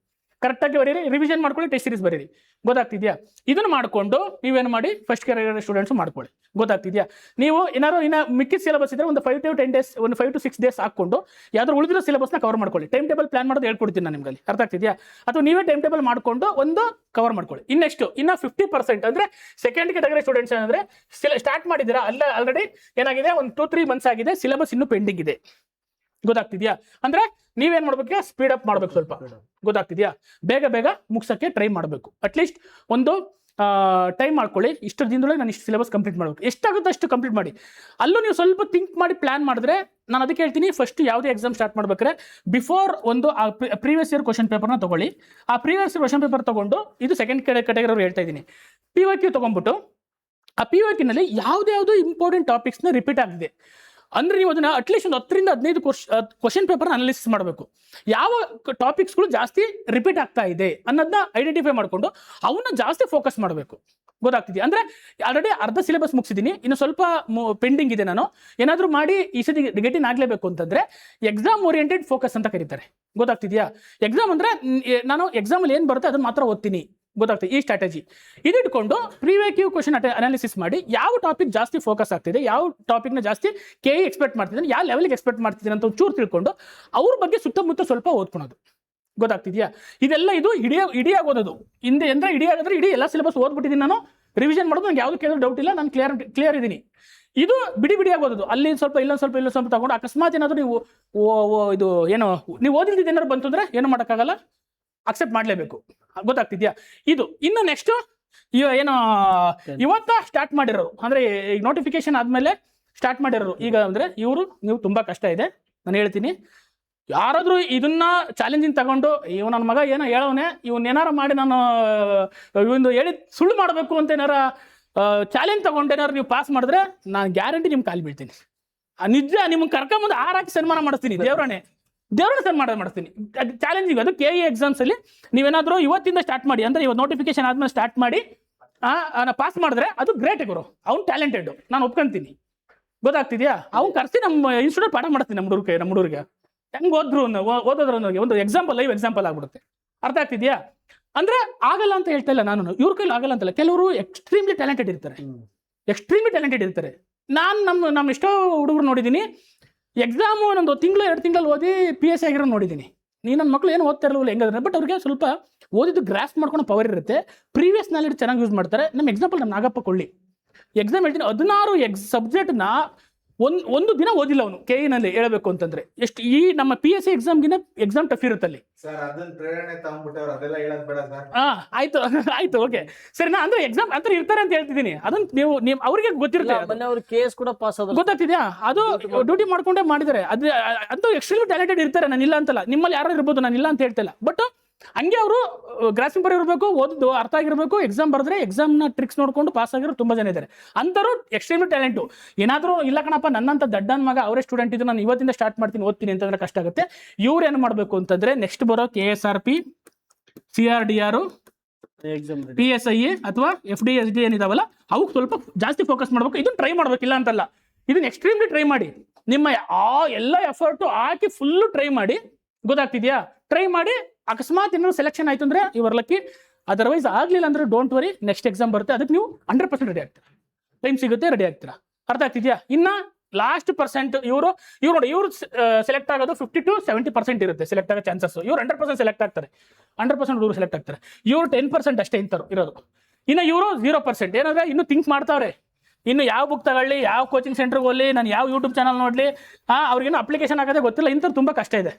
ಕರೆಕ್ಟಾಗಿ ಬರೀರಿ, ರಿವಿಷನ್ ಮಾಡ್ಕೊಳ್ಳಿ, ಟೆಸ್ಟ್ ಸೀರೀಸ್ ಬರೀರಿ. ಗೊತ್ತಾಗ್ತಿದ್ಯಾ? ಇದನ್ನು ಮಾಡಿಕೊಂಡು ನೀವೇನು ಮಾಡಿ, ಫಸ್ಟ್ ಕ್ಯಾಟಗರಿ ಸ್ಟೂಡೆಂಟ್ಸ್ ಮಾಡ್ಕೊಳ್ಳಿ. ಗೊತ್ತಾಗ್ತಿದ್ಯಾ? ನೀವು ಏನಾದ್ರು ಮಿಕ್ಕಿದ ಸಿಲೆಬಸ್ ಇದ್ರೆ ಒಂದು 5 to 10 days, ಒಂದು 5 to 6 days ಹಾಕೊಂಡು ಯಾವ್ದಾದ್ರು ಉಳಿದಿರೋ ಸಿಲೆಬಸ್ನ ಕವರ್ ಮಾಡ್ಕೊಳ್ಳಿ. ಟೈಮ್ ಟೇಬಲ್ ಪ್ಲಾನ್ ಮಾಡೋದು ಹೇಳ್ಕೊಡ್ತೀನಿ ನಾನು ನಿಮಗೆ. ಅರ್ಥ ಆಗ್ತಿದ್ಯಾ? ಅಥವಾ ನೀವೇ ಟೈಮ್ ಟೇಬಲ್ ಮಾಡ್ಕೊಂಡು ಒಂದು ಕವರ್ ಮಾಡ್ಕೊಳ್ಳಿ. ಇನ್ನು 50% ಅಂದ್ರೆ ಸೆಕೆಂಡ್ ಕ್ಯಾಟಗರಿ ಸ್ಟೂಡೆಂಟ್ಸ್ ಏನಂದ್ರೆ ಸ್ಟಾರ್ಟ್ ಮಾಡಿದ್ದೀರಾ, ಆಲ್ರೆಡಿ ಏನಾಗಿದೆ, ಒಂದು 2-3 ಮಂತ್ಸ್ ಆಗಿದೆ, ಸಿಲೆಬಸ್ ಇನ್ನೂ ಪೆಂಡಿಂಗ್ ಇದೆ. ಗೊತ್ತಾಗ್ತಿದ್ಯಾ? ಅಂದ್ರೆ ನೀವೇನ್ ಮಾಡ್ಬೇಕು, ಸ್ಪೀಡ್ ಅಪ್ ಮಾಡ್ಬೇಕು ಸ್ವಲ್ಪ. ಗೊತ್ತಾಗ್ತಿದ್ಯಾ? ಬೇಗ ಮುಗ್ಸಕ್ಕೆ ಟ್ರೈ ಮಾಡಬೇಕು. ಅಟ್ಲೀಸ್ಟ್ ಒಂದು ಟೈಮ್ ಮಾಡ್ಕೊಳ್ಳಿ, ಇಷ್ಟು ದಿನದೊಳಗೆ ನಾನು ಇಷ್ಟು ಸಿಲೆಬಸ್ ಕಂಪ್ಲೀಟ್ ಮಾಡಬೇಕು. ಎಷ್ಟಾಗುತ್ತೋ ಅಷ್ಟು ಕಂಪ್ಲೀಟ್ ಮಾಡಿ. ಅಲ್ಲೂ ನೀವು ಸ್ವಲ್ಪ ಥಿಂಕ್ ಮಾಡಿ ಪ್ಲಾನ್ ಮಾಡಿದ್ರೆ, ನಾನು ಅದಕ್ಕೆ ಹೇಳ್ತೀನಿ, ಫಸ್ಟ್ ಯಾವುದೇ ಎಕ್ಸಾಮ್ ಸ್ಟಾರ್ಟ್ ಮಾಡ್ಬೇಕಾದ್ರೆ ಬಿಫೋರ್ ಒಂದು ಪ್ರೀವಿಯಸ್ ಇಯರ್ ಕ್ವಶನ್ ಪೇಪರ್ನ ತಗೊಳ್ಳಿ. ಆ ಪ್ರೀವಿಯಸ್ ಇಯರ್ ಕ್ವಶನ್ ಪೇಪರ್ ತಗೊಂಡು, ಇದು ಸೆಕೆಂಡ್ ಕ್ಯಾಟಗರಿ ಅವ್ರು ಹೇಳ್ತಾ ಇದ್ದೀನಿ, PYQ ತಗೊಂಡ್ಬಿಟ್ಟು ಆ PYQ ನಲ್ಲಿ ಯಾವ್ದು ಇಂಪಾರ್ಟೆಂಟ್ ಟಾಪಿಕ್ಸ್ನ ರಿಪೀಟ್ ಆಗಿದೆ ಅಂದ್ರೆ ನೀವು ಅದನ್ನ ಅಟ್ಲೀಸ್ಟ್ ಒಂದು 10-15 ಕ್ವಶನ್ ಪೇಪರ್ ಅನಾಲಿಸಿಸ್ ಮಾಡಬೇಕು. ಯಾವ ಟಾಪಿಕ್ಸ್ಗಳು ಜಾಸ್ತಿ ರಿಪೀಟ್ ಆಗ್ತಾ ಇದೆ ಅನ್ನೋದನ್ನ ಐಡೆಂಟಿಫೈ ಮಾಡಿಕೊಂಡು ಅವನ್ನ ಜಾಸ್ತಿ ಫೋಕಸ್ ಮಾಡಬೇಕು. ಗೊತ್ತಾಗ್ತಿದೆಯಾ? ಅಂದ್ರೆ ಆಲ್ರೆಡಿ ಅರ್ಧ ಸಿಲೆಬಸ್ ಮುಗಿಸಿದ್ದೀನಿ, ಇನ್ನು ಸ್ವಲ್ಪ ಪೆಂಡಿಂಗ್ ಇದೆ. ನಾನು ಏನಾದರೂ ಮಾಡಿ ಈ ಸತಿ ಗೆಟಿನ್ ಆಗಲೇಬೇಕು ಅಂತಂದ್ರೆ ಎಕ್ಸಾಮ್ ಓರಿಯೆಂಟೆಡ್ ಫೋಕಸ್ ಅಂತ ಕರೀತಾರೆ. ಗೊತ್ತಾಗ್ತಿದೆಯಾ? ಎಕ್ಸಾಮ್ ಅಂದ್ರೆ ನಾನು ಎಕ್ಸಾಮಲ್ಲಿ ಏನು ಬರುತ್ತೆ ಅದನ್ನ ಮಾತ್ರ ಓದ್ತೀನಿ. ಗೊತ್ತಾಗ್ತದೆ ಈ ಸ್ಟ್ರಾಟಜಿ. ಇದಿಟ್ಕೊಂಡು PYQ ಕ್ವಶನ್ ಅನಾಲಿಸಿಸ್ ಮಾಡಿ ಯಾವ ಟಾಪಿಕ್ ಜಾಸ್ತಿ ಫೋಕಸ್ ಆಗ್ತಿದೆ, ಯಾವ ಟಾಪಿಕ್ನ ಜಾಸ್ತಿ KE ಎಕ್ಸ್ಪೆಕ್ಟ್ ಮಾಡ್ತಿದ್ದೀನಿ, ಯಾವ ಲೆವೆಲ್ಗೆ ಎಕ್ಸ್ಪೆಕ್ಟ್ ಮಾಡ್ತಿದ್ದೀನಿ ಅಂತ ಚೂರು ತಿಳ್ಕೊಂಡು ಅವ್ರ ಬಗ್ಗೆ ಸುತ್ತಮುತ್ತ ಸ್ವಲ್ಪ ಓದ್ಕೊಳೋದು. ಗೊತ್ತಾಗ್ತಿದ್ಯಾ? ಇದೆಲ್ಲ ಇದು ಇಡಿಯಾಗಿ ಓದೋದು. ಹಿಂದೆ ಅಂದ್ರೆ ಇಡಿಯಾಗಾದ್ರೆ ಇಡೀ ಎಲ್ಲ ಸಿಲೆಬಸ್ ಓದ್ಬಿಟ್ಟಿದ್ದೀನಿ ನಾನು. ರಿವಿಷನ್ ಮಾಡೋದು ನಂಗೆ ಯಾವುದು ಕೇಳೋ ಡೌಟ್ ಇಲ್ಲ, ನಾನು ಕ್ಲಿಯರ್ ಇದ್ದೀನಿ. ಇದು ಬಿಡಿಯಾಗಿ ಓದೋದು. ಅಲ್ಲಿ ಸ್ವಲ್ಪ ಇಲ್ಲೊಂದು ಸ್ವಲ್ಪ ತಗೊಂಡು ಅಕಸ್ಮಾತ್ ಏನಾದರೂ ನೀವು ಇದು ಏನೋ ನೀವು ಓದಿದ್ದು ಏನಾದ್ರು ಬಂತಂದ್ರೆ ಏನು ಮಾಡೋಕ್ಕಾಗಲ್ಲ, ಅಕ್ಸೆಪ್ಟ್ ಮಾಡಲೇಬೇಕು. ಗೊತ್ತಾಗ್ತಿದ್ಯಾ? ಇದು ಇನ್ನು ನೆಕ್ಸ್ಟ್ ಏನೋ ಇವತ್ತ ಸ್ಟಾರ್ಟ್ ಮಾಡಿರೋರು, ಅಂದ್ರೆ ಈಗ ನೋಟಿಫಿಕೇಶನ್ ಆದ್ಮೇಲೆ ಸ್ಟಾರ್ಟ್ ಮಾಡಿರೋರು ಈಗ ಅಂದ್ರೆ ನೀವು ತುಂಬಾ ಕಷ್ಟ ಇದೆ. ನಾನು ಹೇಳ್ತೀನಿ, ಯಾರಾದ್ರೂ ಇದನ್ನ ಚಾಲೆಂಜಿಂಗ್ ತಗೊಂಡು ನನ್ನ ಮಗ ಏನೋ ಹೇಳೋನೆ, ಏನಾರ ಮಾಡಿ ನಾನು ಇವಂದು ಹೇಳಿ ಸುಳ್ಳು ಮಾಡಬೇಕು ಅಂತ ಏನಾರ ಚಾಲೆಂಜ್ ತಗೊಂಡೇನಾರು ನೀವು ಪಾಸ್ ಮಾಡಿದ್ರೆ ನಾನು ಗ್ಯಾರಂಟಿ ನಿಮ್ಗೆ ಕಾಲು ಬೀಳ್ತೀನಿ. ನಿಜ ನಿಮ್ಗೆ ಕರ್ಕೊಂಬಂದು ಹಾರಾಕಿ ಸನ್ಮಾನ ಮಾಡಿಸ್ತೀನಿ. ದೇವ್ರನ್ನೇ ಸನ್ಮಾನ ಮಾಡಿಸ್ತೀನಿ. ಚಾಲೆಂಜಿಂಗ್ ಅದು KE ಎಕ್ಸಾಮ್ಸ್ ಅಲ್ಲಿ ನೀವೇನಾದ್ರೂ ಇವತ್ತಿಂದ ಸ್ಟಾರ್ಟ್ ಮಾಡಿ, ಅಂದ್ರೆ ಇವತ್ತು ನೋಟಿಫಿಕೇಶನ್ ಆದ್ಮೇಲೆ ಸ್ಟಾರ್ಟ್ ಮಾಡಿ ಪಾಸ್ ಮಾಡಿದ್ರೆ ಅದು ಗ್ರೇಟ್ ಗುರು. ಅವ್ನು ಟ್ಯಾಲೆಂಟೆಡ್, ನಾನು ಒಪ್ಕೊಂತೀನಿ. ಗೊತ್ತಾಗ್ತಿದ್ಯಾ? ಅವ್ನು ಕರ್ಸಿ ನಮ್ಮ ಇನ್ಸ್ಟಿಟ್ಯೂಟ್ ಪಾಠ ಮಾಡ್ತೀನಿ. ನಮ್ಮ ಹುಡುಗರಿಗೆ ಹೆಂಗ್ ಓದೋದ್ರ ಅನ್ನೋರಿಗೆ ಒಂದು ಲೈವ್ ಎಕ್ಸಾಂಪಲ್ ಆಗ್ಬಿಡುತ್ತೆ. ಅರ್ಥ ಆಗ್ತಿದ್ಯಾ? ಅಂದ್ರೆ ಆಗಲ್ಲ ಅಂತ ಹೇಳ್ತಾ ಇಲ್ಲ ನಾನು, ಇವ್ರ ಕೈಲಿ ಆಗಲ್ಲ ಅಂತಲ್ಲ. ಕೆಲವರು ಎಕ್ಸ್ಟ್ರೀಮ್ಲಿ ಟ್ಯಾಲೆಂಟೆಡ್ ಇರ್ತಾರೆ. ನಾನು ನಮ್ಮ ಎಷ್ಟೋ ಹುಡುಗರು ನೋಡಿದ್ದೀನಿ, ಎಕ್ಸಾಮು ಒಂದು ತಿಂಗಳು 2 ತಿಂಗಳಲ್ಲಿ ಓದಿ PSI ಆಗಿರೋ ನೋಡಿದ್ದೀನಿ. ನನ್ನ ಮಕ್ಕಳು ಏನು ಓದ್ತಾ ಇರಲಿಲ್ಲ ಹೆಂಗಂದ್ರೆ, ಬಟ್ ಅವ್ರಿಗೆ ಸ್ವಲ್ಪ ಓದಿದ್ದು ಗ್ರಾಫ್ ಮಾಡ್ಕೊಂಡು ಪವರ್ ಇರುತ್ತೆ, ಪ್ರೀವಿಯಸ್ ನಾಲೆಡ್ಜ್ ಚೆನ್ನಾಗಿ ಯೂಸ್ ಮಾಡ್ತಾರೆ. ನಮ್ಮ ಎಕ್ಸಾಂಪಲ್ ನಮ್ಮ ನಾಗಪ್ಪ ಕೊಳ್ಳಿ ಎಕ್ಸಾಮ್ ಹೇಳ್ತೀನಿ, 16 ಸಬ್ಜೆಕ್ಟ್ನ ಒಂದು ದಿನ ಓದಿಲ್ಲ ಅವನು KE ಹೇಳಬೇಕು ಅಂತಂದ್ರೆ. ಎಷ್ಟು ಈ ನಮ್ಮ PSI ಎಕ್ಸಾಮ್ಗಿನ ಎಕ್ಸಾಮ್ ಟಫ್ ಇರುತ್ತೆ ಅಲ್ಲಿ. ಆಯ್ತು ಓಕೆ ಸರಿನಾ. ಅಂದ್ರೆ ಎಕ್ಸಾಮ್ ಅಂತ ಇರ್ತಾರೆ ಅಂತ ಹೇಳ್ತಿದ್ದೀನಿ, ಅದನ್ನ ನೀವು ಅವ್ರಿಗೆ ಗೊತ್ತಿರುತ್ತೆ. ಅವ್ರ ಕೇಸ್ ಕೂಡ ಪಾಸ್ ಗೊತ್ತಾಗ್ತಿದ್ಯಾ, ಅದು ಡ್ಯೂಟಿ ಮಾಡ್ಕೊಂಡೇ ಮಾಡಿದ್ದಾರೆ. ಅದು ಅಂತೂ ಎಕ್ಸ್ಟ್ರೀಮ್ಲಿ ಟ್ಯಾಲೆಂಟೆಡ್ ಇರ್ತಾರೆ, ನಾನು ಇಲ್ಲ ಅಂತಲ್ಲ, ನಿಮ್ಮಲ್ಲಿ ಯಾರು ಇರ್ಬೋದು, ನಾನು ಇಲ್ಲ ಅಂತ ಹೇಳ್ತಿಲ್ಲ. ಬಟ್ ಹಂಗೆ ಅವರು ಗ್ರಾಸಿಂಗ್ ಬರೋ ಇರಬೇಕು, ಓದಿದ್ದು ಅರ್ಥ ಆಗಿರಬೇಕು, ಎಕ್ಸಾಮ್ ಬರೆದ್ರೆ ಎಕ್ಸಾಮ್ನ ಟ್ರಿಕ್ಸ್ ನೋಡ್ಕೊಂಡು ಪಾಸ್ ಆಗಿರೋ ತುಂಬ ಜನ ಇದ್ದಾರೆ. ಅಂಥವ್ರು ಎಕ್ಸ್ಟ್ರೀಮ್ಲಿ ಟ್ಯಾಲೆಂಟು. ಏನಾದರೂ ಇಲ್ಲ ಕಣಪ್ಪ ನನ್ನಂತ ದಡ್ಡನ ಮಗ ಅವರೇ ಸ್ಟೂಡೆಂಟ್ ಇದ್ದು ನಾನು ಇವತ್ತಿಂದ ಸ್ಟಾರ್ಟ್ ಮಾಡ್ತೀನಿ ಓದ್ತೀನಿ ಅಂತಂದ್ರೆ ಕಷ್ಟ ಆಗುತ್ತೆ. ಇವ್ರು ಏನು ಮಾಡಬೇಕು ಅಂತಂದ್ರೆ ನೆಕ್ಸ್ಟ್ ಬರೋ KSRP, CRDR, PSI ಅಥವಾ FDSD ಏನಿದಾವಲ್ಲ ಅವಕ್ಕೆ ಸ್ವಲ್ಪ ಜಾಸ್ತಿ ಫೋಕಸ್ ಮಾಡ್ಬೇಕು. ಇದನ್ನ ಟ್ರೈ ಮಾಡ್ಬೇಕಿಲ್ಲ ಅಂತಲ್ಲ, ಇದನ್ನ ಎಕ್ಸ್ಟ್ರೀಮ್ಲಿ ಟ್ರೈ ಮಾಡಿ. ನಿಮ್ಮ ಎಲ್ಲ ಎಫರ್ಟು ಹಾಕಿ ಫುಲ್ಲು ಟ್ರೈ ಮಾಡಿ. ಗೊತ್ತಾಗ್ತಿದ್ಯಾ? ಟ್ರೈ ಮಾಡಿ. ಅಕಸ್ಮಾತ್ ಏನಾದ್ರು ಸೆಲೆಕ್ಷನ್ ಆಯ್ತು ಅಂದ್ರೆ ಇವರ್ ಲಕ್ಕಿ, ಅದರ್ವೈಸ್ ಆಗ್ಲಿಲ್ಲ ಅಂದ್ರೆ ಡೋಂಟ್ ವರಿ, ನೆಕ್ಸ್ಟ್ ಎಕ್ಸಾಮ್ ಬರುತ್ತೆ, ಅದಕ್ಕೆ ನೀವು 100% ರೆಡಿ ಆಗ್ತೀರಾ. ಟೈಮ್ ಸಿಗುತ್ತೆ, ರೆಡಿ ಆಗ್ತೀರಾ. ಅರ್ಥ ಆಗ್ತಿದ್ಯಾ? ಇನ್ನ ಲಾಸ್ಟ್ ಪರ್ಸೆಂಟ್ ಇವರು ಸೆಲೆಕ್ಟ್ ಆಗೋದು 50 to 70% ಇರುತ್ತೆ ಸೆಲೆಕ್ಟ್ ಆಗೋ ಚಾನ್ಸಸ್. ಇವ್ರು 100% ಸೆಲೆಕ್ಟ್ ಆಗ್ತಾರೆ, 100% ಹುಡುಗರು ಸೆಲೆಕ್ಟ್ ಆಗ್ತಾರೆ. ಇವರು 10% ಅಷ್ಟೇ ಇಂಥವ್ರು ಇರೋದು. ಇನ್ನು ಇವರು 0%. ಏನಂದ್ರೆ ಇನ್ನು ಥಿಂಕ್ ಮಾಡ್ತಾವ್ರೆ, ಇನ್ನು ಯಾವ ಬುಕ್ ತಗೊಳ್ಳಿ, ಯಾವ ಕೋಚಿಂಗ್ ಸೆಂಟರ್ಗೆ ಹೋಗ್ಲಿ, ನಾನು ಯಾವ ಯೂಟ್ಯೂಬ್ ಚಾನಲ್ ನೋಡ್ಲಿ, ಅವ್ರಿಗಿನ್ನೂ ಅಪ್ಲಿಕೇಶನ್ ಆಗೋದೇ ಗೊತ್ತಿಲ್ಲ. ಇಂಥವ್ರು ತುಂಬ ಕಷ್ಟ ಇದೆ.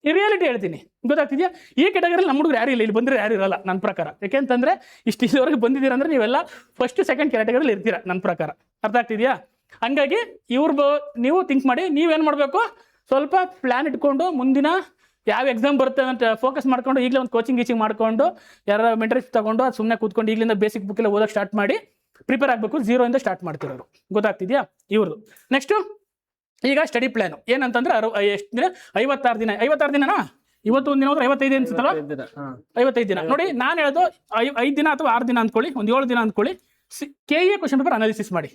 ಈ ರಿಯಾಲಿಟಿ ಹೇಳ್ತೀನಿ, ಗೊತ್ತಾಗ್ತಿದ್ಯಾ? ಈ ಕೆಟಗರಿಯಲ್ಲಿ ನಮ್ಮ ಹುಡುಗರು ಯಾರು ಇಲ್ಲ, ಇಲ್ಲಿ ಬಂದರೆ ಯಾರು ಇರಲ್ಲ ನನ್ನ ಪ್ರಕಾರ. ಯಾಕೆಂತಂದ್ರೆ ಇಲ್ಲಿವರೆಗೆ ಬಂದಿದ್ದೀರ ಅಂದ್ರೆ ನೀವೆಲ್ಲ ಫಸ್ಟ್ ಸೆಕೆಂಡ್ ಕ್ಯಾಟಗರಿಯಲ್ಲಿ ಇರ್ತೀರಾ ನನ್ನ ಪ್ರಕಾರ. ಅರ್ಥ ಆಗ್ತಿದ್ಯಾ? ಹಂಗಾಗಿ ನೀವು ಥಿಂಕ್ ಮಾಡಿ. ನೀವೇನು ಮಾಡಬೇಕು, ಸ್ವಲ್ಪ ಪ್ಲ್ಯಾನ್ ಇಟ್ಕೊಂಡು ಮುಂದಿನ ಯಾವ ಎಕ್ಸಾಮ್ ಬರುತ್ತೆ ಅಂತ ಫೋಕಸ್ ಮಾಡ್ಕೊಂಡು ಈಗಲೇ ಒಂದು ಕೋಚಿಂಗ್ ಮಾಡ್ಕೊಂಡು ಯಾರು ಮೆಂಟರ್ಶಿಪ್ ತಗೊಂಡು ಅದು ಸುಮ್ಮನೆ ಕೂತ್ಕೊಂಡು ಈಗಲಿಂದ ಬೇಸಿಕ್ ಬುಕ್ ಎಲ್ಲ ಓದೋಕೆ ಸ್ಟಾರ್ಟ್ ಮಾಡಿ ಪ್ರಿಪೇರ್ ಆಗಬೇಕು. 0 ಇಂದ ಸ್ಟಾರ್ಟ್ ಮಾಡ್ತಿರೋರು. ಗೊತ್ತಾಗ್ತಿದ್ಯಾ? ಇವ್ರದ್ದು ನೆಕ್ಸ್ಟು ಈಗ ಸ್ಟಡಿ ಪ್ಲಾನ್ ಏನಂತಂದ್ರೆ ಎಷ್ಟು ದಿನ, 56 ದಿನನಾ? ಇವತ್ತು ಒಂದು ದಿನ ಹೋದ್ರೆ 55 ಅನ್ಸುತ್ತಲ್ಲ, 55 ದಿನ. ನೋಡಿ ನಾನು ಹೇಳೋದು 5 ದಿನ ಅಥವಾ 6 ದಿನ ಅಂದ್ಕೊಳ್ಳಿ, ಒಂದು 7 ದಿನ ಅಂದ್ಕೊಳ್ಳಿ. KE ಕ್ವಶನ್ ಪೇಪರ್ ಅನಾಲಿಸಿಸ್ ಮಾಡಿ.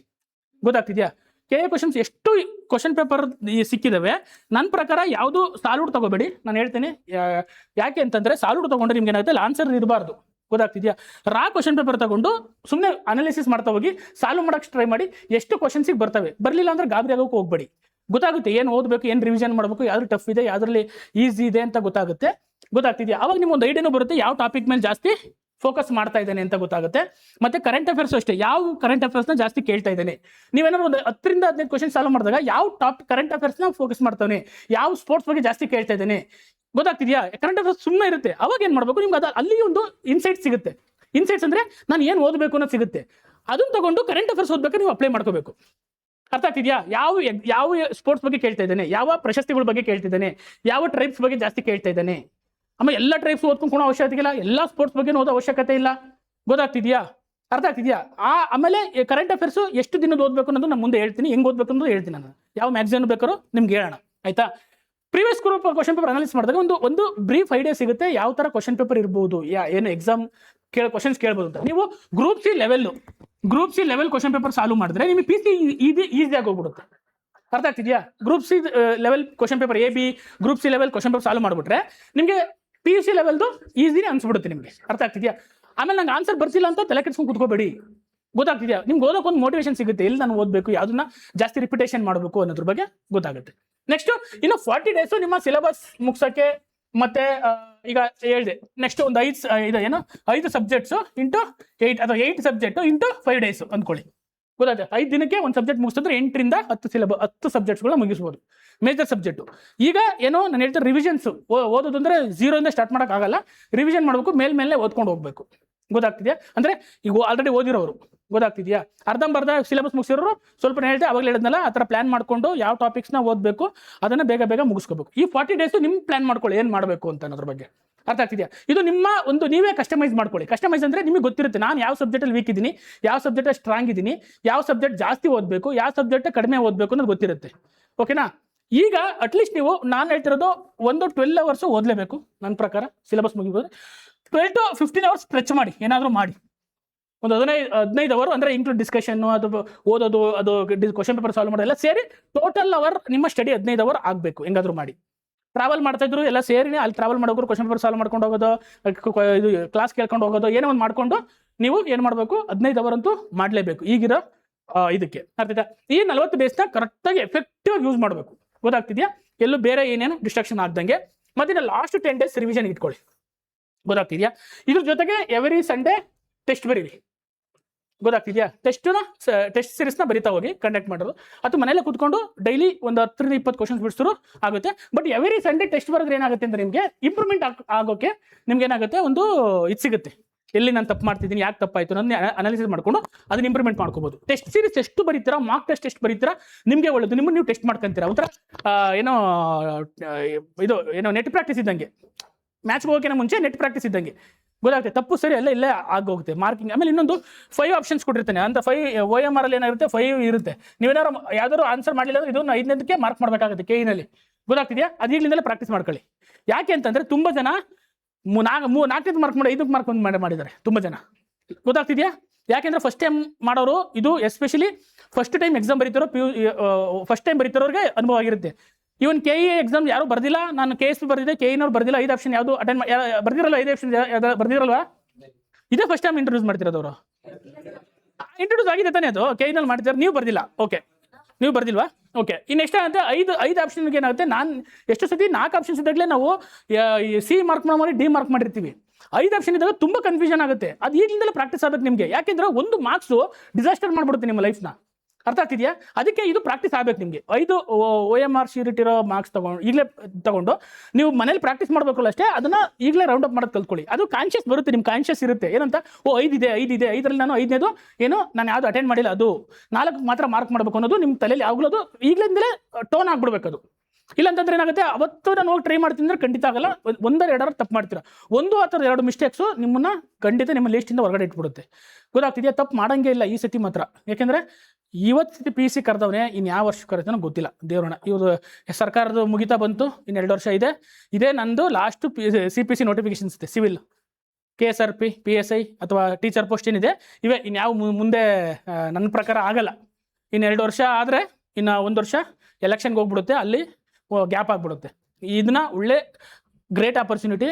ಗೊತ್ತಾಗ್ತಿದ್ಯಾ? KE ಕ್ವಶನ್ಸ್ ಎಷ್ಟು ಕ್ವಶನ್ ಪೇಪರ್ ಸಿಕ್ಕಿದಾವೆ ನನ್ನ ಪ್ರಕಾರ ಯಾವುದು ಸಾಲುಡ್ ತಗೋಬೇಡಿ. ನಾನು ಹೇಳ್ತೀನಿ ಯಾಕೆ ಅಂತಂದ್ರೆ ಸಾಲುಡ್ ತಗೊಂಡ್ರೆ ನಿಮ್ಗೆ ಏನಾಗುತ್ತೆ, ಆನ್ಸರ್ ಇರಬಾರ್ದು. ಗೊತ್ತಾಗ್ತಿದ್ಯಾ? ರಾ ಕ್ವಶನ್ ಪೇಪರ್ ತಗೊಂಡು ಸುಮ್ಮನೆ ಅನಾಲಿಸಿಸ್ ಮಾಡ್ತಾ ಹೋಗಿ, ಸಾಲ್ವ್ ಮಾಡಕ್ಕೆ ಟ್ರೈ ಮಾಡಿ. ಎಷ್ಟು ಕ್ವಶನ್ಸಿಗೆ ಬರ್ತವೆ, ಬರಲಿಲ್ಲ ಅಂದ್ರೆ ಗಾಬರಿ ಆಗೋಕೆ ಹೋಗ್ಬೇಡಿ. ಗೊತ್ತಾಗುತ್ತೆ ಏನು ಓದಬೇಕು, ಏನು ರಿವಿಷನ್ ಮಾಡಬೇಕು, ಯಾವ್ದು ಟಫ್ ಇದೆ, ಯಾವ್ದ್ರಲ್ಲಿ ಈಸಿ ಇದೆ ಅಂತ ಗೊತ್ತಾಗುತ್ತೆ. ಗೊತ್ತಾಗ್ತಿದ್ಯಾ? ಅವಾಗ ನಿಮ್ಗೊಂದು ಐಡಿಯಾನು ಬರುತ್ತೆ ಯಾವ ಟಾಪಿಕ್ ಮೇಲೆ ಜಾಸ್ತಿ ಫೋಕಸ್ ಮಾಡ್ತಾ ಇದ್ದೇನೆ ಅಂತ ಗೊತ್ತಾಗುತ್ತೆ. ಮತ್ತೆ ಕರೆಂಟ್ ಅಫೇರ್ಸ್ ಅಷ್ಟೇ, ಯಾವ ಕರೆಂಟ್ ಅಫೇರ್ಸ್ನ ಜಾಸ್ತಿ ಕೇಳ್ತಾ ಇದ್ದೇನೆ. ನೀವೇನಾದ್ರು ಒಂದು 10 ರಿಂದ 15 ಕ್ವಶನ್ ಸಾಲ್ವ್ ಮಾಡಿದಾಗ ಯಾವ ಕರೆಂಟ್ ಅಫೇರ್ಸ್ನ ಫೋಕಸ್ ಮಾಡ್ತಾನೆ, ಯಾವ ಸ್ಪೋರ್ಟ್ಸ್ ಬಗ್ಗೆ ಜಾಸ್ತಿ ಕೇಳ್ತಾ ಇದ್ದೇನೆ. ಗೊತ್ತಾಗ್ತಿದ್ಯಾ? ಕರೆಂಟ್ ಅಫೇರ್ಸ್ ಸುಮ್ಮನೆ ಇರುತ್ತೆ. ಅವಾಗ ಏನು ಮಾಡಬೇಕು, ನಿಮ್ಗೆ ಅಲ್ಲಿ ಒಂದು ಇನ್ಸೈಟ್ ಸಿಗುತ್ತೆ. ಇನ್ಸೈಟ್ಸ್ ಅಂದ್ರೆ ನಾನು ಏನು ಓದಬೇಕು ಅನ್ನೋದು ಸಿಗುತ್ತೆ. ಅದನ್ನ ತಗೊಂಡು ಕರೆಂಟ್ ಅಫೇರ್ಸ್ ಓದಬೇಕು, ನೀವು ಅಪ್ಲೈ ಮಾಡ್ಕೋಬೇಕು. ಅರ್ಥ ಆಗ್ತಿದ್ಯಾ? ಯಾವ ಸ್ಪೋರ್ಟ್ಸ್ ಬಗ್ಗೆ ಕೇಳ್ತಾ ಇದ್ದಾನೆ, ಯಾವ ಪ್ರಶಸ್ತಿಗಳ ಬಗ್ಗೆ ಕೇಳ್ತಿದ್ದಾನೆ, ಯಾವ ಟ್ರೈಬ್ಸ್ ಬಗ್ಗೆ ಜಾಸ್ತಿ ಕೇಳ್ತಾ ಇದ್ದಾನೆ. ಆಮೇಲೆ ಎಲ್ಲ ಟ್ರೈಬ್ಸ್ ಓದ್ಕೊಂಡು ಕೂಡ ಅವಶ್ಯಕತೆ ಇಲ್ಲ, ಎಲ್ಲ ಸ್ಪೋರ್ಟ್ಸ್ ಬಗ್ಗೆ ಓದೋ ಅವಶ್ಯಕತೆ ಇಲ್ಲ. ಗೊತ್ತಾಗ್ತಿದ್ಯಾ? ಅರ್ಥ ಆಗ್ತಿದ್ಯಾ? ಆಮೇಲೆ ಕರೆಂಟ್ ಅಫೇರ್ಸ್ ಎಷ್ಟು ದಿನದ ಓದಬೇಕು ಅನ್ನೋದು ನಾನು ಮುಂದೆ ಹೇಳ್ತೀನಿ, ಹೆಂಗೆ ಓದಬೇಕು ಅನ್ನೋದು ಹೇಳ್ತೀನಿ. ನಾನು ಯಾವ ಮ್ಯಾಗ್ಝಿನ್ ಬೇಕಾರೋ ನಿಮ್ಗೆ ಹೇಳೋಣ, ಆಯ್ತಾ? Previous group question paper analyse ಮಾಡಿದಾಗ ಒಂದು ಬ್ರೀಫ್ ಐಡಿಯಾ ಸಿಗುತ್ತೆ, ಯಾವ ಥರ ಕ್ವಶನ್ ಪೇಪರ್ ಇರ್ಬೋದು, ಏನು ಎಕ್ಸಾಮ್ ಕ್ವಶನ್ಸ್ ಕೇಳ್ಬೋದು ಅಂತ. ನೀವು group C level question paper solve ಮಾಡಿದ್ರೆ ನಿಮಗೆ PC ಈಸಿಯಾಗಿ ಹೋಗ್ಬಿಡುತ್ತೆ. ಅರ್ಥ ಆಗ್ತಿದ್ಯಾ? Group C level question paper AB, group C level question paper solve ಮಾಡಿಬಿಟ್ರೆ ನಿಮಗೆ PUC ಲೆವೆಲ್ದು ಈಸಿನೇ ಅನ್ಸ್ಬಿಡುತ್ತೆ ನಿಮಗೆ. ಅರ್ಥ ಆಗ್ತಿದ್ಯಾ? ಆಮೇಲೆ ನಂಗೆ ಆನ್ಸರ್ ಬರ್ತಿಲ್ಲ ಅಂತ ತಲೆ ಕೆಡ್ಸ್ಕೊಂಡು ಕೂತ್ಕೋಬೇಡಿ. ಗೊತ್ತಾಗ್ತಿದ್ಯಾ? ನಿಮ್ಗೆ ಓದೋಕೆ ಒಂದು ಮೋಟಿವೇಶನ್ ಸಿಗುತ್ತೆ, ಎಲ್ಲಿ ನಾನು ಓದಬೇಕು, ಯಾವುದನ್ನ ಜಾಸ್ತಿ ರಿಪಿಟೇಷನ್ ಮಾಡಬೇಕು ಅನ್ನೋದ್ರ ಬಗ್ಗೆ ಗೊತ್ತಾಗುತ್ತೆ. ನೆಕ್ಸ್ಟ್ ಇನ್ನು 40 ಡೇಸು ನಿಮ್ಮ ಸಿಲೆಬಸ್ ಮುಗ್ಸೋಕ್ಕೆ. ಮತ್ತೆ ಈಗ ಹೇಳಿದೆ ನೆಕ್ಸ್ಟ್ ಒಂದು 5 ಸಬ್ಜೆಕ್ಟ್ಸು ಇಂಟು 8 ಅಥವಾ 8 ಸಬ್ಜೆಕ್ಟು ಇಂಟು 5 ಡೇಸು ಅಂದ್ಕೊಳ್ಳಿ. ಗೊತ್ತಾಯ್ತು? 5 ದಿನಕ್ಕೆ ಒಂದು ಸಬ್ಜೆಕ್ಟ್ ಮುಗಿಸಿದ್ರೆ 8 ರಿಂದ 10 ಸಬ್ಜೆಕ್ಟ್ಸ್ಗಳನ್ನ ಮುಗಿಸ್ಬೋದು, ಮೇಜರ್ ಸಬ್ಜೆಕ್ಟು. ಈಗ ಏನೋ ನಾನು ಹೇಳ್ತಾರೆ ರಿವಿಷನ್ಸ್ ಓದೋದು ಅಂದರೆ 0 ಇಂದ ಸ್ಟಾರ್ಟ್ ಮಾಡೋಕ್ಕಾಗಲ್ಲ, ರಿವಿಷನ್ ಮಾಡಬೇಕು, ಮೇಲೆ ಓದ್ಕೊಂಡು ಹೋಗ್ಬೇಕು. ಗೊತ್ತಾಗ್ತಿದ್ಯಾ? ಅಂದರೆ ಈಗ ಆಲ್ರೆಡಿ ಓದಿರೋರು. ಗೊತ್ತಾಗ್ತಿದ್ಯಾ? ಅರ್ಧಂಬರ್ಧ ಸಿಲೆಬಸ್ ಮುಗಿಸಿರೋರು ಸ್ವಲ್ಪ ಹೇಳ್ದೆ, ಅವಾಗಲೇ ಹೇಳಿದ್ನಲ್ಲ, ಆ ಥರ ಪ್ಲಾನ್ ಮಾಡಿಕೊಂಡು ಯಾವ ಟಾಪಿಕ್ಸ್ನ ಓದಬೇಕು ಅದನ್ನು ಬೇಗ ಮುಗಿಸ್ಕೋಬೇಕು. ಈ 40 ಡೇಸು ನಿಮ್ಮ ಪ್ಲಾನ್ ಮಾಡ್ಕೊಳ್ಳಿ ಏನು ಮಾಡಬೇಕು ಅಂತ ಅನ್ನೋದ್ರ ಬಗ್ಗೆ. ಅರ್ಥ ಆಗ್ತಿದ್ಯಾ? ಇದು ನಿಮ್ಮ ನೀವೇ ಕಸ್ಟಮೈಸ್ ಮಾಡ್ಕೊಳ್ಳಿ. ಕಸ್ಟಮೈಸ್ ಅಂದರೆ ನಿಮಗೆ ಗೊತ್ತಿರುತ್ತೆ ನಾನು ಯಾವ ಸಬ್ಜೆಕ್ಟಲ್ಲಿ ವೀಕ್ ಇದ್ದೀನಿ, ಯಾವ ಸಬ್ಜೆಕ್ಟಲ್ಲಿ ಸ್ಟ್ರಾಂಗ್ ಇದ್ದೀನಿ, ಯಾವ ಸಬ್ಜೆಕ್ಟ್ ಜಾಸ್ತಿ ಓದಬೇಕು, ಯಾವ ಸಬ್ಜೆಕ್ಟ್ ಕಡಿಮೆ ಓದಬೇಕು ಅನ್ನೋದು ಗೊತ್ತಿರುತ್ತೆ. ಓಕೆನಾ? ಈಗ ಅಟ್ಲೀಸ್ಟ್ ನೀವು ನಾನು ಹೇಳ್ತಿರೋದು ಒಂದು 12 ಅವರ್ಸು ಓದಲೇಬೇಕು ನನ್ನ ಪ್ರಕಾರ. ಸಿಲೆಬಸ್ ಮುಗಿಬೋದು 12 to 15 ಅವರ್ಸ್ ಸ್ಟ್ರೆಚ್ ಮಾಡಿ, ಏನಾದರೂ ಮಾಡಿ. ಒಂದು 15 ಅವರ್ ಅಂದರೆ ಇನ್ಕ್ಲೂಡ್ ಡಿಸ್ಕಷನ್ನು, ಅದು ಓದೋದು, ಅದು ಕ್ವಶನ್ ಪೇಪರ್ ಸಾಲ್ವ್ ಮಾಡೋದೆಲ್ಲ ಸೇರಿ ಟೋಟಲ್ ಅವರ್ ನಿಮ್ಮ ಸ್ಟಡಿ 15 ಅವರ್ ಆಗಬೇಕು. ಹೆಂಗಾದರೂ ಮಾಡಿ. ಟ್ರಾವೆಲ್ ಮಾಡ್ತಾ ಇದ್ರು ಎಲ್ಲ ಸೇರಿ ಅಲ್ಲಿ ಟ್ರಾವೆಲ್ ಮಾಡೋರು ಕ್ವಶನ್ ಪೇಪರ್ ಸಾಲ್ವ್ ಮಾಡ್ಕೊಂಡು ಹೋಗೋದು, ಇದು ಕ್ಲಾಸ್ ಕೇಳ್ಕೊಂಡು ಹೋಗೋದು, ಏನೋ ಒಂದು ಮಾಡ್ಕೊಂಡು ನೀವು ಏನು ಮಾಡಬೇಕು, 15 ಅವರ್ ಅಂತೂ ಮಾಡಲೇಬೇಕು ಈಗಿರೋ ಇದಕ್ಕೆ. ಅರ್ಥಾಯ್ತಾ? ಈ 40 ಡೇಸ್ನ ಕರೆಕ್ಟಾಗಿ ಎಫೆಕ್ಟಿವ್ ಯೂಸ್ ಮಾಡಬೇಕು. ಗೊತ್ತಾಗ್ತಿದ್ಯಾ? ಎಲ್ಲೂ ಬೇರೆ ಏನೇನು ಡಿಸ್ಟ್ರಾಕ್ಷನ್ ಆಗ್ದಂಗೆ. ಮತ್ತೆ ಲಾಸ್ಟ್ 10 days ರಿವಿಷನ್ ಇಟ್ಕೊಳ್ಳಿ, ಗೊತ್ತಾಗ್ತಿದ್ಯಾ? ಇದ್ರ ಜೊತೆಗೆ ಎವ್ರಿ ಸಂಡೇ ಟೆಸ್ಟ್ ಬರೀರಿ, ಗೊತ್ತಾಗ್ತಿದ್ಯಾ? ಟೆಸ್ಟ್ ಸೀರೀಸ್ನ ಬರಿತಾ ಹೋಗಿ, ಕಂಡಕ್ಟ್ ಮಾಡೋದು ಅಥವಾ ಮನೇಲೆ ಕೂತ್ಕೊಂಡು ಡೈಲಿ ಒಂದು 10-20 ಕ್ವಶನ್ಸ್ ಬಿಡಿಸಿದ್ರು ಆಗುತ್ತೆ. ಬಟ್ ಎವ್ರಿ ಸಂಡೇ ಟೆಸ್ಟ್ ಬರೋದ್ರೆ ಏನಾಗುತ್ತೆ ಅಂದ್ರೆ ನಿಮಗೆ ಇಂಪ್ರೂವ್ಮೆಂಟ್ ಆಗೋಕೆ ನಿಮ್ಗೆ ಏನಾಗುತ್ತೆ, ಒಂದು ಇದು ಸಿಗುತ್ತೆ, ಎಲ್ಲಿ ನಾನು ತಪ್ಪು ಮಾಡ್ತಿದ್ದೀನಿ, ಯಾಕೆ ತಪ್ಪಾಯ್ತು ನನ್ನ ಅನಾಲಿಸಿಸ್ ಮಾಡ್ಕೊಂಡು ಅದನ್ನ ಇಂಪ್ರೂವ್ಮೆಂಟ್ ಮಾಡ್ಕೋಬಹುದು. ಟೆಸ್ಟ್ ಸೀರೀಸ್ ಎಷ್ಟು ಬರೀತೀರಾ, ಮಾರ್ಕ್ ಟೆಸ್ಟ್ ಎಷ್ಟು ಬರೀತೀರಾ ನಿಮಗೆ ಒಳ್ಳೇದು, ನಿಮ್ಮನ್ನು ನೀವು ಟೆಸ್ಟ್ ಮಾಡ್ಕೊಂತೀರಾ. ಒಂಥರ ಏನೋ ಇದು ಏನೋ ನೆಟ್ ಪ್ರಾಕ್ಟೀಸ್ ಇದ್ದಂಗೆ, ಮ್ಯಾಚ್ಗೆ ಹೋಗೋಕೆ ಮುಂಚೆ ನೆಟ್ ಪ್ರಾಕ್ಟೀಸ್ ಇದ್ದಂಗೆ, ಗೊತ್ತಾಗುತ್ತೆ. ತಪ್ಪು ಸರಿ ಎಲ್ಲ ಇಲ್ಲೇ ಆಗೋಗುತ್ತೆ ಮಾರ್ಕಿಂಗ್. ಆಮೇಲೆ ಇನ್ನೊಂದು 5 ಆಪ್ಷನ್ಸ್ ಕೊಟ್ಟಿರ್ತಾನೆ, ಅಂತ 5 OMR ಅಲ್ಲಿ ಏನಾಗುತ್ತೆ 5 ಇರುತ್ತೆ. ನೀವೇನಾದ್ರು ಯಾವ್ದಾದ್ರು ಆನ್ಸರ್ ಮಾಡಲಿಲ್ಲ ಅಂದ್ರೆ ಇದನ್ನು 5ನೇದಕ್ಕೆ ಮಾರ್ಕ್ ಮಾಡಬೇಕಾಗುತ್ತೆ KE-ನಲ್ಲಿ, ಗೊತ್ತಾಗ್ತಿದೆಯಾ? ಅದು ಈಗಲಿಂದಲೇ ಪ್ರಾಕ್ಟೀಸ್ ಮಾಡ್ಕೊಳ್ಳಿ. ಯಾಕೆ ಅಂತಂದ್ರೆ ತುಂಬಾ ಜನ 4ನೇದು ಮಾರ್ಕ್ ಮಾಡಿ 5ಕ್ಕೆ ಮಾರ್ಕ್ ಮಾಡಿದ್ದಾರೆ ತುಂಬಾ ಜನ, ಗೊತ್ತಾಗ್ತಿದ್ಯಾ? ಯಾಕೆಂದ್ರೆ ಫಸ್ಟ್ ಟೈಮ್ ಮಾಡೋರು, ಇದು ಎಸ್ಪೆಷಲಿ ಫಸ್ಟ್ ಟೈಮ್ ಎಕ್ಸಾಮ್ ಬರೀತಾರೋ ಫಸ್ಟ್ ಟೈಮ್ ಬರೀತಾರೋರಿಗೆ ಅನುಭವ ಆಗಿರುತ್ತೆ. ಇವನ್ KE ಎಕ್ಸಾಮ್ ಯಾರು ಬರ್ದಿಲ್ಲ, ನಾನು KSP ಬರ್ದಿದ್ದೆ, KE-ನವ್ರು ಬರ್ದಿಲ್ಲ, 5 ಆಪ್ಷನ್ ಯಾವುದು ಅಟೆಂಡ್ ಬರ್ದಿರಲ್ಲ, 5 ಆಪ್ಷನ್ ಬರ್ದಿರಲ್ವಾ? ಇದೇ ಫಸ್ಟ್ ಟೈಮ್ ಇಂಟ್ರೊಡ್ಯೂಸ್ ಮಾಡ್ತಿರೋದವರು. ಇಂಟ್ರೊಡ್ಯೂಸ್ ಆಗಿದೆ ತಾನೇ, ಅದು KE-ನಲ್ಲಿ ಮಾಡ್ತಿದ್ದಾರೆ, ನೀವು ಬರ್ದಿಲ್ಲ. ಓಕೆ, ನೀವು ಬರ್ದಿಲ್ವಾ? ಓಕೆ, ಇನ್ನು ಎಷ್ಟಾಗುತ್ತೆ, 5 ಆಪ್ಷನ್ಗೆ ಏನಾಗುತ್ತೆ, ನಾನು ಎಷ್ಟು ಸತಿ 4 ಆಪ್ಷನ್ಸ್ ಇದ್ದಾಗಲೇ ನಾವು C ಮಾರ್ಕ್ ಮಾಡಿ D ಮಾರ್ಕ್ ಮಾಡಿರ್ತೀವಿ. 5 ಆಪ್ಷನ್ ಇದ್ದಾಗ ತುಂಬಾ ಕನ್ಫ್ಯೂಷನ್ ಆಗುತ್ತೆ. ಅದು ಈಗಿಂದಲೇ ಪ್ರಾಕ್ಟೀಸ್ ಆಗಬೇಕು ನಿಮಗೆ. ಯಾಕೆಂದ್ರೆ ಒಂದು ಮಾರ್ಕ್ಸು ಡಿಸಾಸ್ಟರ್ ಮಾಡ್ಬಿಡುತ್ತೆ ನಿಮ್ಮ ಲೈಫ್ನ, ಅರ್ಥ ಆಗ್ತಿದೆಯಾ? ಅದಕ್ಕೆ ಇದು ಪ್ರಾಕ್ಟೀಸ್ ಆಗಬೇಕು ನಿಮಗೆ. 5 OMR ಶೀಟ್ ಇರೋ ಮಾರ್ಕ್ಸ್ ಈಗಲೇ ತಗೊಂಡು ನೀವು ಮನೇಲಿ ಪ್ರಾಕ್ಟೀಸ್ ಮಾಡಬೇಕಲ್ಲ ಅಷ್ಟೇ, ಅದನ್ನ ಈಗಲೇ ರೌಂಡ್ ಅಪ್ ಮಾಡೋದು ಕಲ್ತ್ಕೊಳ್ಳಿ. ಅದು ಕಾನ್ಷಿಯಸ್ ಬರುತ್ತೆ, ನಿಮ್ಮ ಕಾನ್ಷಿಯಸ್ ಇರುತ್ತೆ ಏನಂತ, 5 ಇದೆ 5ರಲ್ಲಿ ನಾನು 5ನೇದು ಏನು ನಾನು ಯಾವುದು ಅಟೆಂಡ್ ಮಾಡಿಲ್ಲ, ಅದು 4 ಮಾತ್ರ ಮಾರ್ಕ್ ಮಾಡಬೇಕು ಅನ್ನೋದು ನಿಮ್ಮ ತಲೆಯಲ್ಲಿ ಆಗ್ಲೋದು ಈಗಲಿಂದಲೇ ಟೋನ್ ಆಗ್ಬಿಡ್ಬೇಕು. ಅದು ಇಲ್ಲ ಅಂತಂದ್ರೆ ಏನಾಗುತ್ತೆ, ಅವತ್ತು ನಾನು ಹೋಗಿ ಟ್ರೈ ಮಾಡ್ತೀನಿ ಅಂದ್ರೆ ಖಂಡಿತ ಆಗಲ್ಲ, 1-2 ತಪ್ಪು ಮಾಡ್ತೀರಾ. 1 ಅಥವಾ 2 ಮಿಸ್ಟೇಕ್ಸು ನಿಮ್ಮನ್ನ ಖಂಡಿತ ನಿಮ್ಮ ಲಿಸ್ಟಿಂದ ಹೊರಗಡೆ ಇಟ್ಬಿಡುತ್ತೆ, ಗೊತ್ತಾಗ್ತಿದೆಯಾ? ತಪ್ಪು ಮಾಡಂಗೆ ಇಲ್ಲ ಈ ಸತಿ ಮಾತ್ರ. ಯಾಕೆಂದ್ರೆ ಇವತ್ತು ಸತಿ PEC ಕರೆದವನೇ ಇನ್ನು ಯಾವ ವರ್ಷ ಕರೆತಾನೋ ಗೊತ್ತಿಲ್ಲ, ದೇವ್ರಣ. ಇವರು ಸರ್ಕಾರದ ಮುಗಿತಾ ಬಂತು, ಇನ್ನು 2 ವರ್ಷ ಇದೆ. ಇದೇ ನಂದು ಲಾಸ್ಟ್ CPC ನೋಟಿಫಿಕೇಶನ್ಸ್ ಇದೆ, ಸಿವಿಲ್, KSRP, PSI ಅಥವಾ ಟೀಚರ್ ಪೋಸ್ಟ್ ಏನಿದೆ ಇವೇ. ಇನ್ಯಾವ ಮುಂದೆ ನನ್ನ ಪ್ರಕಾರ ಆಗಲ್ಲ. ಇನ್ನು 2 ವರ್ಷ ಆದರೆ ಇನ್ನು 1 ವರ್ಷ ಎಲೆಕ್ಷನ್ಗೆ ಹೋಗ್ಬಿಡುತ್ತೆ, ಅಲ್ಲಿ ಗ್ಯಾಪ್ ಆಗಿಬಿಡುತ್ತೆ. ಇದನ್ನ ಒಳ್ಳೆ ಗ್ರೇಟ್ ಆಪರ್ಚುನಿಟಿ,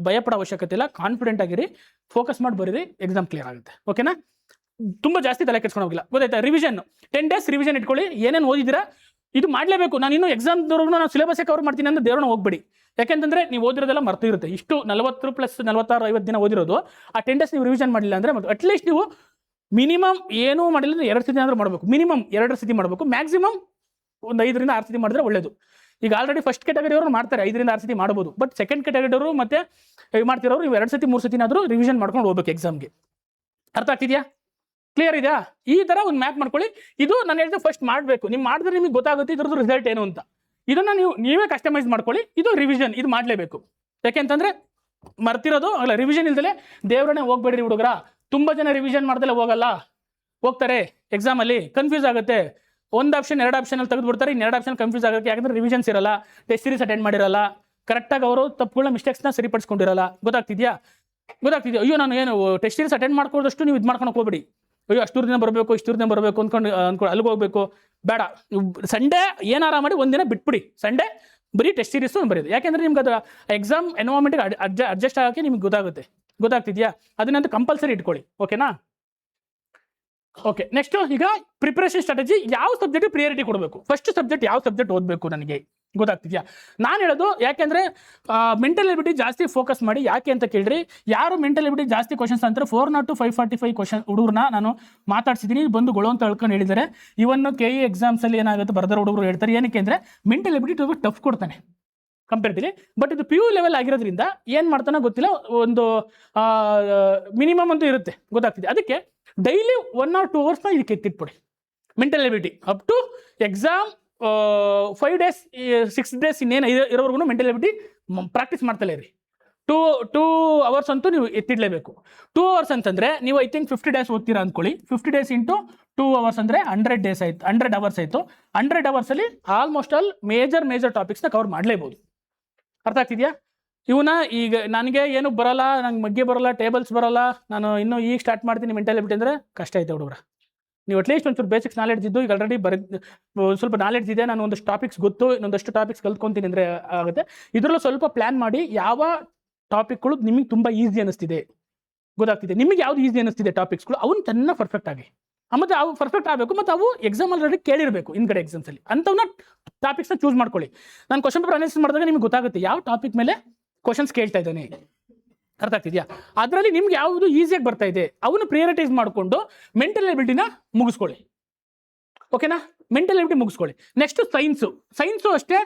ಭಯಪಡೋ ಅವಶ್ಯಕತೆ ಇಲ್ಲ, ಕಾನ್ಫಿಡೆಂಟ್ ಆಗಿರಿ, ಫೋಕಸ್ ಮಾಡಿ ಬರೀರಿ, ಎಕ್ಸಾಮ್ ಕ್ಲಿಯರ್ ಆಗುತ್ತೆ. ಓಕೆನಾ? ತುಂಬ ಜಾಸ್ತಿ ತಲೆ ಕೆಡ್ಸ್ಕೊಂಡು ಹೋಗಿಲ್ಲ, ಗೊತ್ತಾಯ್ತಾ? ರಿವಿಷನ್ 10 days ರಿವಿಷನ್ ಇಟ್ಕೊಳ್ಳಿ, ಏನೇನು ಓದಿದ್ದೀರಾ ಇದು ಮಾಡಲೇಬೇಕು. ನಾನು ಇನ್ನೂ ಎಕ್ಸಾಮ್ದವ್ರಿಗೂ ನಾನು ಸಿಲೆಬಸ್ಸೇ ಕವರ್ ಮಾಡ್ತೀನಿ ಅಂದ್ರೆ ದೇವ್ರನ್ನ ಹೋಗ್ಬೇಡಿ. ಯಾಕೆಂತಂದ್ರೆ ನೀವು ಓದಿರೋದೆಲ್ಲ ಮರ್ತು ಇರುತ್ತೆ. ಇಷ್ಟು 40 + 46 50 ದಿನ ಓದಿರೋದು, ಆ 10 days ನೀವು ರಿವಿಷನ್ ಮಾಡಿಲ್ಲ ಅಂದರೆ ಅಟ್ಲೀಸ್ಟ್ ನೀವು ಮಿನಿಮಮ್ ಏನೂ ಮಾಡಿಲ್ಲ ಅಂದ್ರೆ 2 ಸತಿ ಆದರೂ ಮಾಡಬೇಕು, ಮಿನಿಮಮ್ 2 ಸತಿ ಮಾಡಬೇಕು, ಮ್ಯಾಕ್ಸಿಮಮ್ ಒಂದು 5ರಿಂದ 6 ಸತಿ ಮಾಡಿದ್ರೆ ಒಳ್ಳೇದು. ಈಗ ಆಲ್ರೆಡಿ ಫಸ್ಟ್ ಕ್ಯಾಟಗರಿ ಅವರು ಮಾಡ್ತಾರೆ 5ರಿಂದ 6 ಸತಿ ಮಾಡ್ಬೋದು, ಬಟ್ ಸೆಕೆಂಡ್ ಕ್ಯಾಟಗರಿ ಅವರು ಮತ್ತೆ ಮಾಡ್ತಿರೋರು ನೀವು 2 ಸತಿ 3 ಸತಿನಾದರೂ ರಿವಿಷನ್ ಮಾಡ್ಕೊಂಡು ಹೋಗ್ಬೇಕು ಎಕ್ಸಾಮ್ಗೆ. ಅರ್ಥ ಆಗ್ತಿದೆಯಾ? ಕ್ಲಿಯರ್ ಇದೆಯಾ? ಈ ಥರ ಒಂದು ಮ್ಯಾಪ್ ಮಾಡ್ಕೊಳ್ಳಿ. ಇದು ನಾನು ಹೇಳಿದ್ರೆ ಫಸ್ಟ್ ಮಾಡಬೇಕು, ನೀವು ಮಾಡಿದ್ರೆ ನಿಮಗೆ ಗೊತ್ತಾಗುತ್ತೆ ಇದ್ರದ್ದು ರಿಸಲ್ಟ್ ಏನು ಅಂತ. ಇದನ್ನು ನೀವೇ ಕಸ್ಟಮೈಸ್ ಮಾಡ್ಕೊಳ್ಳಿ. ಇದು ರಿವಿಷನ್, ಇದು ಮಾಡಲೇಬೇಕು. ಯಾಕೆಂತಂದ್ರೆ ಮರ್ತಿರೋದು ಅಲ್ಲ, ರಿವಿಷನ್ ಇಲ್ದಲೆ ದೇವ್ರನ್ನೇ ಹೋಗ್ಬೇಡ್ರಿ ಹುಡುಗರ. ತುಂಬ ಜನ ರಿವಿಷನ್ ಮಾಡ್ದಲೇ ಹೋಗ್ತಾರೆ ಎಕ್ಸಾಮಲ್ಲಿ, ಕನ್ಫ್ಯೂಸ್ ಆಗುತ್ತೆ. 1 ಆಪ್ಷನ್ 2 ಆಪ್ಷನಲ್ಲಿ ತೆಗೆದುಬಿಡ್ತಾರೆ, ಇನ್ನು 2 ಆಪ್ಷನ್ ಕನ್ಫ್ಯೂಸ್ ಆಗುತ್ತೆ. ಯಾಕಂದ್ರೆ ರಿವಿಷನ್ಸ್ ಇರಲ್ಲ, ಟೆಸ್ಟ್ ಸೀರೀಸ್ ಅಟೆಂಡ್ ಮಾಡಿರಲ್ಲ, ಕರೆಕ್ಟಾಗಿ ಅವರು ತಪ್ಪುಗಳ ಮಿಸ್ಟೇಕ್ಸ್ನ ಸರಿಪಡಿಸ್ಕೊಂಡಿರಲ್ಲ. ಗೊತ್ತಾಗ್ತಿದ್ಯಾ? ಅಯ್ಯೋ ನಾನು ಏನು ಟೆಸ್ಟ್ ಸೀರೀಸ್ ಅಟೆಂಡ್ ಮಾಡ್ಕೋದಷ್ಟು ನೀವು ಇದು ಮಾಡ್ಕೊಂಡು ಹೋಗ್ಬೇಡಿ. ಅಯ್ಯೋ ಅಷ್ಟು ದಿನ ಬರಬೇಕು, ಇಷ್ಟು ದಿನ ಬರಬೇಕು ಅಂದ್ಕೊಂಡು ಅಲ್ಲಿಗೆ ಹೋಗ್ಬೇಕು ಬೇಡ. ಸಂಡೇ ಏನಾರ ಮಾಡಿ ಒಂದಿನ ಬಿಟ್ಬಿಡಿ, ಸಂಡೇ ಬರೀ ಟೆಸ್ಟ್ ಸೀರೀಸು ಬರೀದು. ಯಾಕೆಂದ್ರೆ ನಿಮ್ಗೆ ಅದು ಎಕ್ಸಾಮ್ ಎನ್ವೈರನ್ಮೆಂಟ್ಗೆ ಅಡ್ಜಸ್ಟ್ ಆಗೋಕ್ಕೆ ನಿಮ್ಗೆ ಗೊತ್ತಾಗ್ತಿದ್ಯಾ? ಅದನ್ನಂತೂ ಕಂಪಲ್ಸರಿ ಇಟ್ಕೊಳ್ಳಿ. ಓಕೆನಾ? ಓಕೆ, ನೆಕ್ಸ್ಟ್ ಈಗ ಪ್ರಿಪರೇಷನ್ ಸ್ಟ್ರಾಟಜಿ. ಯಾವ ಸಬ್ಜೆಕ್ಟ್ ಪ್ರಿಯಾರಿಟಿ ಕೊಡಬೇಕು, ಫಸ್ಟ್ ಸಬ್ಜೆಕ್ಟ್ ಯಾವ ಸಬ್ಜೆಕ್ಟ್ ಓದಬೇಕು ನನಗೆ ಗೊತ್ತಾಗ್ತಿದ್ಯಾ? ನಾನು ಹೇಳೋದು ಯಾಕೆಂದ್ರೆ ಮೆಂಟಲ್ ಎಬಿಲಿಟಿ ಜಾಸ್ತಿ ಫೋಕಸ್ ಮಾಡಿ. ಯಾಕೆ ಅಂತ ಕೇಳಿದ್ರಿ, ಯಾರು ಮೆಂಟಲ್ ಎಬಿಲಿಟಿ ಜಾಸ್ತಿ ಕ್ವಶನ್ಸ್ ಅಂತಾರೆ 400 to 545 ಕ್ವಶನ್ ಹುಡುಗರನ್ನ ನಾನು ಮಾತಾಡ್ಸಿದ್ದೀನಿ, ಬಂದು ಗೊಳು ಅಂತ ಹೇಳ್ಕೊಂಡು ಹೇಳಿದ್ದಾರೆ. ಇವನ್ KE ಎಕ್ಸಾಮ್ಸ್ ಅಲ್ಲಿ ಏನಾಗುತ್ತೆ ಬರ್ದರ ಹುಡುಗರು ಹೇಳ್ತಾರೆ, ಏನಕ್ಕೆ ಅಂದ್ರೆ ಮೆಂಟಲ್ ಎಬಿಲಿಟಿ ಟಫ್ ಕೊಡ್ತಾನೆ ಕಂಪೇರ್ಟಿವ್ಲಿ. ಬಟ್ ಇದು PU ಲೆವೆಲ್ ಆಗಿರೋದ್ರಿಂದ ಏನು ಮಾಡ್ತಾನೋ ಗೊತ್ತಿಲ್ಲ, ಒಂದು ಮಿನಿಮಮ್ ಅಂತೂ ಇರುತ್ತೆ, ಗೊತ್ತಾಗ್ತಿದೆ. ಅದಕ್ಕೆ ಡೈಲಿ 1 or 2 hours ಇದಕ್ಕೆ ಎತ್ತಿಟ್ಬಿಡಿ. Mental ability up to exam 5 days 6 days ಇನ್ನೇನು ಇರೋವರೆಗೂ ಮೆಂಟಲ್ ಎಬಿಲಿಟಿ ಪ್ರಾಕ್ಟೀಸ್ ಮಾಡ್ತಲೇ ಇರಿ. 2 hours ಅಂತೂ ನೀವು ಎತ್ತಿಡಲೇಬೇಕು. 2 hours ಅಂತಂದರೆ ನೀವು ಐ ಥಿಂಕ್ 50 days ಓದ್ತೀರಾ ಅಂದ್ಕೊಳ್ಳಿ. 50 days ಇಂಟು 2 hours ಅಂದರೆ 100 days ಆಯಿತು, 100 hours ಆಯಿತು. 100 hoursಲ್ಲಿ ಆಲ್ಮೋಸ್ಟ್ ಆಲ್ ಮೇಜರ್ ಟಾಪಿಕ್ಸ್ನ ಕವರ್ ಮಾಡಲೇಬೋದು. ಅರ್ಥ ಆಗ್ತಿದೆಯಾ? ಇವನ್ನ ಈಗ ನನಗೆ ಏನು ಬರೋಲ್ಲ, ನಂಗೆ ಮಗ್ಗೆ ಬರೋಲ್ಲ, ಟೇಬಲ್ಸ್ ಬರೋಲ್ಲ, ನಾನು ಇನ್ನೂ ಈಗ ಸ್ಟಾರ್ಟ್ ಮಾಡ್ತೀನಿ ಮೆಂಟಲ್ ಎಬಿಲಿಟಿ ಅಂದರೆ ಕಷ್ಟ ಐತೆ ಹುಡುಗರ. ನೀವು ಅಟ್ಲೀಸ್ಟ್ ಒಂಚೂರು ಬೇಸಿಕ್ಸ್ ನಾಲೆಡ್ಜ್ ಇದ್ದು, ಈಗ ಆಲ್ರೆಡಿ ಸ್ವಲ್ಪ ನಾಲೆಡ್ಜ್ ಇದೆ, ನಾನು ಒಂದಷ್ಟು ಟಾಪಿಕ್ಸ್ ಗೊತ್ತು, ಇನ್ನೊಂದಷ್ಟು ಟಾಪಿಕ್ಸ್ ಕಲ್ತ್ಕೊತೀನಿ ಅಂದರೆ ಆಗುತ್ತೆ. ಇದರಲ್ಲೂ ಸ್ವಲ್ಪ ಪ್ಲ್ಯಾನ್ ಮಾಡಿ ಯಾವ ಟಾಪಿಕ್ಗಳು ನಿಮಗೆ ತುಂಬ ಈಸಿ ಅನ್ನಿಸ್ತಿದೆ, ಗೊತ್ತಾಗ್ತಿದೆ, ನಿಮಗೆ ಯಾವ್ದು ಈಸಿ ಅನ್ನಿಸ್ತಿದೆ ಟಾಪಿಕ್ಸ್ಗಳು, ಅವನ್ನ ಚೆನ್ನಾಗಿ ಪರ್ಫೆಕ್ಟ್ ಆಗಿ ಮತ್ತು ಅವು ಪರ್ಫೆಕ್ಟ್ ಆಗಬೇಕು, ಮತ್ತು ಅವು ಎಕ್ಸಾಮ್ ಆಲ್ರೆಡಿ ಕೇಳಿರಬೇಕು ಹಿಂದ್ಗಡೆ ಎಕ್ಸಾಮ್ಸಲ್ಲಿ. ಅಂಥವನ್ನ ಟಾಪಿಕ್ಸ್ನ ಚೂಸ್ ಮಾಡ್ಕೊಳ್ಳಿ. ನಾನು ಕ್ವಶನ್ ಪೇಪರ್ ಅನಾಲಿಸಿಸ್ ಮಾಡಿದಾಗ ನಿಮ್ಗೆ ಗೊತ್ತಾಗುತ್ತೆ ಯಾವ ಟಾಪಿಕ್ ಮೇಲೆ ಕ್ವಶನ್ಸ್ ಕೇಳ್ತಾ ಇದ್ದಾನೆ, ಅರ್ಥ ಆಗ್ತಿದೆಯಾ? ಅದರಲ್ಲಿ ನಿಮ್ಗೆ ಯಾವುದು ಈಸಿಯಾಗಿ ಬರ್ತಾ ಇದೆ ಅವನು ಪ್ರಿಯಾರಿಟೈಸ್ ಮಾಡಿಕೊಂಡು ಮೆಂಟಲ್ ಎಬಿಲಿಟಿನ ಮುಗಿಸ್ಕೊಳ್ಳಿ. ಓಕೆನಾ? ಮೆಂಟಲ್ ಎಬಿಲಿಟಿ ಮುಗಿಸ್ಕೊಳ್ಳಿ. ನೆಕ್ಸ್ಟ್ ಸೈನ್ಸು ಅಷ್ಟೇ,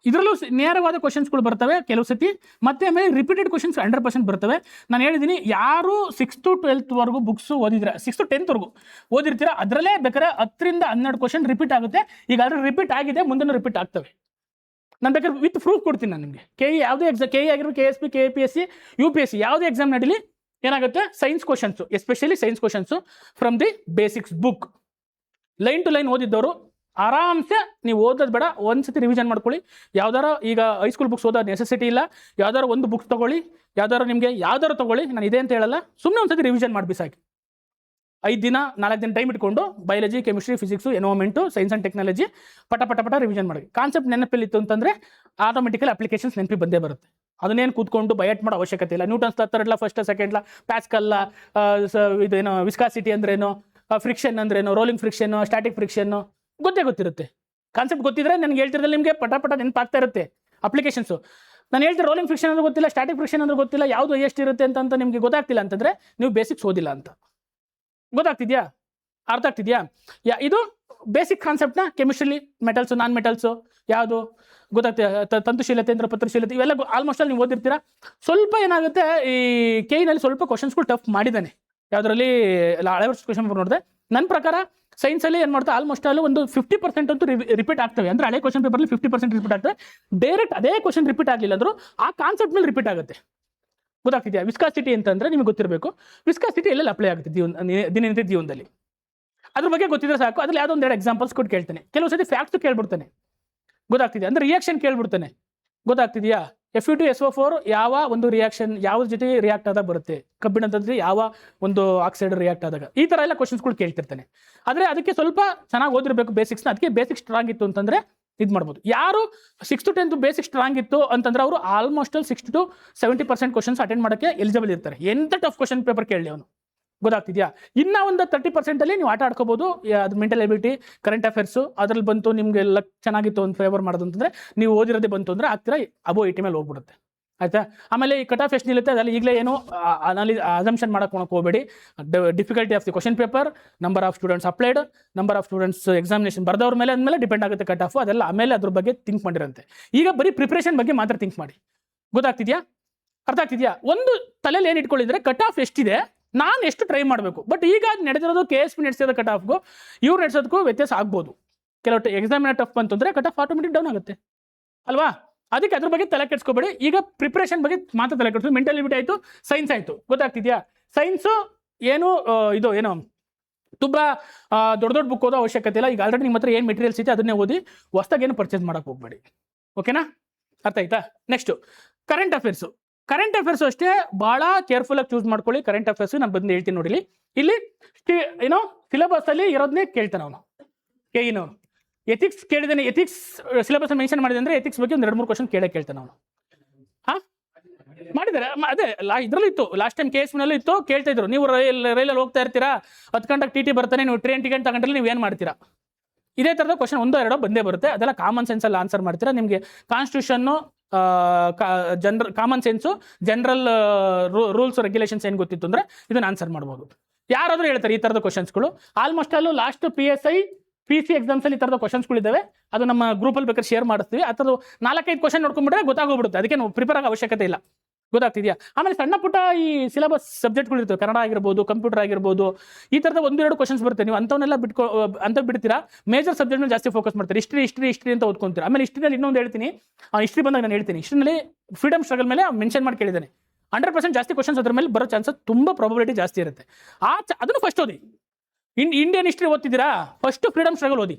ಇದರಲ್ಲೂ ನೇರವಾದ ಕ್ವಶನ್ಸ್ಗಳು ಬರ್ತವೆ ಕೆಲವು ಸತಿ, ಮತ್ತೆ ಆಮೇಲೆ ರಿಪೀಟೆಡ್ ಕ್ವಶನ್ಸ್ 100% ಬರ್ತವೆ. ನಾನು ಹೇಳಿದ್ದೀನಿ, ಯಾರು 6th to 12th ವರೆಗೂ ಬುಕ್ಸ್ ಓದಿದ್ರೆ, 6th to 10th ವರೆಗೂ ಓದಿರ್ತೀರ, ಅದರಲ್ಲೇ ಬೇಕಾದ್ರೆ 10 ರಿಂದ 12 ಕ್ವಶನ್ ರಿಪೀಟ್ ಆಗುತ್ತೆ. ಈಗ ಆಲ್ರೆಡಿ ರಿಪೀಟ್ ಆಗಿದೆ, ಮುಂದೆ ರಿಪೀಟ್ ಆಗ್ತವೆ. ನಾನು ಬೇಕಾದ್ರೆ ವಿತ್ ಪ್ರೂಫ್ ಕೊಡ್ತೀನಿ. ನಾನು ನಿಮಗೆ ಯಾವುದೇ ಎಕ್ಸಾಮ್, KE ಆಗಿರ್ಬೋದು, KSP, KPSC, UPSC ಯಾವುದೇ ಎಕ್ಸಾಮ್ ನಡೀಲಿ ಏನಾಗುತ್ತೆ, science questions, especially science questions from the basics book line to line ಓದಿದ್ದವರು ಆರಾಮ್ಸೆ ನೀವು ಓದೋದು ಬೇಡ, ಒಂದ್ಸತಿ ರಿವಿಷನ್ ಮಾಡ್ಕೊಳ್ಳಿ. ಯಾವ್ದಾರ ಈಗ ಹೈಸ್ಕೂಲ್ ಬುಕ್ಸ್ ಓದೋ ನೆಸೆಸಿಟಿ ಇಲ್ಲ, ಯಾವ್ದಾರ ಒಂದು ಬುಕ್ಸ್ ತೊಗೊಳ್ಳಿ, ಯಾವ್ದಾರು ತೊಗೊಳ್ಳಿ, ನಾನು ಇದೆ ಅಂತ ಹೇಳಲ್ಲ, ಸುಮ್ಮನೆ ಒಂದ್ಸತಿ ರಿವಿಷನ್ ಮಾಡಿ ಬಿಸಾಕಿ. 5 ದಿನ 4 ದಿನ ಟೈಮ್ ಇಟ್ಕೊಂಡು biology, chemistry, physics, environment, science and technology ಪಟ ರಿವಿಷನ್ ಮಾಡಿ. ಕಾನ್ಸೆಪ್ಟ್ ನೆನಪಲ್ಲಿತ್ತು ಅಂತಂದರೆ ಆಟೋಮೆಟಿಕಲಿ ಅಪ್ಲಿಕೇಶನ್ಸ್ ನೆನಪಿ ಬಂದೇ ಬರುತ್ತೆ. ಅದನ್ನೇನು ಕೂತ್ಕೊಂಡು ಬಯಟ್ ಮಾಡೋ ಅವಶ್ಯಕತೆ ಇಲ್ಲ. Newton's third law, first second law, Pascal law, ಇದೇನೋ ವಿಸ್ಕಾಸಿಟಿ ಅಂದ್ರೇನು, ಫ್ರಿಕ್ಷನ್ ಅಂದ್ರೇನು, ರೋಲಿಂಗ್ ಫ್ರಿಕ್ಷನ್ನು, ಸ್ಟ್ಯಾಟಿಕ್ ಫ್ರಿಕ್ಷನ್ನು ಗೊತ್ತಿರುತ್ತೆ. ಕಾನ್ಸೆಪ್ಟ್ ಗೊತ್ತಿದ್ರೆ ನನಗೆ ಹೇಳ್ತಿರೋದ್ರಲ್ಲಿ ನಿಮಗೆ ಪಟ ನೆನಪಾಗ್ತಾ ಇರುತ್ತೆ ಅಪ್ಲಿಕೇಶನ್ಸು. ನಾನು ಹೇಳ್ತೀನಿ ರೋಲಿಂಗ್ ಫ್ರಿಕ್ಷನ್ ಅಂದ್ರೆ ಗೊತ್ತಿಲ್ಲ, ಸ್ಟ್ಯಾಟಿಕ್ ಫ್ರಿಕ್ಷನ್ ಅಂದ್ರೆ ಗೊತ್ತಿಲ್ಲ, ಯಾವುದು ಎಷ್ಟು ಇರುತ್ತೆ ಅಂತ ನಿಮಗೆ ಗೊತ್ತಾಗ್ತಿಲ್ಲ ಅಂತಂದರೆ ನೀವು ಬೇಸಿಕ್ಸ್ ಓದಿಲ್ಲ ಅಂತ. ಗೊತ್ತಾಗ್ತಿದ್ಯಾ? ಅರ್ಥ ಆಗ್ತಿದ್ಯಾ? ಇದು ಬೇಸಿಕ್ ಕಾನ್ಸೆಪ್ಟ್ನ ಕೆಮಿಸ್ಟ್ರಿಲಿ ಮೆಟಲ್ಸು, ನಾನ್ ಮೆಟಲ್ಸು ಯಾವುದು ಗೊತ್ತಾಗ್ತದೆ, ತಂತುಶೀಲತೆ ಅಂದ್ರೆ ಪತ್ರಶೀಲತೆ, ಇವೆಲ್ಲ ಆಲ್ಮೋಸ್ಟ್ ಅಲ್ಲಿ ನೀವು ಓದಿರ್ತೀರಾ. ಸ್ವಲ್ಪ ಏನಾಗುತ್ತೆ, ಈ KE ಸ್ವಲ್ಪ ಕ್ವಶನ್ಸ್ಗಳು ಟಫ್ ಮಾಡಿದ್ದಾನೆ. ಯಾವುದರಲ್ಲಿ ಹಳೆ ವರ್ಷ ಕ್ವಶನ್ ಪೇಪರ್ ನೋಡಿದೆ. ನನ್ನ ಪ್ರಕಾರ ಸೈನ್ಸಲ್ಲಿ ಏನು ಮಾಡ್ತಾ ಆಲ್ಮೋಸ್ಟ್ ಅಲ್ಲಿ ಒಂದು 50% ಅಂತೂ ರಿಪೀಟ್ ಆಗ್ತವೆ. ಅಂದರೆ ಹಳೆ ಕ್ವಶನ್ ಪೇಪರ್ಲಿ 50% ರಿಪೀಟ್ ಆಗ್ತವೆ. ಡೈರೆಕ್ಟ್ ಅದೇ ಕ್ವಶನ್ ರಿಪೀಟ್ ಆಗಲಿಲ್ಲ ಅಂದರೂ ಆ ಕಾನ್ಸೆಪ್ಟ್ ಮೇಲೆ ರಿಪೀಟ್ ಆಗುತ್ತೆ. ಗೊತ್ತಾಗ್ತಿದೆಯಾ? ವಿಸ್ಕಾಸಿಟಿ ಅಂತಂದರೆ ನಿಮಗೆ ಗೊತ್ತಿರಬೇಕು. ವಿಸ್ಕಾಸಿಟಿ ಎಲ್ಲೆಲ್ಲಿ ಅಪ್ಲೈ ಆಗುತ್ತೆ ದಿನನಿತ್ಯ ಜೀವನದಲ್ಲಿ, ಅದ್ರ ಬಗ್ಗೆ ಗೊತ್ತಿದ್ರೆ ಸಾಕು. ಅದ್ರಲ್ಲಿ ಯಾವುದೋ ಒಂದೆರಡು ಎಕ್ಸಾಂಪಲ್ಸ್ ಕೊಟ್ಟು ಕೇಳ್ತಾನೆ. ಕೆಲವು ಸತಿ ಫ್ಯಾಕ್ಟ್ಸ್ ಕೇಳ್ಬಿಡ್ತಾನೆ. ಗೊತ್ತಾಗ್ತಿದೆಯಾ? ಅಂದರೆ ರಿಯಾಕ್ಷನ್ ಕೇಳ್ಬಿಡ್ತಾನೆ. ಗೊತ್ತಾಗ್ತಿದೆಯಾ? Fe2SO4 ಯಾವ ಒಂದು ರಿಯಾಕ್ಷನ್ ಯಾವ ಜೊತೆ ರಿಯಾಕ್ಟ್ ಆದಾಗ ಬರುತ್ತೆ, ಕಬ್ಬಿಣದ ಯಾವ ಒಂದು ಆಕ್ಸೈಡ್ ರಿಯಾಕ್ಟ್ ಆದಾಗ, ಈ ಥರ ಎಲ್ಲ ಕ್ವಶನ್ಸ್ಗಳು ಕೇಳ್ತಿರ್ತಾನೆ. ಆದರೆ ಅದಕ್ಕೆ ಸ್ವಲ್ಪ ಚೆನ್ನಾಗಿ ಓದಿರಬೇಕು ಬೇಸಿಕ್ಸ್ನ. ಅದಕ್ಕೆ ಬೇಸಿಕ್ ಸ್ಟ್ರಾಂಗ್ ಇತ್ತು ಅಂತಂದರೆ ಇದು ಮಾಡ್ಬೋದು. ಯಾರು 6th to 10th basic strong ಇತ್ತು ಅಂತಂದ್ರೆ ಅವರು ಆಲ್ಮೋಸ್ಟ್ 60 to 70% ಕ್ವಶನ್ಸ್ ಅಟೆಂಡ್ ಮಾಡೋಕ್ಕೆ ಎಲಿಜಿಬಲ್ ಇರ್ತಾರೆ. ಎಂಥ ಟಫ್ ಕ್ವಶನ್ ಪೇಪರ್ ಕೇಳಲಿ ಅವನು. ಗೊತ್ತಾಗ್ತಿದೆಯಾ? ಇನ್ನೂ ಒಂದು 30% ನೀವು ಆಟ ಆಡ್ಕೋಬೋದು. ಅದು ಮೆಂಟಲ್ ಎಬಿಲಿಟಿ, ಕರೆಂಟ್ ಅಫೇರ್ಸು ಅದರಲ್ಲಿ ಬಂತು, ನಿಮಗೆ ಲಕ್ ಚೆನ್ನಾಗಿತ್ತು ಒಂದು ಫೇವರ್ ಮಾಡೋದು ಅಂತಂದರೆ ನೀವು ಓದಿರೋದೇ ಬಂತು ಅಂದರೆ ಆಗ್ತೀರಾ ಅಬೋ 80 ಮೇಲೆ ಹೋಗ್ಬಿಡುತ್ತೆ. ಆಯಿತಾ? ಆಮೇಲೆ ಈ ಕಟ್ ಆಫ್ ಎಷ್ಟು ನಿಲ್ಲುತ್ತೆ ಅದರಲ್ಲಿ ಈಗಲೇ ಏನು ಅಸಂಪ್ಷನ್ ಮಾಡೋಕೆ ಹೋಗಬೇಡಿ. Difficulty of the question paper, number of students applied, number of students examination ಬರೆದವ್ರ ಮೇಲೆ ಅಂದಮೇಲೆ ಡಿಪೆಂಡ್ ಆಗುತ್ತೆ ಕಟ್ ಆಫು. ಅದೆಲ್ಲ ಆಮೇಲೆ ಅದ್ರ ಬಗ್ಗೆ ಥಿಂಕ್ ಮಾಡಿರಂತೆ. ಈಗ ಬರೀ ಪ್ರಿಪ್ರೇಷನ್ ಬಗ್ಗೆ ಮಾತ್ರ ಥಿಂಕ್ ಮಾಡಿ. ಗೊತ್ತಾಗ್ತಿದೆಯಾ? ಅರ್ಥ ಆಗ್ತಿದೆಯಾ? ಒಂದು ತಲೆಯಲ್ಲಿ ಏನು ಇಟ್ಕೊಂಡಿದ್ರೆ ಕಟ್ ಆಫ್ ಎಷ್ಟಿದೆ, ನಾನು ಎಷ್ಟು ಟ್ರೈ ಮಾಡಬೇಕು. ಬಟ್ ಈಗ ನಡೆದಿರೋದು KSP ನಡೆಸಿದ ಕಟ್ ಆಫ್ಗೂ ಇವ್ರು ನಡೆಸೋದಕ್ಕೂ ವ್ಯತ್ಯಾಸ ಆಗ್ಬೋದು. ಕೆಲವು ಎಕ್ಸಾಮಿನ ಟಫ್ ಬಂತು ಅಂದರೆ ಕಟ್ ಆಫ್ ಆಟೋಮೆಟಿಕ್ ಡೌನ್ ಆಗುತ್ತೆ ಅಲ್ವಾ? ಅದಕ್ಕೆ ಅದ್ರ ಬಗ್ಗೆ ತಲೆ ಕೆಡಿಸ್ಕೋಬೇಡಿ. ಈಗ ಪ್ರಿಪ್ರೇಷನ್ ಬಗ್ಗೆ ಮಾತ್ರ ತಲೆ ಕೆಡಿಸ್ಬೇಕು. ಮೆಂಟಲ್ ಎಬಿಲಿಟಿ ಆಯಿತು, ಸೈನ್ಸ್ ಆಯಿತು. ಗೊತ್ತಾಗ್ತಿದೆಯಾ? ಸೈನ್ಸು ಏನು ತುಂಬ ದೊಡ್ಡ ಬುಕ್ ಓದೋ ಅವಶ್ಯಕತೆ ಇಲ್ಲ. ಈಗ ಆಲ್ರೆಡಿ ನಿಮ್ಮ ಹತ್ರ ಏನು ಮೆಟೀರಿಯಲ್ಸ್ ಇದೆ ಅದನ್ನೇ ಓದಿ, ಹೊಸ್ದಾಗಿ ಏನು ಪರ್ಚೇಸ್ ಮಾಡೋಕೆ ಹೋಗಬೇಡಿ. ಓಕೆನಾ? ಅರ್ಥ ಆಯ್ತಾ? ನೆಕ್ಸ್ಟು ಕರೆಂಟ್ ಅಫೇರ್ಸು ಅಷ್ಟೇ ಭಾಳ ಕೇರ್ಫುಲ್ಲಾಗಿ ಚೂಸ್ ಮಾಡ್ಕೊಳ್ಳಿ. ಕರೆಂಟ್ ಅಫೇರ್ಸು ನಾನು ಬಂದು ಹೇಳ್ತೀನಿ ನೋಡಿಲಿ. ಇಲ್ಲಿ ಸಿಲೆಬಸ್ಸಲ್ಲಿ ಇರೋದನ್ನೇ ಕೇಳ್ತಾನೆ ಅವನು, KE. ಎಥಿಕ್ಸ್ ಕೇಳಿದ್ದಾನೆ, ಎಥಿಕ್ಸ್ ಸಿಲೆಬಸ್ ಮೆನ್ಷನ್ ಮಾಡಿದೆ ಅಂದರೆ ಎಥಿಕ್ಸ್ ಬಗ್ಗೆ ಒಂದು 2-3 ಕ್ವಶನ್ ಕೇಳ್ತಾನೆ ಅವನು. ಹಾಂ ಮಾಡಿದ್ದಾರೆ, ಅದೇ ಇದರಲ್ಲೂ ಇತ್ತು. ಲಾಸ್ಟ್ ಟೈಮ್ KSP ಇತ್ತು, ಕೇಳ್ತಾ ಇದ್ರು. ನೀವು ರೈಲಲ್ಲಿ ಹೋಗ್ತಾ ಇರ್ತೀರಾ, 10 ಗಂಟೆಗೆ TT ಬರ್ತಾನೆ, ನೀವು ಟ್ರೈನ್ ಟಿಕೆಟ್ ತಗೊಂಡ್ರೆ ನೀವು ಏನು ಮಾಡ್ತೀರಾ? ಇದೇ ಥರದ ಕ್ವಶನ್ 1-2 ಬಂದೇ ಬರುತ್ತೆ. ಅದೆಲ್ಲ ಕಾಮನ್ ಸೆನ್ಸಲ್ಲಿ ಆನ್ಸರ್ ಮಾಡ್ತೀರಾ. ನಿಮಗೆ constitution, common sense, general rules regulations ಏನು ಗೊತ್ತಿತ್ತು ಅಂದರೆ ಇದನ್ನು ಆನ್ಸರ್ ಮಾಡ್ಬೋದು. ಯಾರಾದರೂ ಹೇಳ್ತಾರೆ ಈ ಥರದ ಕ್ವಶನ್ಸ್ಗಳು. ಆಲ್ಮೋಸ್ಟ್ ಅಲ್ಲೂ ಲಾಸ್ಟ್ PSI PC ಎಕ್ಸಾಮ್ಸಲ್ಲಿ ಈ ಥರದ ಕ್ವಶನ್ಸ್ಗಳಿದ್ದಾವೆ. ಅದು ನಮ್ಮ ಗ್ರೂಪಲ್ಲಿ ಬೇಕಾದ್ರೆ ಶೇರ್ ಮಾಡಿಸ್ತೀವಿ. ಆ ಥರದ್ದು 4-5 ಕ್ವಶನ್ ನೋಡ್ಕೊಂಡ್ಬಿಟ್ರೆ ಗೊತ್ತಾಗೋಗ್ಬಿಡುತ್ತೆ. ಅದಕ್ಕೆ ನಾವು ಪ್ರಿಪೇರ್ ಆಗೋ ಅವಶ್ಯಕತೆ ಇಲ್ಲ. ಗೊತ್ತಾಗ್ತಿದೆಯಾ? ಆಮೇಲೆ ಸಣ್ಣ ಪುಟ್ಟ ಈ ಸಿಲೆಬಸ್ ಸಬ್ಜೆಕ್ಟ್ಗಳು ಇರ್ತವೆ, ಕನ್ನಡ ಆಗಿರ್ಬೋದು, ಕಂಪ್ಯೂಟರ್ ಆಗಿರ್ಬೋದು, ಈ ಥರದ 1-2 ಕ್ವಶನ್ಸ್ ಬರುತ್ತೆ. ನೀವು ಅಂಥವನ್ನೆಲ್ಲ ಬಿಡ್ತೀರಾ. ಮೇಜರ್ ಸಬ್ಜೆಕ್ಟ್ ಮೇಲೆ ಜಾಸ್ತಿ ಫೋಕಸ್ ಮಾಡ್ತೀರಿ. ಹಿಸ್ಟ್ರಿ ಅಂತ ಓದ್ಕೊಂತೀರಾ. ಆಮೇಲೆ ಹಿಸ್ಟ್ರಿನಲ್ಲಿ ಇನ್ನೊಂದು ಹೇಳ್ತೀನಿ, ಹಿಸ್ಟ್ರಿ ಬಂದಾಗ ನಾನು ಹೇಳ್ತೀನಿ. ಹಿಸ್ಟ್ರಿನಲ್ಲಿ ಫ್ರೀಡಮ್ ಸ್ಟ್ರಗಲ್ ಮೇಲೆ ಮೆನ್ಷನ್ ಮಾಡಿ ಕೇಳಿದ್ದಾನೆ. 100% ಜಾಸ್ತಿ ಕ್ವಶನ್ಸ್ ಅದ್ರ ಮೇಲೆ ಬರೋ ಚಾನ್ಸಸ್ ತುಂಬ ಪ್ರಾಬಬಿಲಿಟಿ ಜಾಸ್ತಿ ಇರುತ್ತೆ. ಅದನ್ನು ಫಸ್ಟ್ ಓದಿ. ಇಂಡಿಯನ್ ಹಿಸ್ಟ್ರಿ ಓದ್ತಿದ್ದೀರಾ, ಫಸ್ಟು ಫ್ರೀಡಮ್ ಸ್ಟ್ರಗಲ್ ಓದಿ.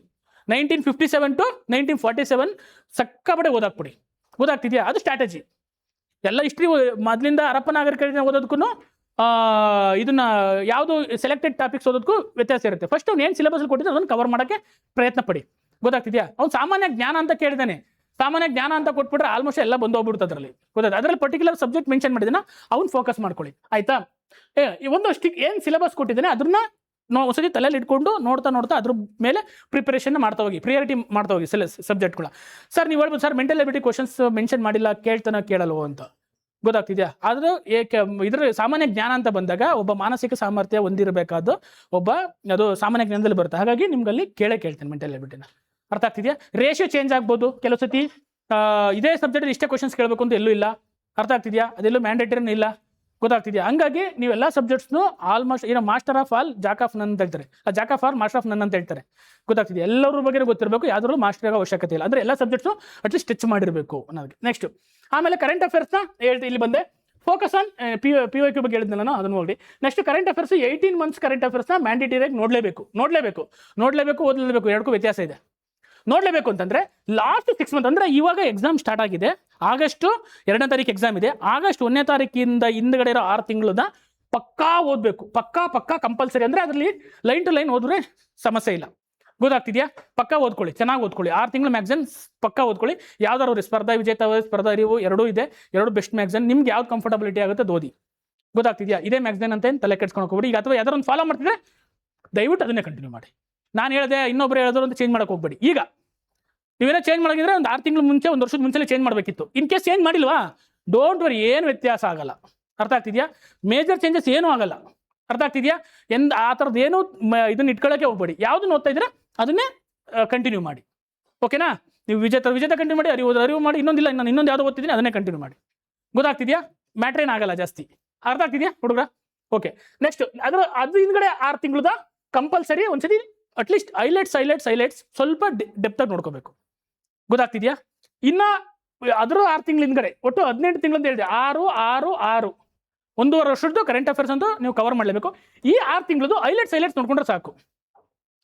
1957 to 1947 ಸಕ್ಕಾಪಟ್ಟೆ ಓದಾಕ್ಬಿಡಿ. ಗೊತ್ತಾಗ್ತಿದೆಯಾ? ಅದು ಸ್ಟ್ರಾಟಜಿ. ಎಲ್ಲ ಹಿಸ್ಟ್ರಿ ಮೊದಲಿಂದ ಹರಪ್ಪ ನಾಗರಿಕತೆ ಓದೋದಕ್ಕೂ ಇದನ್ನ ಯಾವುದು ಸೆಲೆಕ್ಟೆಡ್ ಟಾಪಿಕ್ಸ್ ಓದೋದಕ್ಕೂ ವ್ಯತ್ಯಾಸ ಇರುತ್ತೆ. ಫಸ್ಟ್ ಅವ್ನು ಏನು ಸಿಲೆಬಸ್ಸಲ್ಲಿ ಕೊಟ್ಟಿದ್ರೆ ಅದನ್ನು ಕವರ್ ಮಾಡೋಕ್ಕೆ ಪ್ರಯತ್ನ ಪಡಿ. ಗೊತ್ತಾಗ್ತಿದೆಯಾ? ಅವ್ನು ಸಾಮಾನ್ಯ ಜ್ಞಾನ ಅಂತ ಕೇಳಿದ್ದಾನೆ. ಸಾಮಾನ್ಯ ಜ್ಞಾನ ಅಂತ ಕೊಟ್ಬಿಟ್ರೆ ಆಲ್ಮೋಸ್ಟ್ ಎಲ್ಲ ಬಂದು ಹೋಗ್ಬಿಡುತ್ತೆ. ಅದರಲ್ಲಿ ಗೊತ್ತಾಯ್ತು. ಅದರಲ್ಲಿ ಪರ್ಟಿಕ್ಯುಲರ್ ಸಬ್ಜೆಕ್ಟ್ ಮೆನ್ಷನ್ ಮಾಡಿದ್ದಾನೆ, ಅವ್ನು ಫೋಕಸ್ ಮಾಡ್ಕೊಳ್ಳಿ. ಆಯಿತಾ? ಒಂದು ಏನು ಸಿಲೆಬಸ್ ಕೊಟ್ಟಿದ್ದಾನೆ ಅದನ್ನ ಒಂದ್ಸತಿ ತಲೆಯಲ್ಲಿ ಇಟ್ಕೊಂಡು ನೋಡ್ತಾ ಅದ್ರ ಮೇಲೆ ಪ್ರಿಪರೇಷನ್ ಮಾಡ್ತಾ ಹೋಗಿ, ಪ್ರಿಯಾರಿಟಿ ಮಾಡ್ತಾ ಹೋಗಿ ಸಬ್ಜೆಕ್ಟ್ಗಳ. ಸರ್ ನೀವು ಹೇಳ್ಬೋದು sir mental ability questions mention ಮಾಡಿಲ್ಲ, ಕೇಳಲ್ವೋ ಅಂತ. ಗೊತ್ತಾಗ್ತಿದ್ಯಾ? ಆದರೂ ಇದ್ರ ಸಾಮಾನ್ಯ ಜ್ಞಾನ ಅಂತ ಬಂದಾಗ ಒಬ್ಬ ಮಾನಸಿಕ ಸಾಮರ್ಥ್ಯ ಹೊಂದಿರಬೇಕಾದ ಒಬ್ಬ ಅದು ಸಾಮಾನ್ಯ ಜ್ಞಾನದಲ್ಲಿ ಬರುತ್ತೆ. ಹಾಗಾಗಿ ನಿಮ್ಗಲ್ಲಿ ಕೇಳ್ತೀನಿ ಮೆಂಟಲ್ ಎಬಿಲಿಟಿನ. ಅರ್ಥ ಆಗ್ತಿದೆಯಾ? ರೇಷಿಯೋ ಚೇಂಜ್ ಆಗ್ಬೋದು, ಕೆಲವು ಸತಿ ಇದೇ ಸಬ್ಜೆಕ್ಟ್ ಇಷ್ಟೇ ಕ್ವಶನ್ಸ್ ಕೇಳಬೇಕು ಅಂತ ಎಲ್ಲೂ ಇಲ್ಲ. ಅರ್ಥ ಆಗ್ತಿದೆಯಾ? ಅದೆಲ್ಲೂ ಮ್ಯಾಂಡೇಟರಿನೂ ಇಲ್ಲ. ಗೊತ್ತಾಗ್ತಿದೆಯಾ? ಹಂಗಾಗಿ ನೀವೆಲ್ಲ ಸಬ್ಜೆಕ್ಟ್ಸ್ನು ಆಲ್ಮೋಸ್ಟ್ ಏನೋ master of all Jack of ನನ್ ಅಂತ ಹೇಳ್ತಾರೆ, Jack of all master of ನನ್ ಅಂತ ಹೇಳ್ತಾರೆ. ಗೊತ್ತಾಗ್ತಿದೆ? ಎಲ್ಲರ ಬಗ್ಗೆ ಗೊತ್ತಿರಬೇಕು, ಯಾವ್ದಾದ್ರು ಮಾಸ್ಟರ್ ಆಗೋ ಅವಶ್ಯಕತೆ ಇಲ್ಲ. ಅಂದ್ರೆ ಎಲ್ಲ ಸಬ್ಜೆಕ್ಟ್ಸು ಅಟ್ಲೀಸ್ಟ್ ಟಚ್ ಮಾಡಿರಬೇಕು ಅನ್ನೋದಕ್ಕೆ. ನೆಕ್ಸ್ಟ್ ಆಮೇಲೆ ಕರೆಂಟ್ ಅಫೇರ್ಸ್ನ ಹೇಳ್ತೀನಿ, ಇಲ್ಲಿ ಬಂದೆ ಫೋಕಸ್ ಆನ್ PYQ ಬಗ್ಗೆ ಹೇಳಿದ್ನಲ್ಲ ನಾನು, ಅದನ್ನು ನೋಡಿ. Next current affairs 18 months current ಅಫೇರ್ಸ್ನ ಮ್ಯಾಂಡೇಟರಿಯಾಗಿ ನೋಡಲೇಬೇಕು, ಓದಲೇಬೇಕು. ಎರಡಕ್ಕೂ ವ್ಯತ್ಯಾಸ ಇದೆ. ನೋಡಲೇಬೇಕು ಅಂತಂದ್ರೆ ಲಾಸ್ಟ್ 6 months ಅಂದ್ರೆ ಇವಾಗ ಎಕ್ಸಾಮ್ ಸ್ಟಾರ್ಟ್ ಆಗಿದೆ, ಆಗಸ್ಟ್ 2ನೇ ತಾರೀಕು ಎಕ್ಸಾಮ್ ಇದೆ. ಆಗಸ್ಟ್ 1ನೇ ತಾರೀಕಿಂದ ಹಿಂದ್ಗಡೆ ಇರೋ 6 ತಿಂಗಳನ್ನ ಪಕ್ಕಾ ಓದಬೇಕು, ಪಕ್ಕಾ ಕಂಪಲ್ಸರಿ. ಅಂದ್ರೆ ಅದರಲ್ಲಿ ಲೈನ್ ಟು ಲೈನ್ ಓದಿದ್ರೆ ಸಮಸ್ಯೆ ಇಲ್ಲ. ಗೊತ್ತಾಗ್ತಿದ್ಯಾ? ಪಕ್ಕಾ ಓದ್ಕೊಳ್ಳಿ, ಚೆನ್ನಾಗಿ ಓದ್ಕೊಳ್ಳಿ. 6 ತಿಂಗಳು ಮ್ಯಾಗ್ಝಿನ್ ಪಕ್ಕಾ ಓದ್ಕೊಳ್ಳಿ. ಯಾವ್ದಾದ್ರು ಸ್ಪರ್ಧಾ ವಿಜೇತ, ಸ್ಪರ್ಧಾ ಅರಿವು ಎರಡೂ ಇದೆ, ಎರಡು ಬೆಸ್ಟ್ ಮ್ಯಾಗ್ಝಿನ್. ನಿಮ್ಗೆ ಯಾವ್ದು ಕಂಫರ್ಟಬಿಲಿಟಿ ಆಗುತ್ತೆ ಅದು ಓದಿ. ಗೊತ್ತಾಗ್ತಿದ್ಯಾ? ಇದೇ ಮ್ಯಾಗ್ಝಿನ್ ಅಂತ ಏನು ತಲೆ ಕೆಡ್ಸ್ಕೊಂಡು ಹೋಗ್ಬೇಡಿ. ಈಗ ಅಥವಾ ಯಾವ್ದಾರು ಒಂದು ಫಾಲೋ ಮಾಡ್ತಿದ್ರೆ ದಯವಿಟ್ಟು ಅದನ್ನೇ ಕಂಟಿನ್ಯೂ ಮಾಡಿ. ನಾನು ಹೇಳಿದೆ ಇನ್ನೊಬ್ರು ಹೇಳಿದ್ರು ಅಂತ ಚೇಂಜ್ ಮಾಡಕ್ಕೆ ಹೋಗ್ಬೇಡಿ. ಈಗ ನೀವೇನೋ ಚೇಂಜ್ ಮಾಡಿದ್ರೆ ಒಂದು 6 ತಿಂಗಳು ಮುಂಚೆ, 1 ವರ್ಷದ ಮುಂಚೆ ಚೇಂಜ್ ಮಾಡಬೇಕಿತ್ತು. ಇನ್ ಕೇಸ್ ಚೇಂಜ್ ಮಾಡಿಲ್ವಾ, ಡೋಂಟ್ ವರಿ, ಏನು ವ್ಯತ್ಯಾಸ ಆಗಲ್ಲ. ಅರ್ಥ ಆಗ್ತಿದ್ಯಾ? ಮೇಜರ್ ಚೇಂಜಸ್ ಏನೂ ಆಗಲ್ಲ. ಅರ್ಥ ಆಗ್ತಿದ್ಯಾ? ಆ ಥರದ್ದು ಏನು ಇದನ್ನ ಇಟ್ಕೊಳ್ಳೋಕೆ ಹೋಗ್ಬೇಡಿ. ಯಾವ್ದನ್ನ ಓದ್ತಾ ಇದ್ರೆ ಅದನ್ನೇ ಕಂಟಿನ್ಯೂ ಮಾಡಿ. ಓಕೆನಾ? ನೀವು ವಿಜೇತ ಕಂಟಿನ್ಯೂ ಮಾಡಿ, ಅರಿವು ಮಾಡಿ. ಇನ್ನೊಂದು ಯಾವ್ದು ಓದ್ತಿದ್ದೀನಿ ಅದನ್ನೇ ಕಂಟಿನ್ಯೂ ಮಾಡಿ. ಗೊತ್ತಾಗ್ತಿದ್ಯಾ? ಮ್ಯಾಟ್ರ್ ಏನಾಗಲ್ಲ ಜಾಸ್ತಿ. ಅರ್ಥ ಆಗ್ತಿದ್ಯಾ ಹುಡುಗ್ರ? ಓಕೆ. ನೆಕ್ಸ್ಟ್ ಅದು ಹಿಂದ್ಗಡೆ 6 ತಿಂಗಳದ ಕಂಪಲ್ಸರಿ ಒಂದ್ಸತಿ ಅಟ್ಲೀಸ್ಟ್ ಹೈಲೈಟ್ಸ್ ಸ್ವಲ್ಪ ಡೆಪ್ತಾಗಿ ನೋಡ್ಕೋಬೇಕು. ಗೊತ್ತಾಗ್ತಿದ್ಯಾ? ಇನ್ನ ಅದ್ರ 6 ತಿಂಗಳ ಹಿಂದ್ಗಡೆ ಒಟ್ಟು 18 ತಿಂಗಳು ಅಂತ ಹೇಳಿದೆ. 6 1.5 ವರ್ಷದ್ದು ಕರೆಂಟ್ ಅಫೇರ್ಸ್ ಅಂತೂ ನೀವು ಕವರ್ ಮಾಡಲೇಬೇಕು. ಈ 6 ತಿಂಗಳದ್ದು ಹೈಲೈಟ್ಸ್ ನೋಡ್ಕೊಂಡ್ರೆ ಸಾಕು.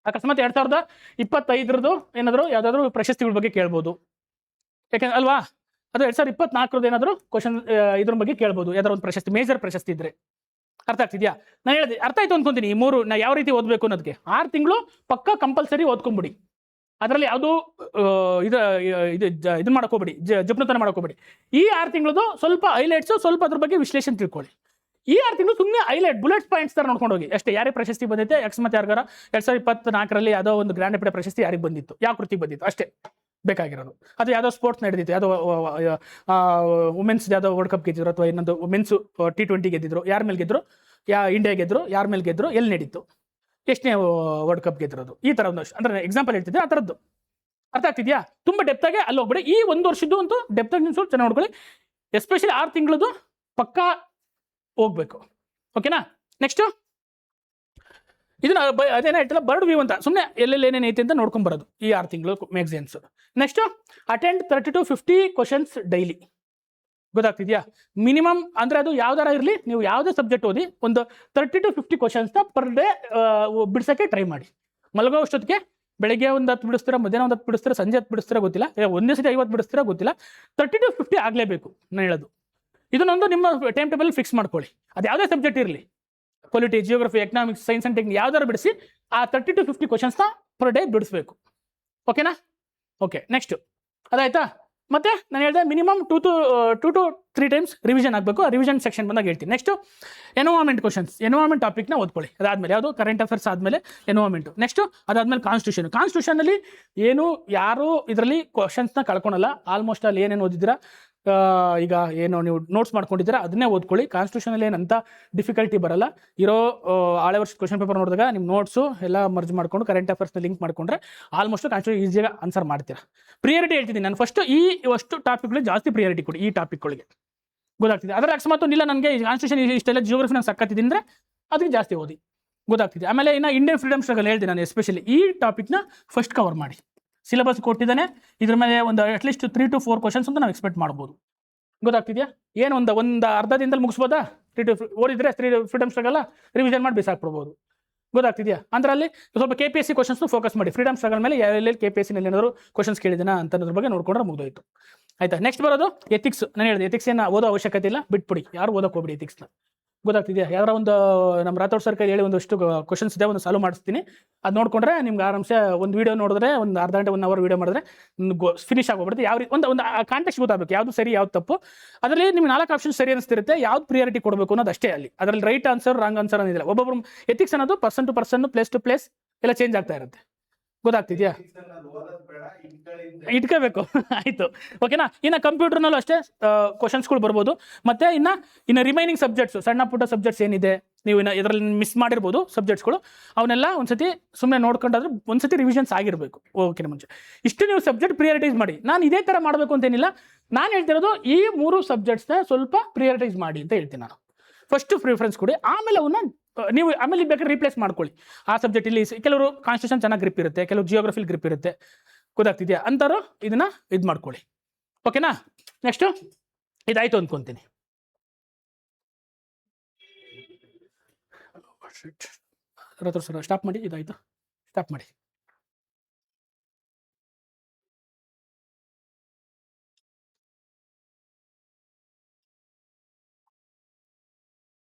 ಅಕಸ್ಮಾತ್ 2025 ಏನಾದರೂ ಯಾವ್ದಾದ್ರು ಪ್ರಶಸ್ತಿಗಳ ಬಗ್ಗೆ ಕೇಳ್ಬೋದು, ಯಾಕಂದ್ರೆ ಅಲ್ವಾ? ಅದು 2024 ಏನಾದರೂ ಕ್ವಶನ್ ಇದ್ರ ಬಗ್ಗೆ ಕೇಳ್ಬೋದು, ಯಾವ್ದಾದ್ರು ಒಂದು ಪ್ರಶಸ್ತಿ, ಮೇಜರ್ ಪ್ರಶಸ್ತಿ ಇದ್ರೆ. ಅರ್ಥ ಆಗ್ತಿದ್ಯಾ? ನಾನು ಹೇಳಿದೆ ಅರ್ಥ ಆಯ್ತು ಅನ್ಕೊಂತೀನಿ. ಈ 3 ನಾ ಯಾವ ರೀತಿ ಓದಬೇಕು ಅನ್ನೋದಕ್ಕೆ 6 ತಿಂಗಳು ಪಕ್ಕಾ ಕಂಪಲ್ಸರಿ ಓದ್ಕೊಂಬಿಡಿ. ಅದರಲ್ಲಿ ಯಾವುದು ಇದು ಮಾಡ್ಕೋಬೇಡಿ, ಜಪ್ನತನ ಮಾಡ್ಕೋಬೇಡಿ. ಈ 6 ತಿಂಗಳದು ಸ್ವಲ್ಪ ಹೈಲೈಟ್ಸು, ಸ್ವಲ್ಪ ಅದ್ರ ಬಗ್ಗೆ ವಿಶ್ಲೇಷಣೆ ತಿಳ್ಕೊಳ್ಳಿ. ಈ 6 ತಿಂಗಳು ಸುಮ್ಮನೆ ಹೈಲೈಟ್ ಬುಲೆಟ್ ಪಾಯಿಂಟ್ಸ್ ತರ ನೋಡ್ಕೊಂಡು ಹೋಗಿ ಅಷ್ಟೇ. ಯಾರೇ ಪ್ರಶಸ್ತಿ ಬಂದೈತೆ, ಅಕಸ್ಮಾತ್ ಯಾರಿಗಾರ 2024 ಯಾವುದೋ ಒಂದು ಗ್ರ್ಯಾಂಡ್ ಎಪಿಡೆ ಪ್ರಶಸ್ತಿ ಯಾರಿಗೆ ಬಂದಿತ್ತು, ಯಾವ ಕೃತಿಗೆ ಬಂದಿತ್ತು ಅಷ್ಟೇ ಬೇಕಾಗಿರೋದು. ಅದು ಯಾವುದೋ ಸ್ಪೋರ್ಟ್ಸ್ ನಡೆದಿತ್ತು, ಯಾವುದೋ ವುಮೆನ್ಸ್ ಯಾವುದೋ ವರ್ಲ್ಡ್ ಕಪ್ ಗೆದ್ದಿದ್ರು, ಅಥವಾ ಇನ್ನೊಂದು ವುಮೆನ್ಸು T20 ಗೆದ್ದಿದ್ರು, ಯಾರ ಮೇಲೆ ಗೆದ್ರು, ಇಂಡಿಯಾ ಗೆದ್ರು, ಯಾರ ಮೇಲೆ ಗೆದ್ರು, ಎಲ್ಲಿ ನಡೀತು, ಎಷ್ಟನೇ ವರ್ಲ್ಡ್ ಕಪ್ ಗೆದ್ದಿರೋದು, ಈ ಥರ ಒಂದು ಅಂದ್ರೆ ಎಕ್ಸಾಂಪಲ್ ಹೇಳ್ತಿದ್ದೆ ಆ ಥರದ್ದು. ಅರ್ಥ ಆಗ್ತಿದ್ಯಾ? ತುಂಬ ಡೆಪ್ತಾಗೆ ಅಲ್ಲಿ ಹೋಗ್ಬೇಡಿ. ಈ 1 ವರ್ಷದ್ದು ಅಂತೂ ಡೆಪ್ತಾಗಿ ನೀವು ಸ್ವಲ್ಪ ಚೆನ್ನಾಗಿ ನೋಡ್ಕೊಳ್ಳಿ. ಎಸ್ಪೆಷಲಿ 6 ತಿಂಗಳದ್ದು ಪಕ್ಕಾ ಹೋಗ್ಬೇಕು. ಓಕೆನಾ? ನೆಕ್ಸ್ಟು ಇದನ್ನ ಅದೇನೇ ಹೇಳ್ತಿಲ್ಲ, ಬರ್ಡ್ ವ್ಯೂ ಅಂತ ಸುಮ್ಮನೆ ಎಲ್ಲೆಲ್ಲಿ ಏನೇನು ಐತೆ ಅಂತ ನೋಡ್ಕೊಂಡ್ ಬರೋದು ಈ 6 ತಿಂಗಳು magazines. Next attend 30 to 50 questions daily. ಗೊತ್ತಾಗ್ತಿದ್ಯಾ? ಮಿನಿಮಮ್ ಅಂದ್ರೆ ಅದು ಯಾವ್ದಾರ ಇರಲಿ, ನೀವು ಯಾವುದೇ ಸಬ್ಜೆಕ್ಟ್ ಓದಿ ಒಂದು 30 to 50 ಕ್ವಶನ್ಸ್ನ ಪರ್ ಡೇ ಬಿಡ್ಸೋಕ್ಕೆ ಟ್ರೈ ಮಾಡಿ. ಮಲಗೋ ಅಷ್ಟೊತ್ತಿಗೆ ಬೆಳಗ್ಗೆ ಒಂದು 10 ಬಿಡಿಸ್ತೀರಾ, ಮಧ್ಯಾಹ್ನ ಒಂದು 10 ಬಿಡಿಸ್ತೀರಾ, ಸಂಜೆ 10 ಬಿಡಿಸ್ತೀರಾ ಗೊತ್ತಿಲ್ಲ, ಒಂದೇ ಸತಿ 50 ಬಿಡಿಸ್ತೀರಾ ಗೊತ್ತಿಲ್ಲ, 30 to 50 ಆಗಲೇಬೇಕು ನಾನು ಹೇಳೋದು. ಇದನ್ನೊಂದು ನಿಮ್ಮ ಟೈಮ್ ಟೇಬಲ್ ಫಿಕ್ಸ್ ಮಾಡ್ಕೊಳ್ಳಿ. ಅದು ಯಾವುದೇ ಸಬ್ಜೆಕ್ಟ್ ಇರಲಿ, polity, geography, economics, science and technique ಯಾವ್ದಾರು ಬಿಡಿಸಿ ಆ 30 to 50 ಕ್ವಶನ್ಸ್ನ ಪರ್ ಡೇ ಬಿಡಿಸ್ಬೇಕು. ಓಕೆನಾ? ಓಕೆ. ನೆಕ್ಸ್ಟ್ ಅದಾಯ್ತಾ? ಮತ್ತೆ ನಾನು ಹೇಳಿದೆ ಮಿನಿಮಮ್ 2 to 3 times ರಿವಿಷನ್ ಆಗಬೇಕು. ಆ ರಿವಿಷನ್ ಸೆಕ್ಷನ್ ಬಂದಾಗ ಹೇಳ್ತೀನಿ. ನೆಕ್ಸ್ಟ್ ಎನ್ವೈರನ್ಮೆಂಟ್ ಕ್ವಶನ್ಸ್, ಎನ್ವೈರನ್ಮೆಂಟ್ ಟಾಪಿಕ್ನ ಓದ್ಕೊಳ್ಳಿ. ಅದಾದ್ಮೇಲೆ ಯಾವುದು ಕರೆಂಟ್ ಅಫೇರ್ಸ್ ಆದಮೇಲೆ ಎನ್ವೈರನ್ಮೆಂಟ್. ನೆಕ್ಸ್ಟ್ ಅದಾದ್ಮೇಲೆ ಕಾನ್ಸ್ಟಿಟ್ಯೂಷನಲ್ಲಿ ಏನು ಯಾರು ಇದರಲ್ಲಿ ಕ್ವಶನ್ಸ್ನ ಕಳ್ಕೊಳಲ್ಲ. ಆಲ್ಮೋಸ್ಟ್ ಅಲ್ಲಿ ಏನೇನು ಓದಿದ್ದೀರಾ, ಈಗ ಏನು ನೀವು ನೋಟ್ಸ್ ಮಾಡ್ಕೊಂಡಿದ್ದೀರಾ ಅದನ್ನೇ ಓದ್ಕೊಳ್ಳಿ. ಕಾನ್ಸ್ಟಿಟ್ಯೂಷನಲ್ಲಿ ಏನಂತ ಡಿಫಿಕಲ್ಟಿ ಬರಲ್ಲ. ಇರೋ ಹಳೆ ವರ್ಷದ ಕ್ವಶನ್ ಪೇಪರ್ ನೋಡಿದಾಗ ನಿಮ್ಮ ನೋಟ್ಸು ಎಲ್ಲ ಮರ್ಜ್ ಮಾಡ್ಕೊಂಡು ಕರೆಂಟ್ ಅಫೇರ್ಸ್ನ ಲಿಂಕ್ ಮಾಡ್ಕೊಂಡ್ರೆ ಆಲ್ಮೋಸ್ಟ್ ಕಾನ್ಸ್ಟಿಟ್ಯೂಷನ್ ಈಸಿಯಾಗಿ ಆನ್ಸರ್ ಮಾಡ್ತೀರಾ. ಪ್ರಿಯಾರಿಟಿ ಹೇಳ್ತಿದ್ದೀನಿ ನಾನು. ಫಸ್ಟ್ ಈ ಅಷ್ಟು ಟಾಪಿಕ್ಗಳಿಗೆ ಜಾಸ್ತಿ ಪ್ರಿಯಾರಿಟಿ ಕೊಡಿ. ಈ ಟಾಪಿಕ್ಗಳಿಗೆ ಗೊತ್ತಾಗ್ತಿದೆ. ಅದರ ಅಕಸ್ಮಾತ್ ಇಲ್ಲ ನನಗೆ ಕಾನ್ಸ್ಟಿಟ್ಯೂಷನ್ ಇಷ್ಟೆಲ್ಲ ಜಿಯೋಗ್ರಫಿ ನಾನು ಸಕ್ಕತ್ತಿದ್ದೀನಿ ಅಂದರೆ ಅದಕ್ಕೆ ಜಾಸ್ತಿ ಓದಿ. ಗೊತ್ತಾಗ್ತಿದೆ. ಆಮೇಲೆ ಇನ್ನು ಇಂಡಿಯನ್ ಫ್ರೀಡಮ್ ಸ್ಟ್ರಗಲ್ ಹೇಳ್ತೀನಿ ನಾನು. ಎಸ್ಪೆಷಲಿ ಈ ಟಾಪಿಕ್ನ ಫಸ್ಟ್ ಕವರ್ ಮಾಡಿ. ಸಿಲೆಬಸ್ ಕೊಟ್ಟಿದ್ದಾನೆ, ಇದ್ರ ಮೇಲೆ ಒಂದು ಅಟ್ಲೀಸ್ಟ್ 3 to 4 ಕ್ವಶನ್ಸ್ ಅಂತ ನಾವು ಎಕ್ಸ್ಪೆಕ್ಟ್ ಮಾಡ್ಬೋದು. ಗೊತ್ತಾಗ್ತಿದೆಯಾ? ಏನು ಒಂದು ಅರ್ಧ ದಿನದಲ್ಲಿ ಮುಗಿಸ್ಬೋದಾ? ಓದಿದ್ರೆ ಫ್ರೀಡಮ್ ಸ್ಟ್ರಗಲ್ ರಿವಿಷನ್ ಮಾಡಿ ಬಿಸಾಕ್ಬಿಡ್ಬೋದು. ಗೊತ್ತಾಗ್ತಿದೆಯಾ? ಅದರಲ್ಲಿ ಸ್ವಲ್ಪ KPSC ಕ್ವಶನ್ಸ್ನು ಫೋಕಸ್ ಮಾಡಿ. ಫ್ರೀಡಮ್ ಸ್ಟ್ರಗಲ್ ಮೇಲೆ ಎಲ್ಲೆಲ್ಲಿ KPSCನಲ್ಲಿ ಏನಾದರೂ ಕ್ವಶನ್ಸ್ ಕೇಳಿದ್ದೀನಾ ಅಂತದ್ರ ಬಗ್ಗೆ ನೋಡ್ಕೊಂಡ್ರೆ ಮುಗಿದೋಯ್ತು. ಆಯ್ತಾ? ನೆಕ್ಸ್ಟ್ ಬರೋದು ಎಥಿಕ್ಸ್. ನಾನು ಹೇಳಿದೆ ಎಥಿಕ್ಸ್ ಏನು ಓದೋ ಅವಶ್ಯಕತೆ ಇಲ್ಲ, ಬಿಟ್ಬಿಡಿ. ಯಾರು ಓದಕ್ಕೆ ಹೋಗ್ಬಿಡಿ ಎಥಿಕ್ಸ್ನ. ಗೊತ್ತಾಗ್ತಿದೆಯಾ? ಯಾವ್ದಾರ ಒಂದು ನಮ್ಮ ರಾಥೋಡ್ ಸರ್ ಕೈ ಹೇಳಿ ಒಂದಷ್ಟು ಕ್ವಶನ್ಸ್ ಇದೆ, ಒಂದು ಸಾಲ್ವ್ ಮಾಡಿಸ್ತೀನಿ. ಅದು ನೋಡ್ಕೊಂಡ್ರೆ ನಿಮ್ಗೆ ಆರಾಮ್ಸೆ ಒಂದು ವಿಡಿಯೋ ನೋಡಿದ್ರೆ ಒಂದು ಅರ್ಧ ಗಂಟೆ 1 ಅವರ್ ವಿಡಿಯೋ ಮಾಡಿದ್ರೆ ಫಿನಿಶ್ ಆಗೋಗ್ಬಿಡುತ್ತೆ. ಯಾವ ರೀತಿ ಒಂದು ಕಾಂಟೆಕ್ಸ್ಟ್ ಗೊತ್ತಾಗಬೇಕು, ಯಾವುದು ಸರಿ ಯಾವ್ದು ತಪ್ಪು. ಅದರಲ್ಲಿ ನಿಮ್ಗೆ 4 ಆಪ್ಷನ್ ಸರಿ ಅನಿಸ್ತಿರುತ್ತೆ, ಯಾವ್ದು ಪ್ರಿಯಾರಿಟಿ ಕೊಡಬೇಕು ಅನ್ನೋದು ಅಷ್ಟೇ. ಅಲ್ಲಿ ಅದರಲ್ಲಿ ರೈಟ್ ಆನ್ಸರ್ ರಾಂಗ್ ಆನ್ಸರ್ ಅನ್ನೋದಿಲ್ಲ. ಒಬ್ಬೊಬ್ರು ಎಥಿಕ್ಸ್ ಅನ್ನೋದು person to person, place to place ಎಲ್ಲ ಚೇಂಜ್ ಆಗ್ತಾ ಇರುತ್ತೆ. ಗೊತ್ತಾಗ್ತಿದ್ಯಾ? ಇಟ್ಕೋಬೇಕು. ಆಯ್ತು, ಓಕೆನಾ? ಇನ್ನು ಕಂಪ್ಯೂಟರ್ನಲ್ಲೂ ಅಷ್ಟೇ ಕ್ವಶನ್ಸ್ಗಳು ಬರ್ಬೋದು. ಮತ್ತೆ ಇನ್ನು ರಿಮೈನಿಂಗ್ ಸಬ್ಜೆಕ್ಟ್ಸ್, ಸಣ್ಣ ಪುಟ್ಟ ಸಬ್ಜೆಕ್ಟ್ಸ್ ಏನಿದೆ, ನೀವು ಇದರಲ್ಲಿ ಮಿಸ್ ಮಾಡಿರ್ಬೋದು ಸಬ್ಜೆಕ್ಟ್ಸ್ಗಳು, ಅವನ್ನೆಲ್ಲ ಒಂದ್ಸತಿ ಸುಮ್ಮನೆ ನೋಡ್ಕೊಂಡಾದ್ರೆ ಒಂದ್ಸತಿ ರಿವಿಷನ್ಸ್ ಆಗಿರಬೇಕು ಓಕೆನಾ ಮುಂಚೆ. ಇಷ್ಟು ನೀವು ಸಬ್ಜೆಕ್ಟ್ ಪ್ರಿಯಾರಿಟೈಸ್ ಮಾಡಿ. ನಾನು ಇದೇ ಥರ ಮಾಡಬೇಕು ಅಂತೇನಿಲ್ಲ, ನಾನು ಹೇಳ್ತಿರೋದು ಈ 3 ಸಬ್ಜೆಕ್ಟ್ಸ್ನ ಸ್ವಲ್ಪ ಪ್ರಿಯಾರಿಟೈಸ್ ಮಾಡಿ ಅಂತ ಹೇಳ್ತೀನಿ ನಾನು. ಫಸ್ಟ್ ಪ್ರಿಫರೆನ್ಸ್ ಕೊಡಿ, ಆಮೇಲೆ ಅವನ್ನ ನೀವು ಆಮೇಲೆ ಬೇಕಾದ್ರೆ ರೀಪ್ಲೇಸ್ ಮಾಡ್ಕೊಳ್ಳಿ. ಆ ಸಬ್ಜೆಕ್ಟ್ ಇಲ್ಲಿ ಕೆಲವರು ಕಾನ್ಸ್ಟಿಟ್ಯೂಷನ್ ಚೆನ್ನಾಗಿ ಗ್ರಿಪ್ ಇರುತ್ತೆ, ಕೆಲವರು ಜಿಯೋಗ್ರಫಿಲ್ ಗ್ರಿಪ್ ಇರುತ್ತೆ. ಗೊತ್ತಾಗ್ತಿದೆಯಾ? ಅಂತಾರು ಇದನ್ನ ಇದು ಮಾಡ್ಕೊಳ್ಳಿ. ಓಕೆನಾ? ನೆಕ್ಸ್ಟು ಇದಾಯ್ತು ಅಂದ್ಕೊತೀನಿ. ಸ್ಟಾಪ್ ಮಾಡಿ. ಇದಾಯ್ತು, ಸ್ಟಾಪ್ ಮಾಡಿ.